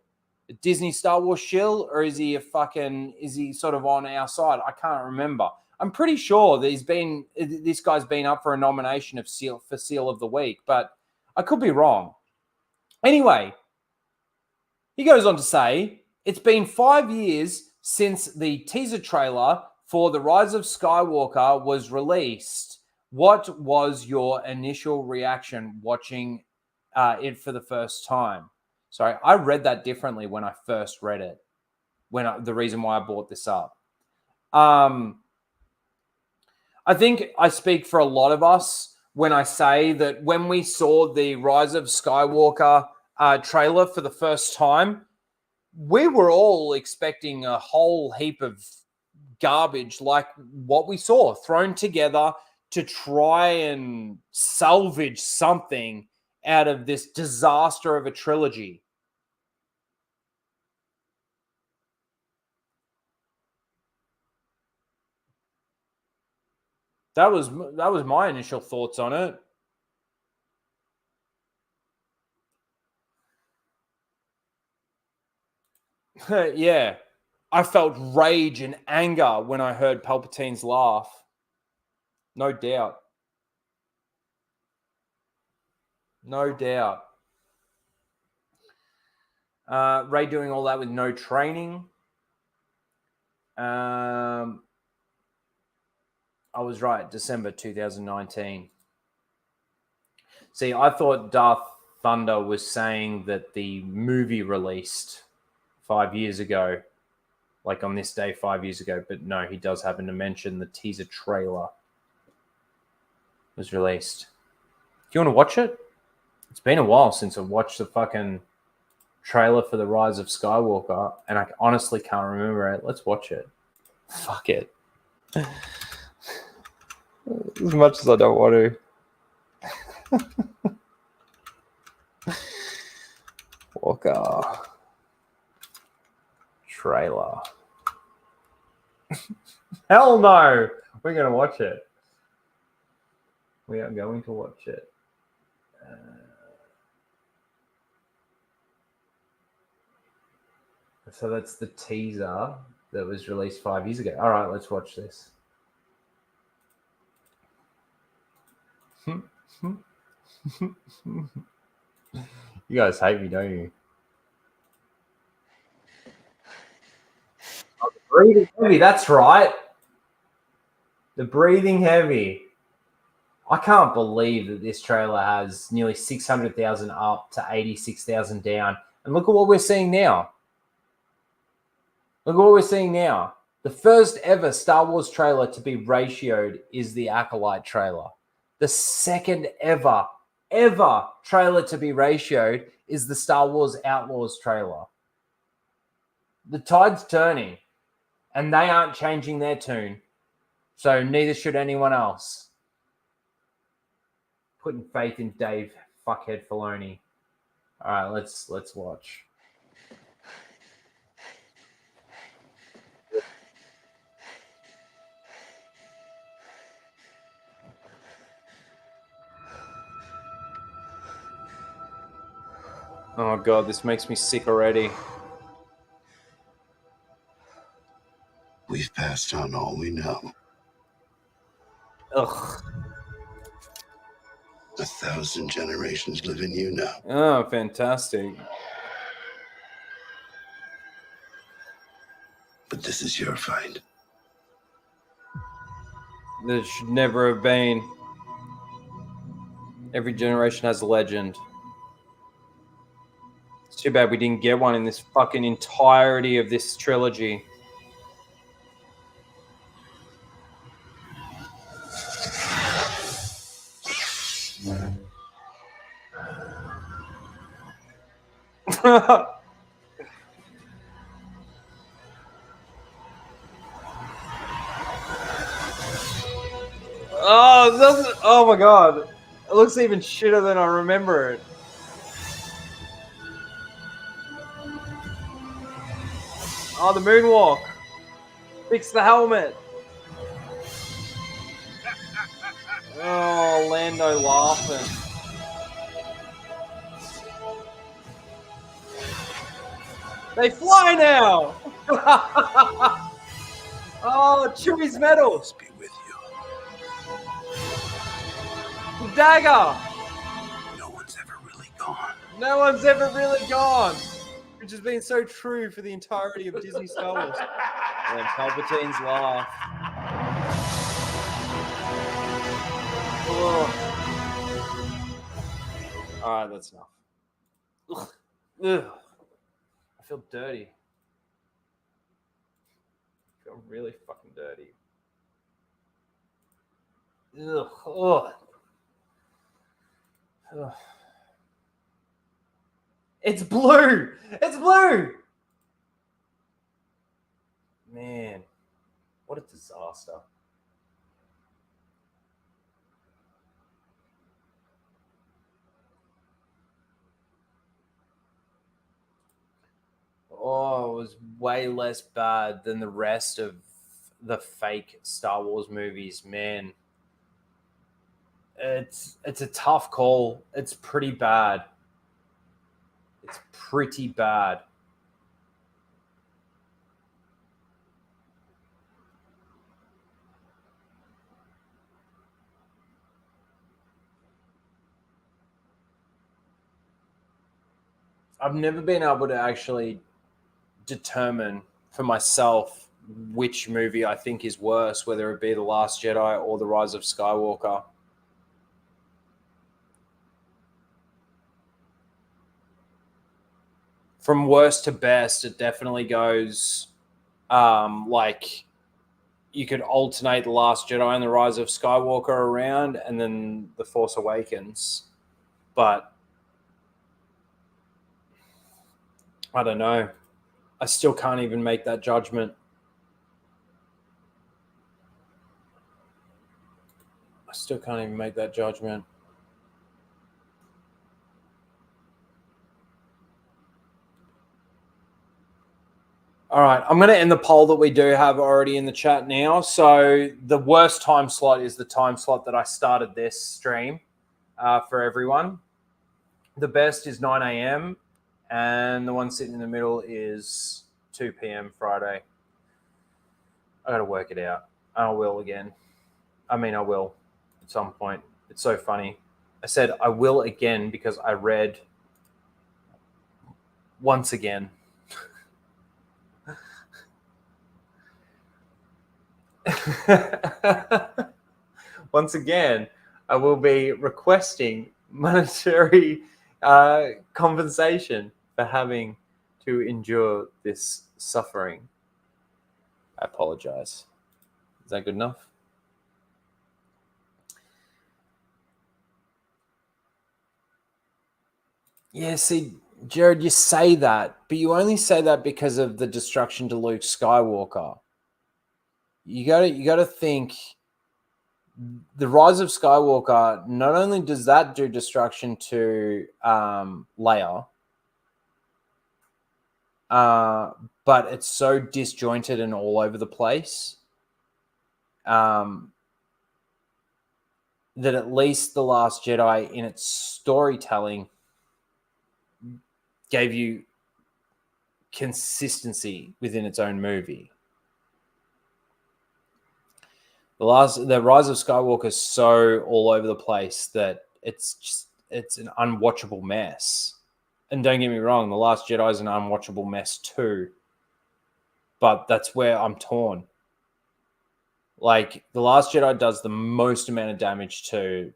A Disney Star Wars shill? Or is he is he sort of on our side? I can't remember. I'm pretty sure that this guy's been up for a nomination for Seal of the Week, but I could be wrong. Anyway, he goes on to say, it's been 5 years since the teaser trailer for The Rise of Skywalker was released. What was your initial reaction watching it for the first time? Sorry, I read that differently when I first read it. The reason why I brought this up. I think I speak for a lot of us when I say that when we saw the Rise of Skywalker trailer for the first time, we were all expecting a whole heap of garbage like what we saw thrown together to try and salvage something out of this disaster of a trilogy. That was my initial thoughts on it. Yeah. I felt rage and anger when I heard Palpatine's laugh. No doubt. No doubt. Rey doing all that with no training. I was right, December 2019. See, I thought Darth Thunder was saying that the movie released 5 years ago, like on this day 5 years ago, but no, he does happen to mention the teaser trailer was released. Do you want to watch it? It's been a while since I watched the fucking trailer for The Rise of Skywalker, and I honestly can't remember it. Let's watch it. Fuck it. As much as I don't want to. Walker. Trailer. Hell no! We're going to watch it. We are going to watch it. So that's the teaser that was released 5 years ago. All right, let's watch this. You guys hate me, don't you? Oh, the breathing heavy, that's right. The breathing heavy. I can't believe that this trailer has nearly 600,000 up to 86,000 down. And look at what we're seeing now. Look at what we're seeing now. The first ever Star Wars trailer to be ratioed is the Acolyte trailer. The second ever trailer to be ratioed is the Star Wars Outlaws trailer. The tide's turning, and they aren't changing their tune. So neither should anyone else. Putting faith in Dave fuckhead Filoni. All right, let's watch. Oh god, this makes me sick already. We've passed on all we know. Ugh. 1,000 generations live in you now. Oh, fantastic. But this is your fight. There should never have been. Every generation has a legend. It's too bad we didn't get one in this fucking entirety of this trilogy. Oh, it doesn't, oh my god. It looks even shitter than I remember it. Oh, the moonwalk. Fix the helmet. Oh, Lando laughing. They fly now. Oh, Chewie's medals. Be with you. Dagger. No one's ever really gone. No one's ever really gone. Which has been so true for the entirety of Disney Star Wars. And Palpatine's laugh. Oh. All right, that's enough. Ugh. Ugh. I feel dirty. I feel really fucking dirty. Ugh. Ugh. Ugh. It's blue. It's blue. Man, what a disaster. Oh, it was way less bad than the rest of the fake Star Wars movies, man. It's a tough call. It's pretty bad. It's pretty bad. I've never been able to actually determine for myself which movie I think is worse, whether it be The Last Jedi or The Rise of Skywalker. From worst to best, it definitely goes like you could alternate The Last Jedi and The Rise of Skywalker around and then The Force Awakens. But I don't know. I still can't even make that judgment. I still can't even make that judgment. All right, I'm going to end the poll that we do have already in the chat now. So the worst time slot is the time slot that I started this stream for everyone. The best is 9 a.m. and the one sitting in the middle is 2 p.m. Friday. I got to work it out. I will again. I mean, I will at some point. It's so funny. I said I will again because I read once again. Once again, I will be requesting monetary compensation for having to endure this suffering. I apologize. Is that good enough? Yeah, see, Jared, you say that, but you only say that because of the destruction to Luke Skywalker. You gotta think the Rise of Skywalker, not only does that do destruction to Leia, but it's so disjointed and all over the place that at least The Last Jedi in its storytelling gave you consistency within its own movie. The Rise of Skywalker is so all over the place that it's an unwatchable mess. And don't get me wrong, The Last Jedi is an unwatchable mess too. But that's where I'm torn. Like, The Last Jedi does the most amount of damage to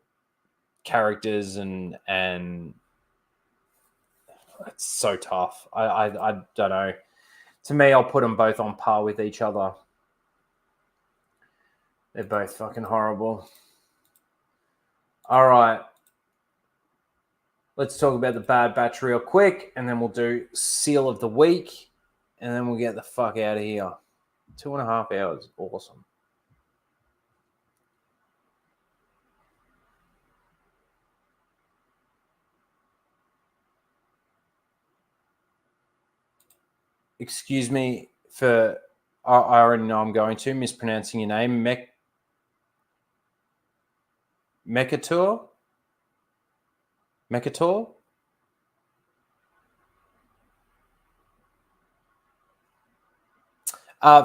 characters and it's so tough. I don't know. To me, I'll put them both on par with each other. They're both fucking horrible. All right. Let's talk about the Bad Batch real quick, and then we'll do Seal of the Week, and then we'll get the fuck out of here. 2.5 hours. Awesome. Excuse me for... I already know I'm going to mispronouncing your name. Mekator?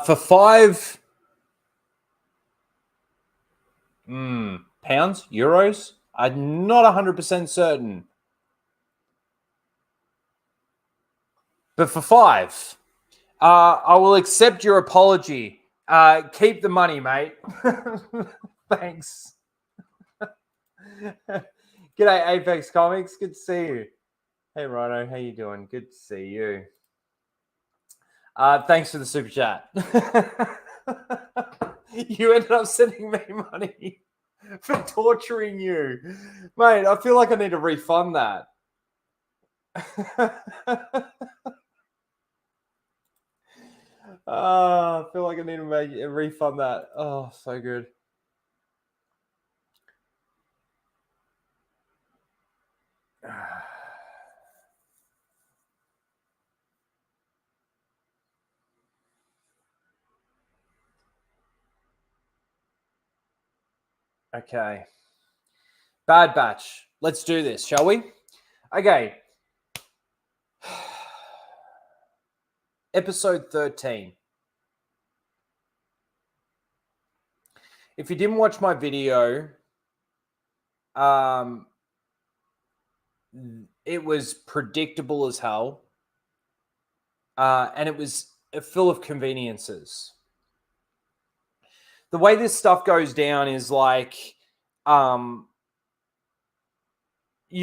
For 5 pounds, euros, I'm not 100% certain. But for 5, I will accept your apology. Keep the money, mate. Thanks. G'day, Apex Comics. Good to see you. Hey, Rhino. How you doing? Good to see you. Thanks for the super chat. You ended up sending me money for torturing you. Mate, I feel like I need to refund that. I feel like I need to refund that. Oh, so good. Okay. Bad Batch. Let's do this, shall we? Okay. Episode 13. If you didn't watch my video, it was predictable as hell. And it was full of conveniences. The way this stuff goes down is like, you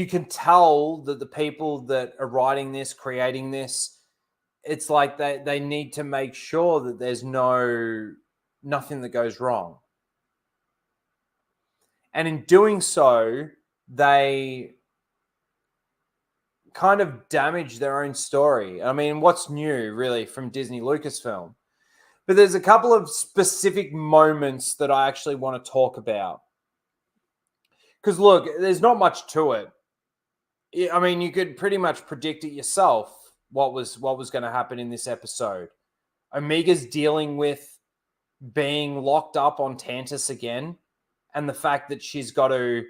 can tell that the people that are writing this, creating this, it's like they need to make sure that there's nothing that goes wrong. And in doing so, they kind of damage their own story. I mean, what's new, really, from Disney Lucasfilm? But there's a couple of specific moments that I actually want to talk about. Because, look, there's not much to it. I mean, you could pretty much predict it yourself, what was going to happen in this episode. Omega's dealing with being locked up on Tantus again, and the fact that she's got to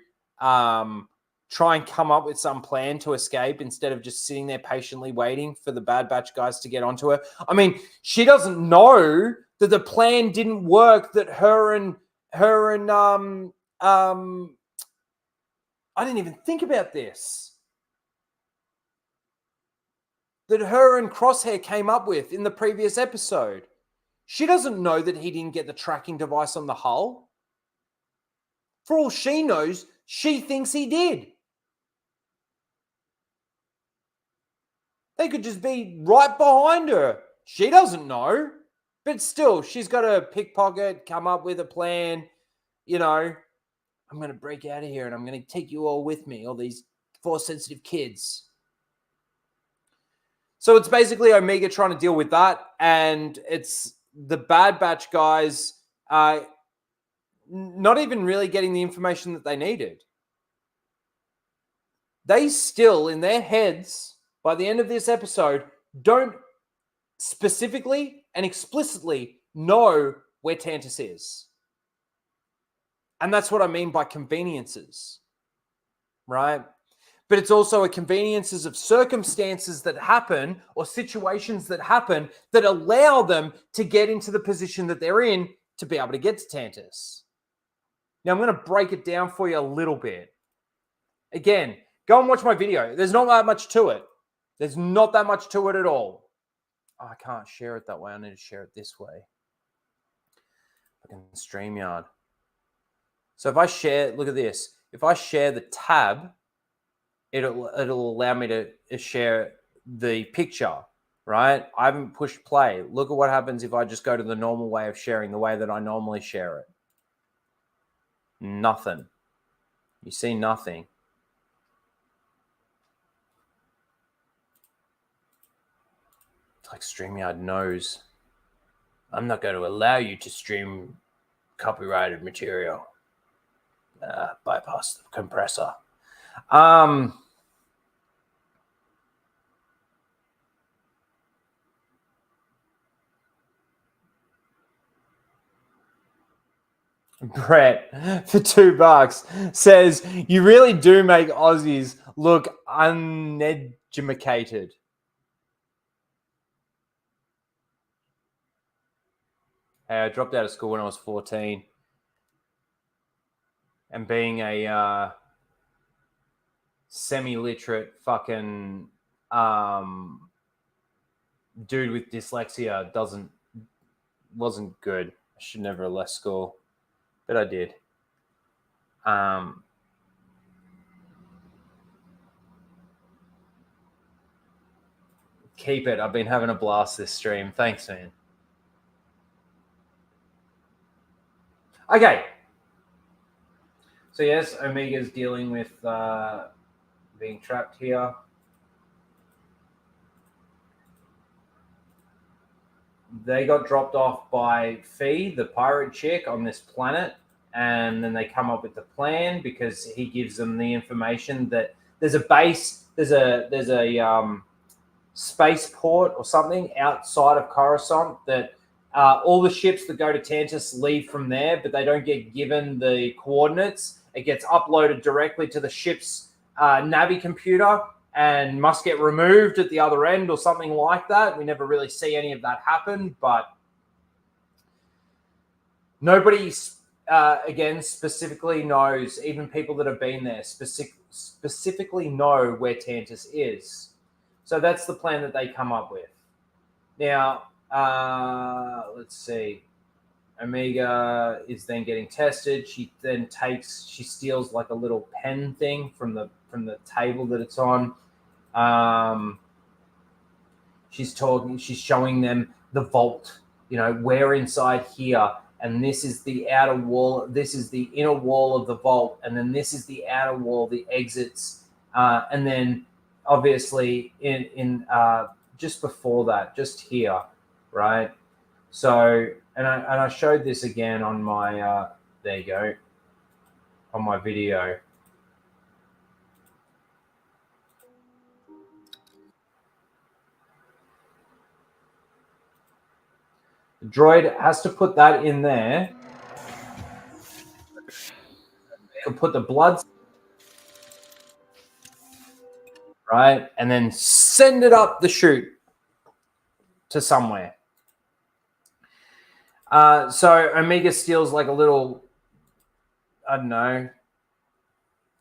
try and come up with some plan to escape instead of just sitting there patiently waiting for the Bad Batch guys to get onto her. I mean, she doesn't know that the plan didn't work, that her and I didn't even think about this. That her and Crosshair came up with in the previous episode. She doesn't know that he didn't get the tracking device on the hull. For all she knows, she thinks he did. They could just be right behind her. She doesn't know. But still, she's got to pickpocket, come up with a plan. You know, I'm going to break out of here and I'm going to take you all with me, all these Force-sensitive kids. So it's basically Omega trying to deal with that. And it's the Bad Batch guys not even really getting the information that they needed. They still, in their heads, by the end of this episode, don't specifically and explicitly know where Tantus is. And that's what I mean by conveniences, right? But it's also a conveniences of circumstances that happen or situations that happen that allow them to get into the position that they're in to be able to get to Tantus. Now, I'm going to break it down for you a little bit. Again, go and watch my video. There's not that much to it. There's not that much to it at all. Oh, I can't share it that way. I need to share it this way. Fucking StreamYard. So if I share, look at this. If I share the tab, it'll allow me to share the picture, right? I haven't pushed play. Look at what happens if I just go to the normal way of sharing, the way that I normally share it. Nothing. You see nothing. It's like StreamYard knows I'm not going to allow you to stream copyrighted material. Bypass the compressor. Brett, for $2, says, you really do make Aussies look uneducated. Hey, I dropped out of school when I was 14. And being a semi-literate fucking dude with dyslexia wasn't good. I should never have left school. But I did. Keep it. I've been having a blast this stream. Thanks, man. Okay. So yes, Omega's dealing with being trapped here. They got dropped off by Fee, the pirate chick, on this planet, and then they come up with the plan because he gives them the information that there's a base, there's a spaceport or something outside of Coruscant that all the ships that go to Tantus leave from there, but they don't get given the coordinates. It gets uploaded directly to the ship's Navi computer and must get removed at the other end or something like that. We never really see any of that happen, but nobody, again, specifically knows, even people that have been there specifically know where Tantus is. So that's the plan that they come up with. Now, let's see. Omega is then getting tested. She then she steals like a little pen thing from the table that it's on. She's showing them the vault. We're inside here, and this is the outer wall. This is the inner wall of the vault, and then this is the outer wall, the exits, and then obviously in just before that, just here, right? So, and I showed this again on my there you go, on my video. The droid has to put that in there. They can put the blood, right, and then send it up the chute to somewhere. So Omega steals like a little, I don't know,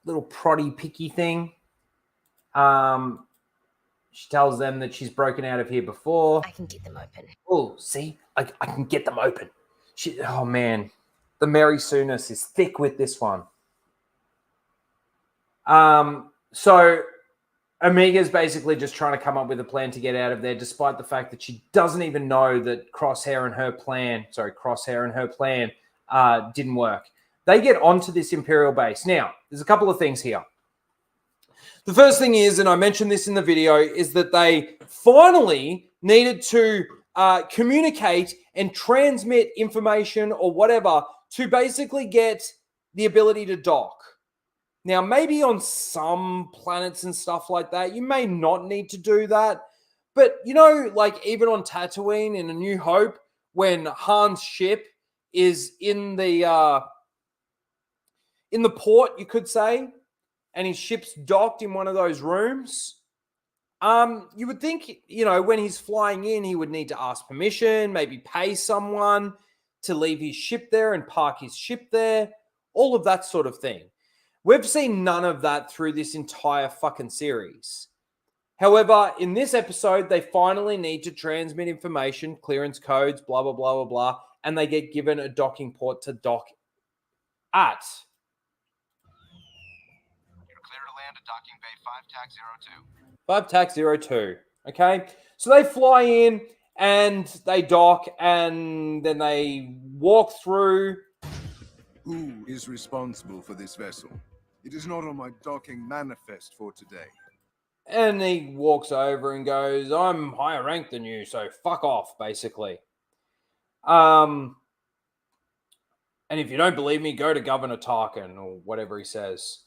little proddy picky thing. She tells them that she's broken out of here before. I can get them open. Oh, see? I can get them open. Oh, man. The Mary Soonis is thick with this one. So Omega's basically just trying to come up with a plan to get out of there, despite the fact that she doesn't even know that Crosshair and her plan didn't work. They get onto this Imperial base. Now, there's a couple of things here. The first thing is, and I mentioned this in the video, is that they finally needed to communicate and transmit information or whatever to basically get the ability to dock. Now, maybe on some planets and stuff like that, you may not need to do that. But, like even on Tatooine in A New Hope, when Han's ship is in the port, you could say, and his ship's docked in one of those rooms, you would think, when he's flying in, he would need to ask permission, maybe pay someone to leave his ship there and park his ship there, all of that sort of thing. We've seen none of that through this entire fucking series. However, in this episode, they finally need to transmit information, clearance codes, blah, blah, blah, blah, blah, and they get given a docking port to dock at. land at docking bay 5-TAC-02. 5-TAC-02. Okay. So they fly in and they dock and then they walk through. Who is responsible for this vessel? It is not on my docking manifest for today. And he walks over and goes, I'm higher ranked than you, so fuck off, basically. And if you don't believe me, go to Governor Tarkin or whatever he says.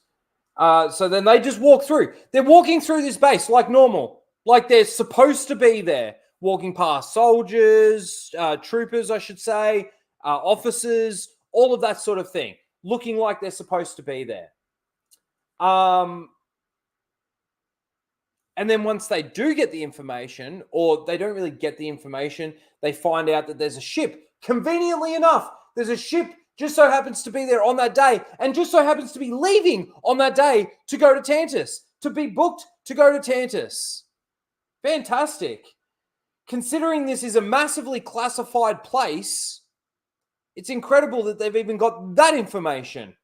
So then they just walk through. They're walking through this base like normal, like they're supposed to be there, walking past soldiers, troopers, I should say, officers, all of that sort of thing, looking like they're supposed to be there. And then once they do get the information, or they don't really get the information, they find out that there's a ship. Conveniently enough, there's a ship just so happens to be there on that day and just so happens to be leaving on that day to go to Tantus, to be booked to go to Tantus. Fantastic. Considering this is a massively classified place, it's incredible that they've even got that information.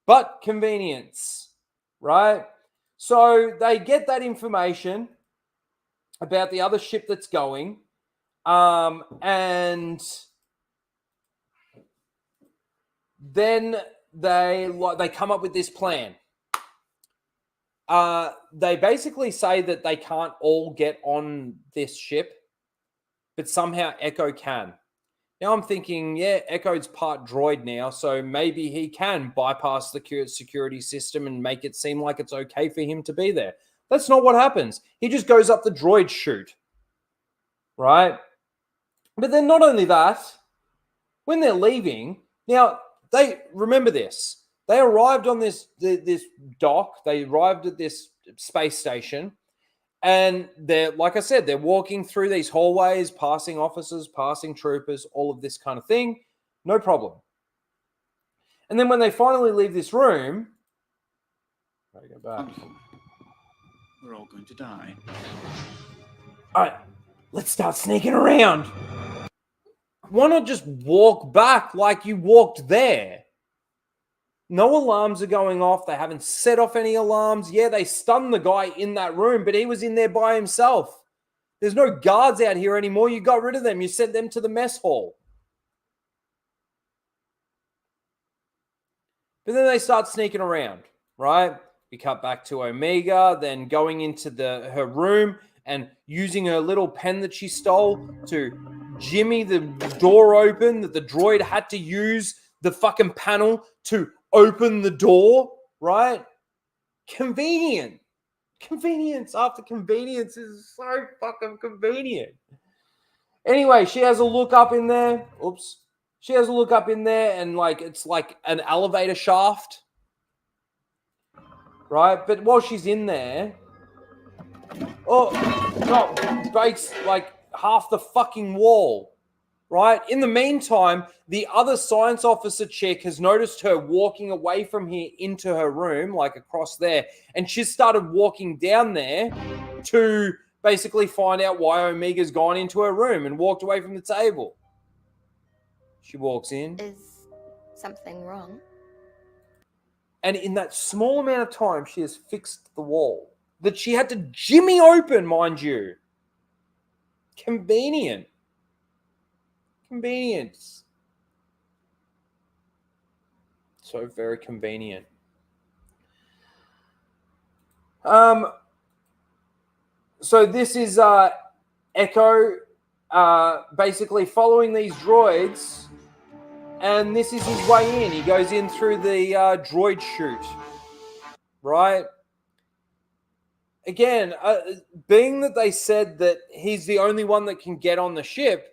But convenience, right? So they get that information about the other ship that's going, and then they come up with this plan. They basically say that they can't all get on this ship, but somehow Echo can. Now I'm thinking, yeah, Echo's part droid now, so maybe he can bypass the security system and make it seem like it's okay for him to be there. That's not what happens. He just goes up the droid chute, right? But then not only that, when they're leaving, now they remember this. They arrived on this dock. They arrived at this space station. And they're, like I said, they're walking through these hallways, passing officers, passing troopers, all of this kind of thing. No problem. And then when they finally leave this room, I go back. We're all going to die. All right, let's start sneaking around. Why not just walk back like you walked there? No alarms are going off. They haven't set off any alarms. Yeah, they stunned the guy in that room, but he was in there by himself. There's no guards out here anymore. You got rid of them. You sent them to the mess hall. But then they start sneaking around, right? We cut back to Omega, then going into her room and using her little pen that she stole to jimmy the door open that the droid had to use the fucking panel to open the door, right? Convenient. Convenience after convenience is so fucking convenient. Anyway, she has a look up in there. Oops. She has a look up in there and it's like an elevator shaft. Right? But while she's in there, breaks like half the fucking wall. Right? In the meantime, the other science officer chick has noticed her walking away from here into her room, like across there, and she's started walking down there to basically find out why Omega's gone into her room and walked away from the table. She walks in. Is something wrong? And in that small amount of time, she has fixed the wall that she had to jimmy open, mind you. Convenient. Convenience. So very convenient. So this is Echo basically following these droids, and this is his way in. He goes in through the droid chute, right? Again, being that they said that he's the only one that can get on the ship,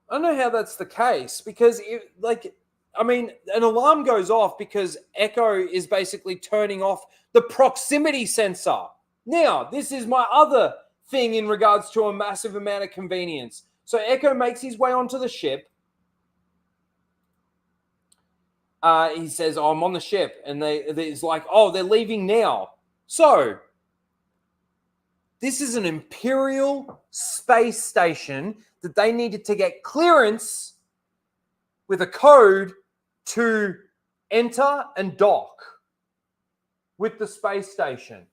I don't know how that's the case because, an alarm goes off because Echo is basically turning off the proximity sensor. Now, this is my other thing in regards to a massive amount of convenience. So Echo makes his way onto the ship. He says, I'm on the ship. And he's like, they're leaving now. So this is an Imperial space station that they needed to get clearance with a code to enter and dock, with the space station.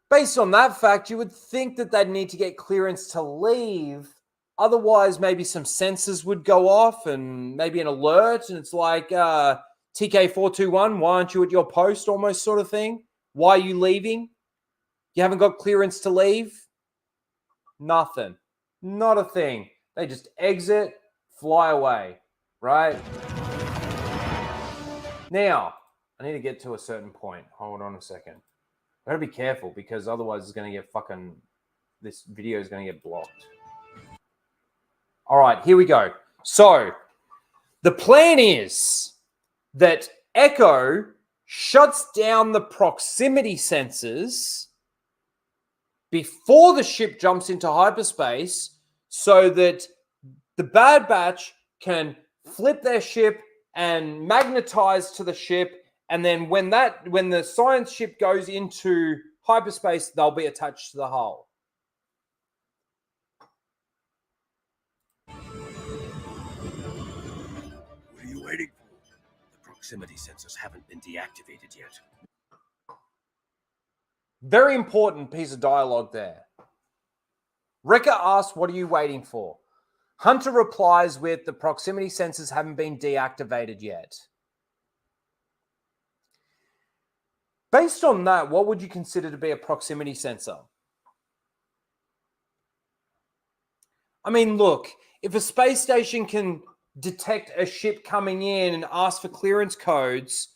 Based on that fact, you would think that they'd need to get clearance to leave. Otherwise, maybe some sensors would go off and maybe an alert. And it's like, TK421, why aren't you at your post almost sort of thing? Why are you leaving? You haven't got clearance to leave? Nothing. Not a thing. They just exit, fly away, right? Now, I need to get to a certain point. Hold on a second. I gotta be careful because otherwise it's gonna get this video is gonna get blocked. All right, here we go. So the plan is that Echo shuts down the proximity sensors before the ship jumps into hyperspace so that the Bad Batch can flip their ship and magnetize to the ship. And then when the science ship goes into hyperspace, they'll be attached to the hull. What are you waiting for? The proximity sensors haven't been deactivated yet. Very important piece of dialogue there. Wrecker asks, what are you waiting for? Hunter replies with, the proximity sensors haven't been deactivated yet. Based on that, what would you consider to be a proximity sensor? I mean, look, if a space station can detect a ship coming in and ask for clearance codes,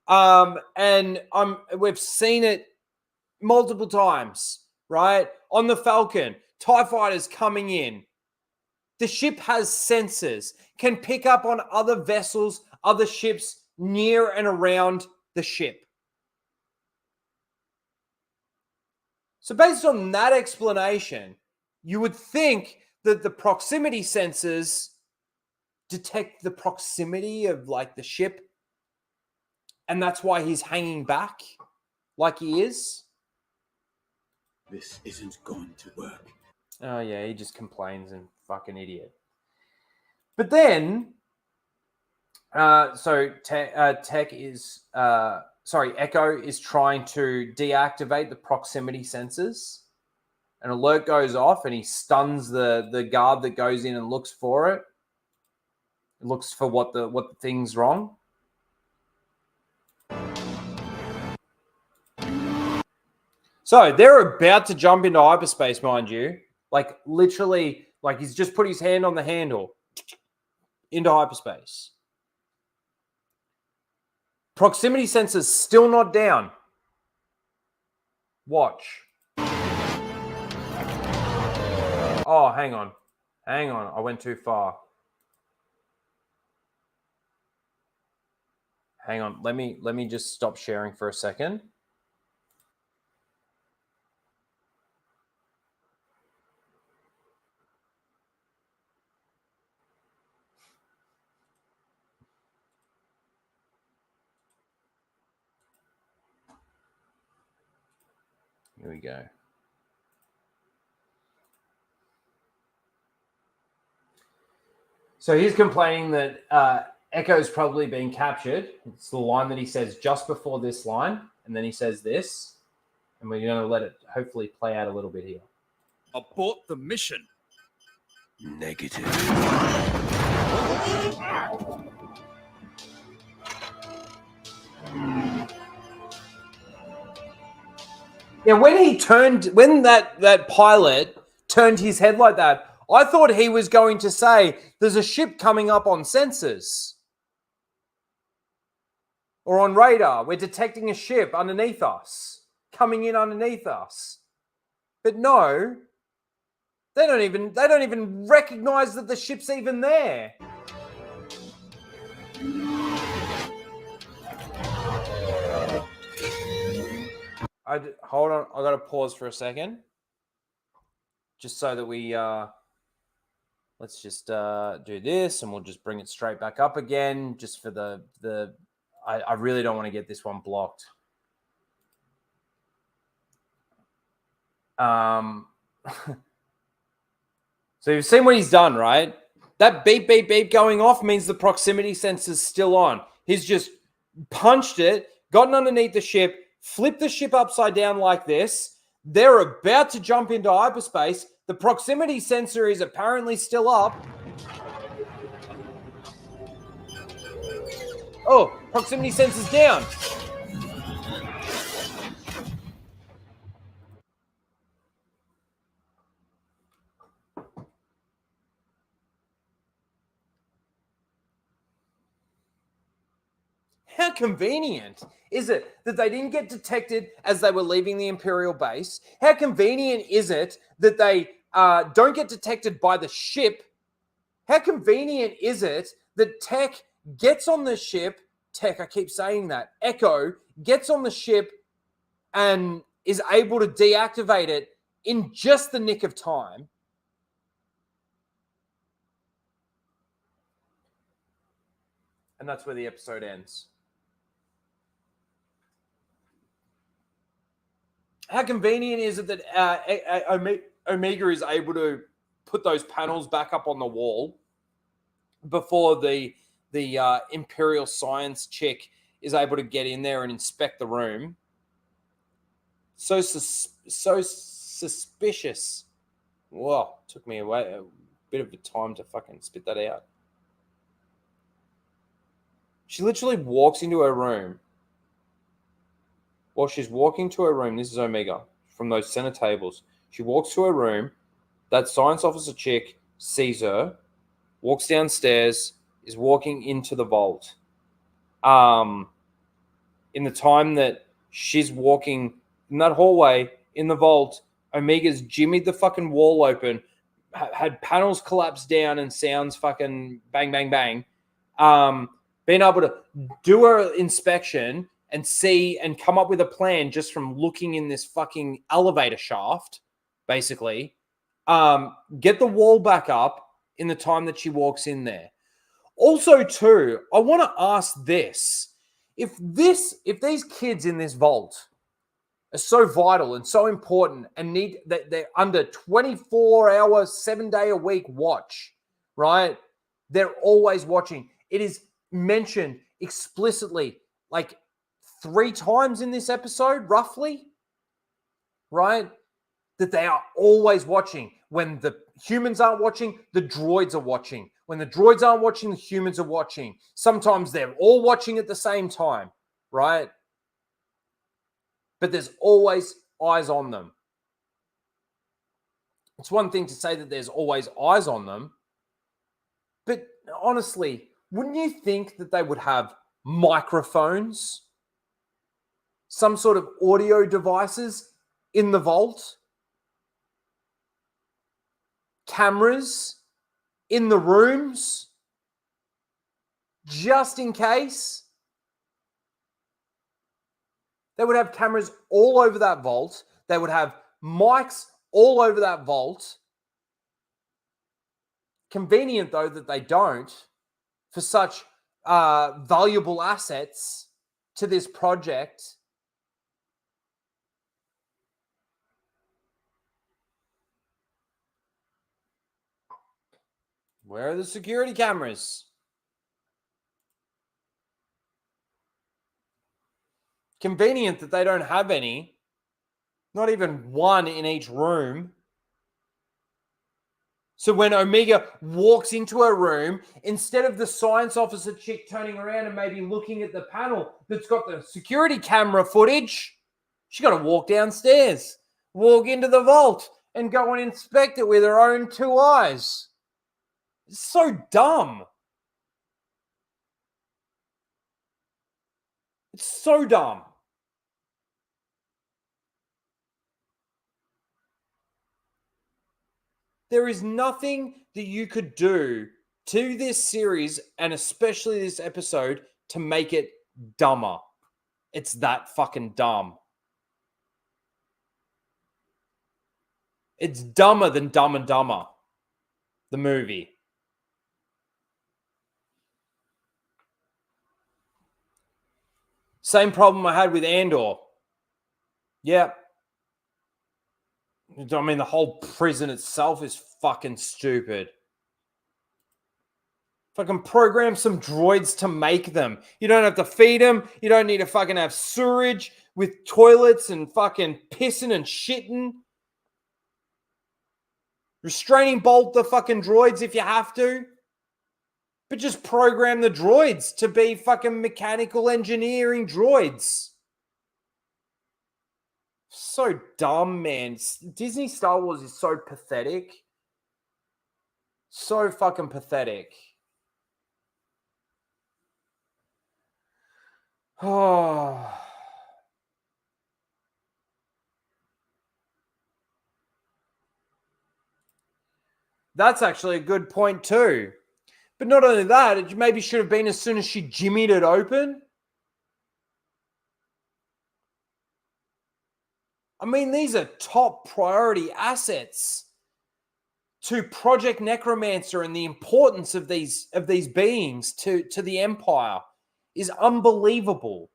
we've seen it multiple times, right? On the Falcon, TIE fighters coming in. The ship has sensors, can pick up on other vessels, other ships near and around the ship. So based on that explanation, you would think that the proximity sensors detect the proximity of like the ship, and that's why he's hanging back like he is. This isn't going to work. Oh yeah, he just complains and fucking idiot. But then, Echo is trying to deactivate the proximity sensors. An alert goes off and he stuns the guard that goes in and looks for it. Looks for what the thing's wrong. So they're about to jump into hyperspace, mind you. Like literally, like he's just put his hand on the handle into hyperspace. Proximity sensors still not down. Watch. Oh, hang on. I went too far. Hang on. Let me just stop sharing for a second. Here we go. So he's complaining that Echo's probably been captured. It's the line that he says just before this line, and then he says this, and we're going to let it hopefully play out a little bit here. Abort the mission. Negative. Yeah, when that pilot turned his head like that, I thought he was going to say, there's a ship coming up on sensors. Or on radar. We're detecting a ship underneath us. Coming in underneath us. But no. They don't even recognize that the ship's even there. Hold on, I got to pause for a second, just so that we let's just do this, and we'll just bring it straight back up again, just for the. I really don't want to get this one blocked. So you've seen what he's done, right? That beep, beep, beep going off means the proximity sensor's still on. He's just punched it, gotten underneath the ship, flipped the ship upside down like this. They're about to jump into hyperspace. The proximity sensor is apparently still up. Oh, proximity sensor's down. How convenient is it that they didn't get detected as they were leaving the Imperial base? How convenient is it that they don't get detected by the ship? How convenient is it that Tech gets on the ship? Tech, I keep saying that. Echo gets on the ship and is able to deactivate it in just the nick of time. And that's where the episode ends. How convenient is it that Omega is able to put those panels back up on the wall before the Imperial science chick is able to get in there and inspect the room? So suspicious. Whoa, took me a bit of a time to fucking spit that out. She literally walks into her room. While she's walking to her room, this is Omega, from those center tables. She walks to her room. That science officer chick sees her, walks downstairs, is walking into the vault. In the time that she's walking in that hallway in the vault, Omega's jimmied the fucking wall open, had panels collapse down and sounds fucking bang, bang, bang. Being able to do her inspection and see and come up with a plan just from looking in this fucking elevator shaft, basically. Get the wall back up in the time that she walks in there. Also, too, I want to ask this. If these kids in this vault are so vital and so important and they're under 24-hour, 7-day-a-week watch, right? They're always watching. It is mentioned explicitly like 3 times in this episode, roughly, right? That they are always watching. When the humans aren't watching, the droids are watching. When the droids aren't watching, the humans are watching. Sometimes they're all watching at the same time, right? But there's always eyes on them. It's one thing to say that there's always eyes on them, but honestly, wouldn't you think that they would have microphones, some sort of audio devices in the vault, cameras in the rooms, just in case? They would have cameras all over that vault. They would have mics all over that vault. Convenient, though, that they don't for such valuable assets to this project. Where are the security cameras? Convenient that they don't have any. Not even one in each room. So when Omega walks into her room, instead of the science officer chick turning around and maybe looking at the panel that's got the security camera footage, she got to walk downstairs, walk into the vault, and go and inspect it with her own 2 eyes. It's so dumb. It's so dumb. There is nothing that you could do to this series, and especially this episode, to make it dumber. It's that fucking dumb. It's dumber than Dumb and Dumber, the movie. Same problem I had with Andor. Yeah. I mean, the whole prison itself is fucking stupid. Fucking program some droids to make them. You don't have to feed them. You don't need to fucking have sewerage with toilets and fucking pissing and shitting. Restraining bolt the fucking droids if you have to. But just program the droids to be fucking mechanical engineering droids. So dumb, man. Disney Star Wars is so pathetic. So fucking pathetic. Oh. That's actually a good point too. But not only that, it maybe should have been as soon as she jimmied it open. I mean, these are top priority assets to Project Necromancer, and the importance of these beings to the Empire is unbelievable.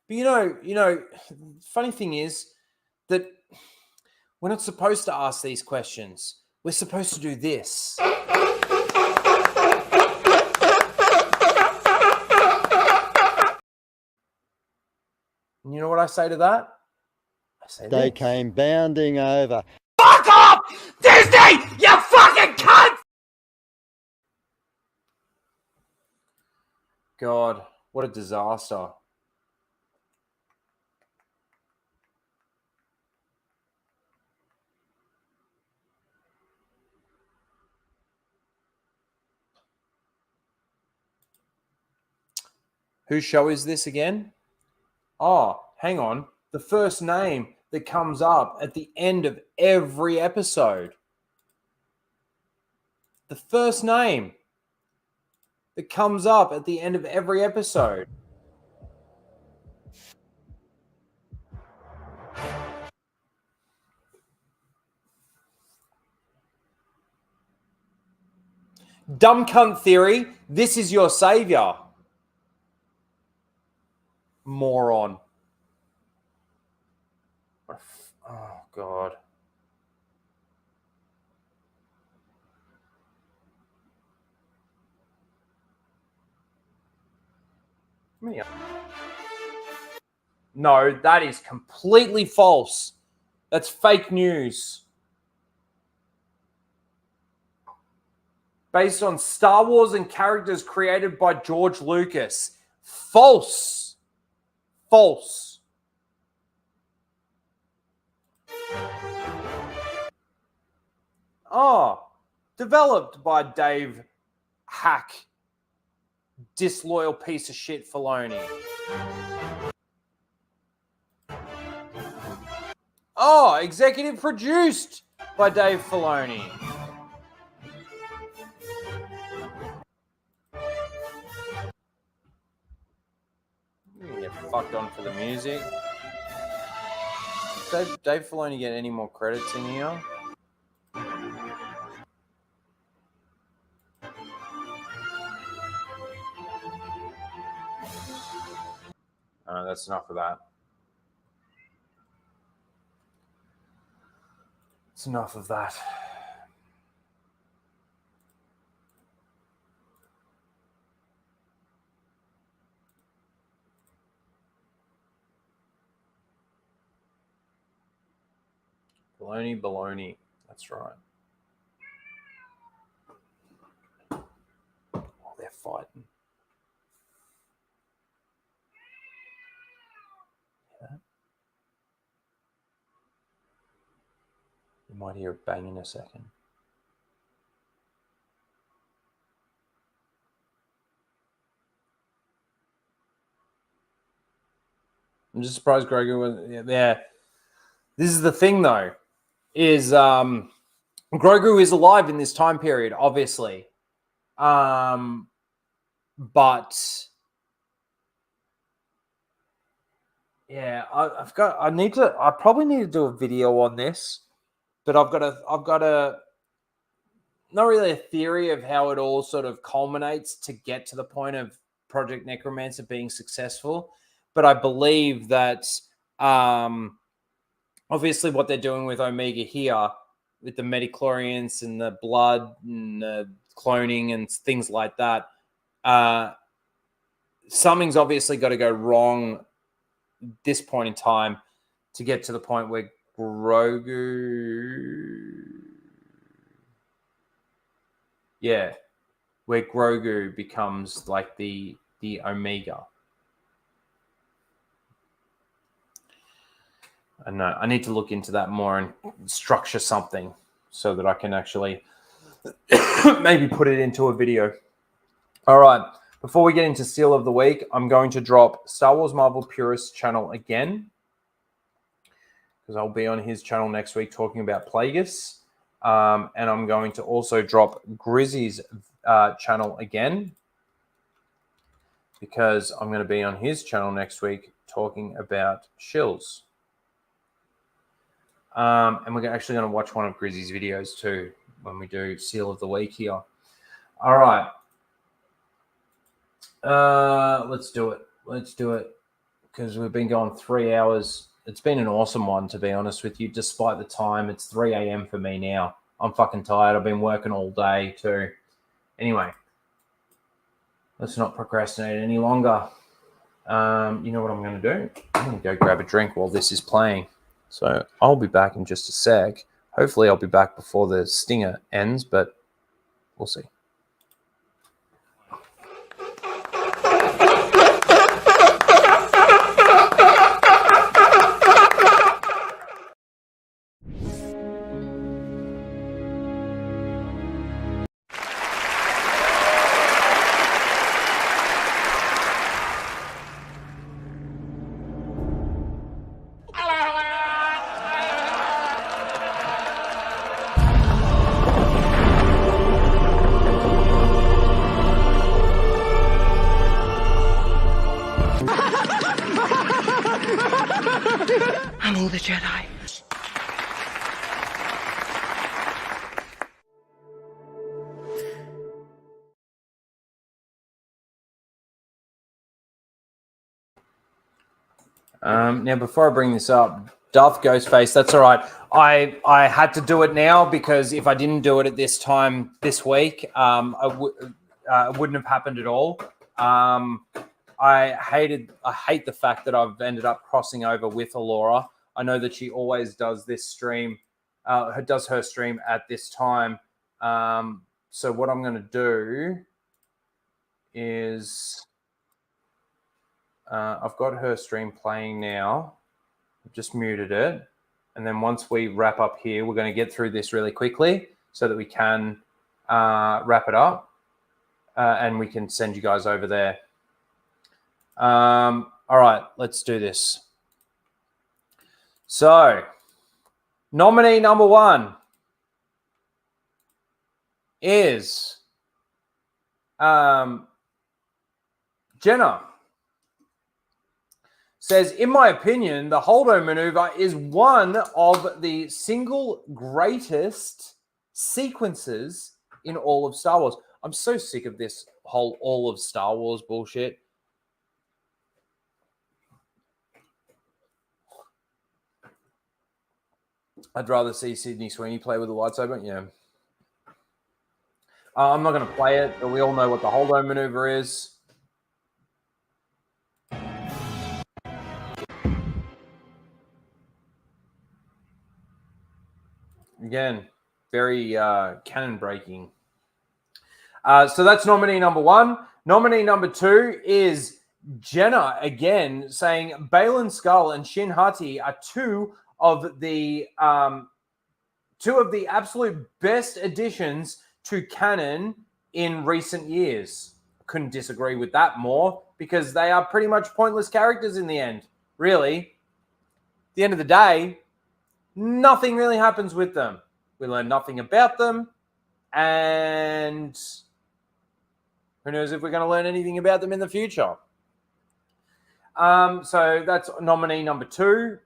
But you know, funny thing is that we're not supposed to ask these questions. We're supposed to do this. And you know what I say to that? I say They this. came bounding over. Fuck off! Disney! You fucking cunt! God, what a disaster. Whose show is this again? Oh, hang on. The first name that comes up at the end of every episode. The first name that comes up at the end of every episode. Dumb cunt theory. This is your savior. Moron. Oh, God. No, that is completely false. That's fake news. Based on Star Wars and characters created by George Lucas. False. False. Oh, developed by Dave Hack, disloyal piece of shit Filoni. Oh, executive produced by Dave Filoni. You get fucked on for the music. Does Dave Filoni get any more credits in here? That's enough of that. It's enough of that. Baloney. That's right. Oh, they're fighting. Yeah. You might hear a bang in a second. I'm just surprised Grogu was there. This is the thing, though, is Grogu is alive in this time period, obviously. But yeah, I probably need to do a video on this, but I've got a not really a theory of how it all sort of culminates to get to the point of Project Necromancer being successful. But I believe that obviously what they're doing with Omega here, with the metachlorians and the blood and the cloning and things like that, something's obviously got to go wrong at this point in time to get to the point where Grogu becomes like the Omega. I know. I need to look into that more and structure something so that I can actually maybe put it into a video. All right. Before we get into Seal of the Week, I'm going to drop Star Wars Marvel Purist channel again, because I'll be on his channel next week talking about Plagueis. And I'm going to also drop Grizzy's channel again, because I'm going to be on his channel next week talking about shills. And we're actually going to watch one of Grizzy's videos too when we do Seal of the Week here. All right. Let's do it. Let's do it, because we've been going 3 hours. It's been an awesome one, to be honest with you, despite the time. It's 3 a.m. for me now. I'm fucking tired. I've been working all day too. Anyway, let's not procrastinate any longer. You know what I'm going to do? I'm going to go grab a drink while this is playing. So I'll be back in just a sec. Hopefully I'll be back before the stinger ends, but we'll see. I'm all the Jedi. Now, before I bring this up, Darth Ghostface, that's all right. I had to do it now, because if I didn't do it at this time this week, it wouldn't have happened at all. I hate the fact that I've ended up crossing over with Alora. I know that she always does this stream, does her stream at this time. So what I'm going to do is I've got her stream playing now. I've just muted it. And then once we wrap up here, we're going to get through this really quickly so that we can wrap it up and we can send you guys over there. All right, let's do this. So, nominee number 1 is Jenna. Says, in my opinion, the Holdo maneuver is one of the single greatest sequences in all of Star Wars. I'm so sick of this whole all of Star Wars bullshit. I'd rather see Sydney Sweeney play with a lightsaber. Yeah. I'm not going to play it, but we all know what the Holdo maneuver is. Again, very canon breaking. So that's nominee number 1. Nominee number 2 is Jenna again, saying Baylan Skull and Shin Hati are two of the absolute best additions to canon in recent years. Couldn't disagree with that more, because they are pretty much pointless characters in the end. Really, at the end of the day, nothing really happens with them. We learn nothing about them, and who knows if we're going to learn anything about them in the future. So that's nominee number 2.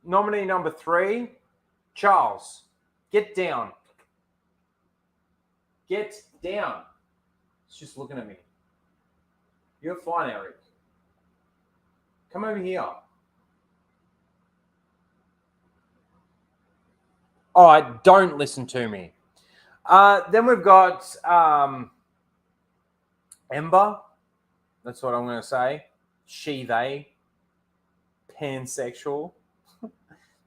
Nominee number 3, Charles. Get down. Get down. It's just looking at me. You're fine, Eric. Come over here. All right, don't listen to me. Then we've got Ember. That's what I'm going to say. She, they. Pansexual.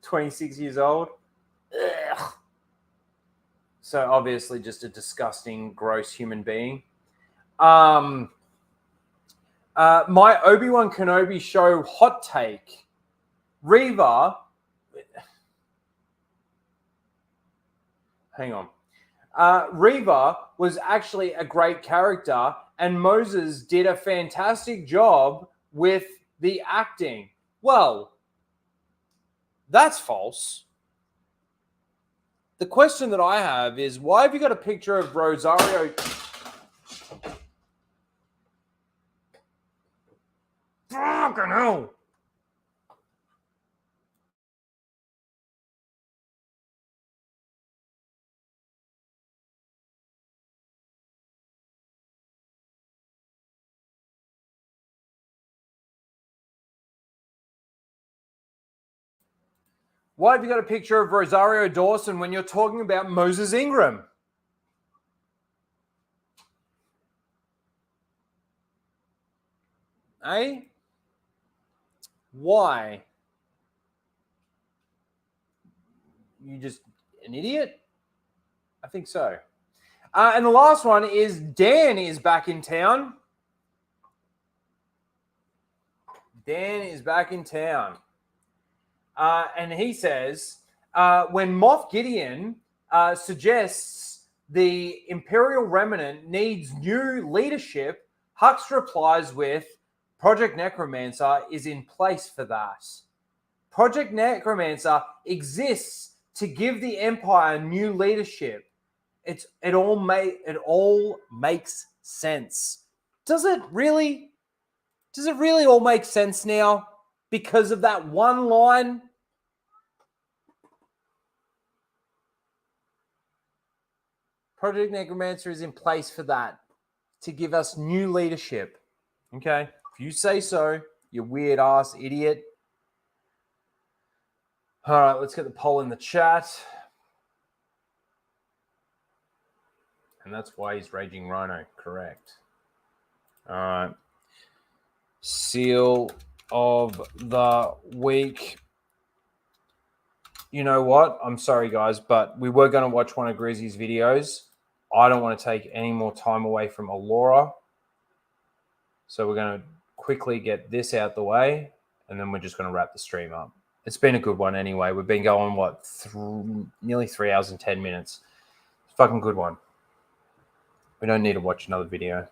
26 years old. Ugh. So obviously just a disgusting, gross human being. My Obi-Wan Kenobi show hot take. Reva. Hang on. Reva was actually a great character, and Moses did a fantastic job with the acting. Well, that's false. The question that I have is, why have you got a picture of Rosario? Fucking hell. Why have you got a picture of Rosario Dawson when you're talking about Moses Ingram? Eh? Why? You just an idiot? I think so. And the last one is Dan is back in town. Dan is back in town. And he says, when Moff Gideon suggests the Imperial Remnant needs new leadership, Hux replies with, Project Necromancer is in place for that. Project Necromancer exists to give the Empire new leadership. It all makes sense. Does it really all make sense now because of that one line? Project Necromancer is in place for that, to give us new leadership. Okay, if you say so, you weird ass idiot. All right, let's get the poll in the chat. And that's why he's Raging Rhino, correct. All right. Seal of the week. You know what? I'm sorry, guys, but we were going to watch one of Grizzy's videos. I don't want to take any more time away from Allura. So we're going to quickly get this out the way, and then we're just going to wrap the stream up. It's been a good one anyway. We've been going, nearly 3 hours and 10 minutes. It's a fucking good one. We don't need to watch another video.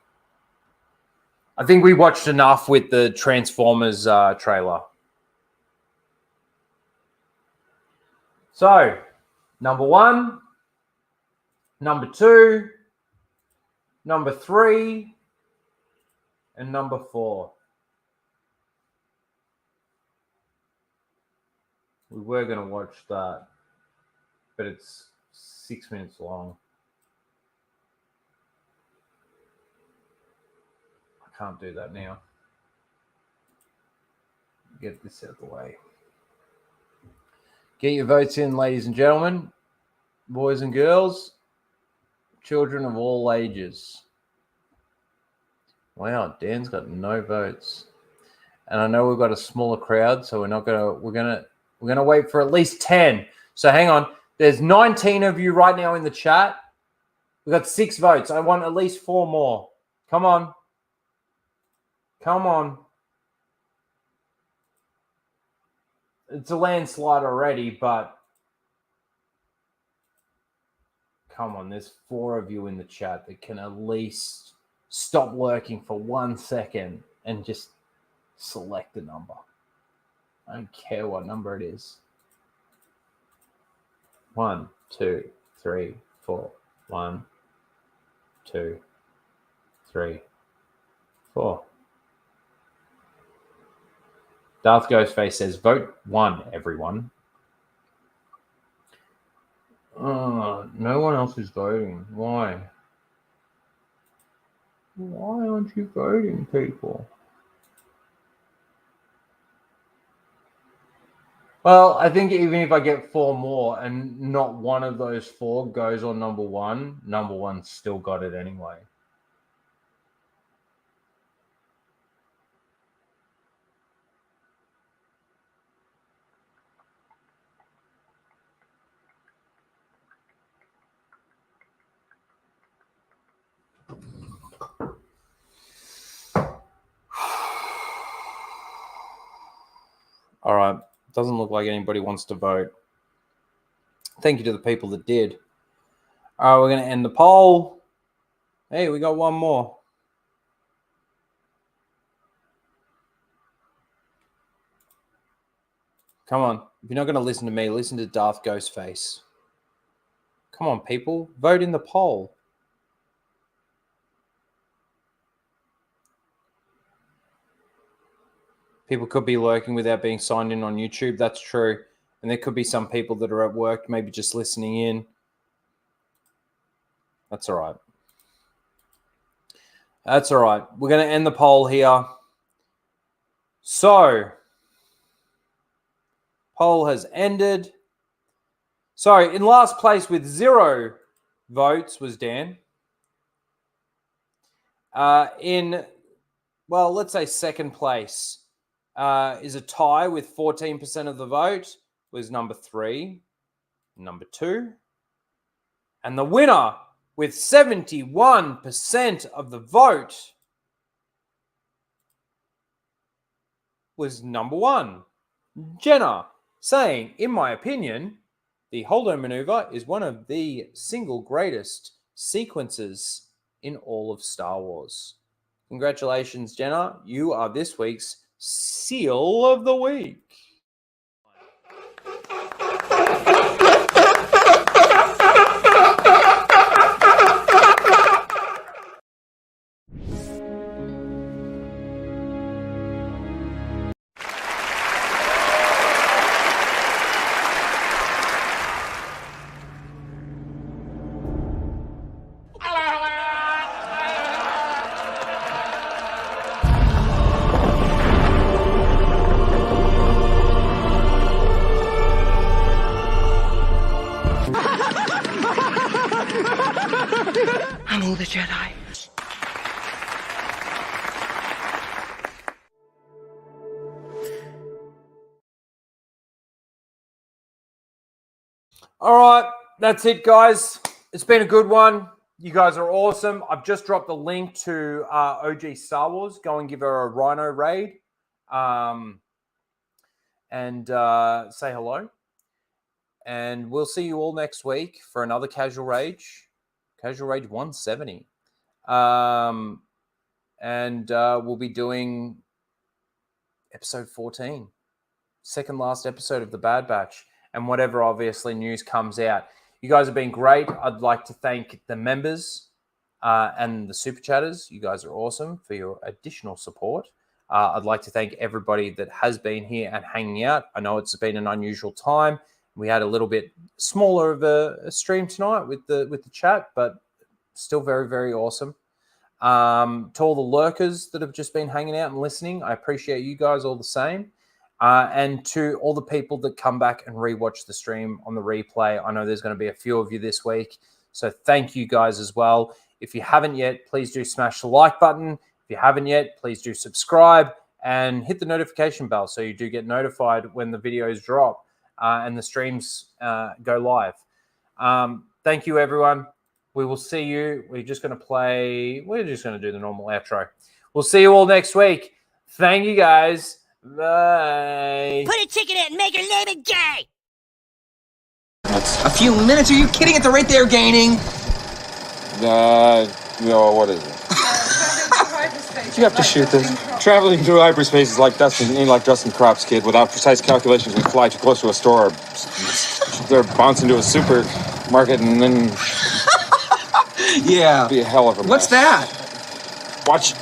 I think we watched enough with the Transformers trailer. So, number 1, number 2, number 3, and number 4. We were going to watch that, but it's 6 minutes long. I can't do that now. Get this out of the way. Get your votes in, ladies and gentlemen, boys and girls, children of all ages. Wow, Dan's got no votes. And I know we've got a smaller crowd, so we're gonna wait for at least 10. So hang on. There's 19 of you right now in the chat. We've got 6 votes. I want at least 4 more. Come on. Come on. It's a landslide already, but come on. There's 4 of you in the chat that can at least stop lurking for 1 second and just select a number. I don't care what number it is. 1, 2, 3, 4. 1, 2, 3, 4. Darth Ghostface says, vote 1, everyone. No one else is voting. Why? Why aren't you voting, people? Well, I think even if I get 4 more and not one of those 4 goes on number 1, number 1 still got it anyway. All right. Doesn't look like anybody wants to vote. Thank you to the people that did. All right, we're going to end the poll. Hey, we got one more. Come on. If you're not going to listen to me, listen to Darth Ghostface. Come on, people. Vote in the poll. People could be lurking without being signed in on YouTube. That's true. And there could be some people that are at work, maybe just listening in. That's all right. That's all right. We're going to end the poll here. So, poll has ended. So, in last place with 0 votes was Dan. Well, let's say second place is a tie with 14% of the vote was number 3, number 2. And the winner with 71% of the vote was number 1, Jenna, saying, in my opinion, the Holdo maneuver is one of the single greatest sequences in all of Star Wars. Congratulations, Jenna. You are this week's Seal of the Week. I'm all the Jedi. All right, that's it, guys. It's been a good one. You guys are awesome. I've just dropped the link to OG Star Wars. Go and give her a Rhino raid and say hello. And we'll see you all next week for another Casual Rage 170. And we'll be doing episode 14, second last episode of the Bad Batch, and whatever obviously news comes out. You guys have been great. I'd like to thank the members and the super chatters. You guys are awesome for your additional support. I'd like to thank everybody that has been here and hanging out. I know it's been an unusual time. We had a little bit smaller of a stream tonight with the chat, but still very, very awesome. To all the lurkers that have just been hanging out and listening, I appreciate you guys all the same. And to all the people that come back and rewatch the stream on the replay, I know there's going to be a few of you this week. So thank you guys as well. If you haven't yet, please do smash the like button. If you haven't yet, please do subscribe and hit the notification bell so you do get notified when the videos drop and the streams go live. Thank you, everyone. We will see you. We're just going to do the normal outro. We'll see you all next week. Thank you, guys. Bye. Put a ticket in and make her name it gay! That's a few minutes. Are you kidding? At the rate they're gaining? No, what is it? You have to shoot this. Traveling through hyperspace is like dusting crops, kid. Without precise calculations, we fly too close to a store. They're bounce into a supermarket and then... Yeah. It'd be a hell of a mess. What's that? Watch.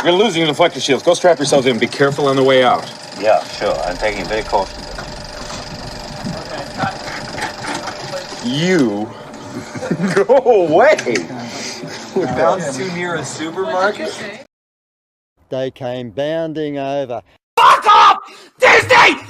You're losing your deflector shields. Go strap yourselves in. Be careful on the way out. Yeah, sure. I'm taking very close to You go away. Bounce too near a supermarket? They came bounding over. Fuck off! Disney!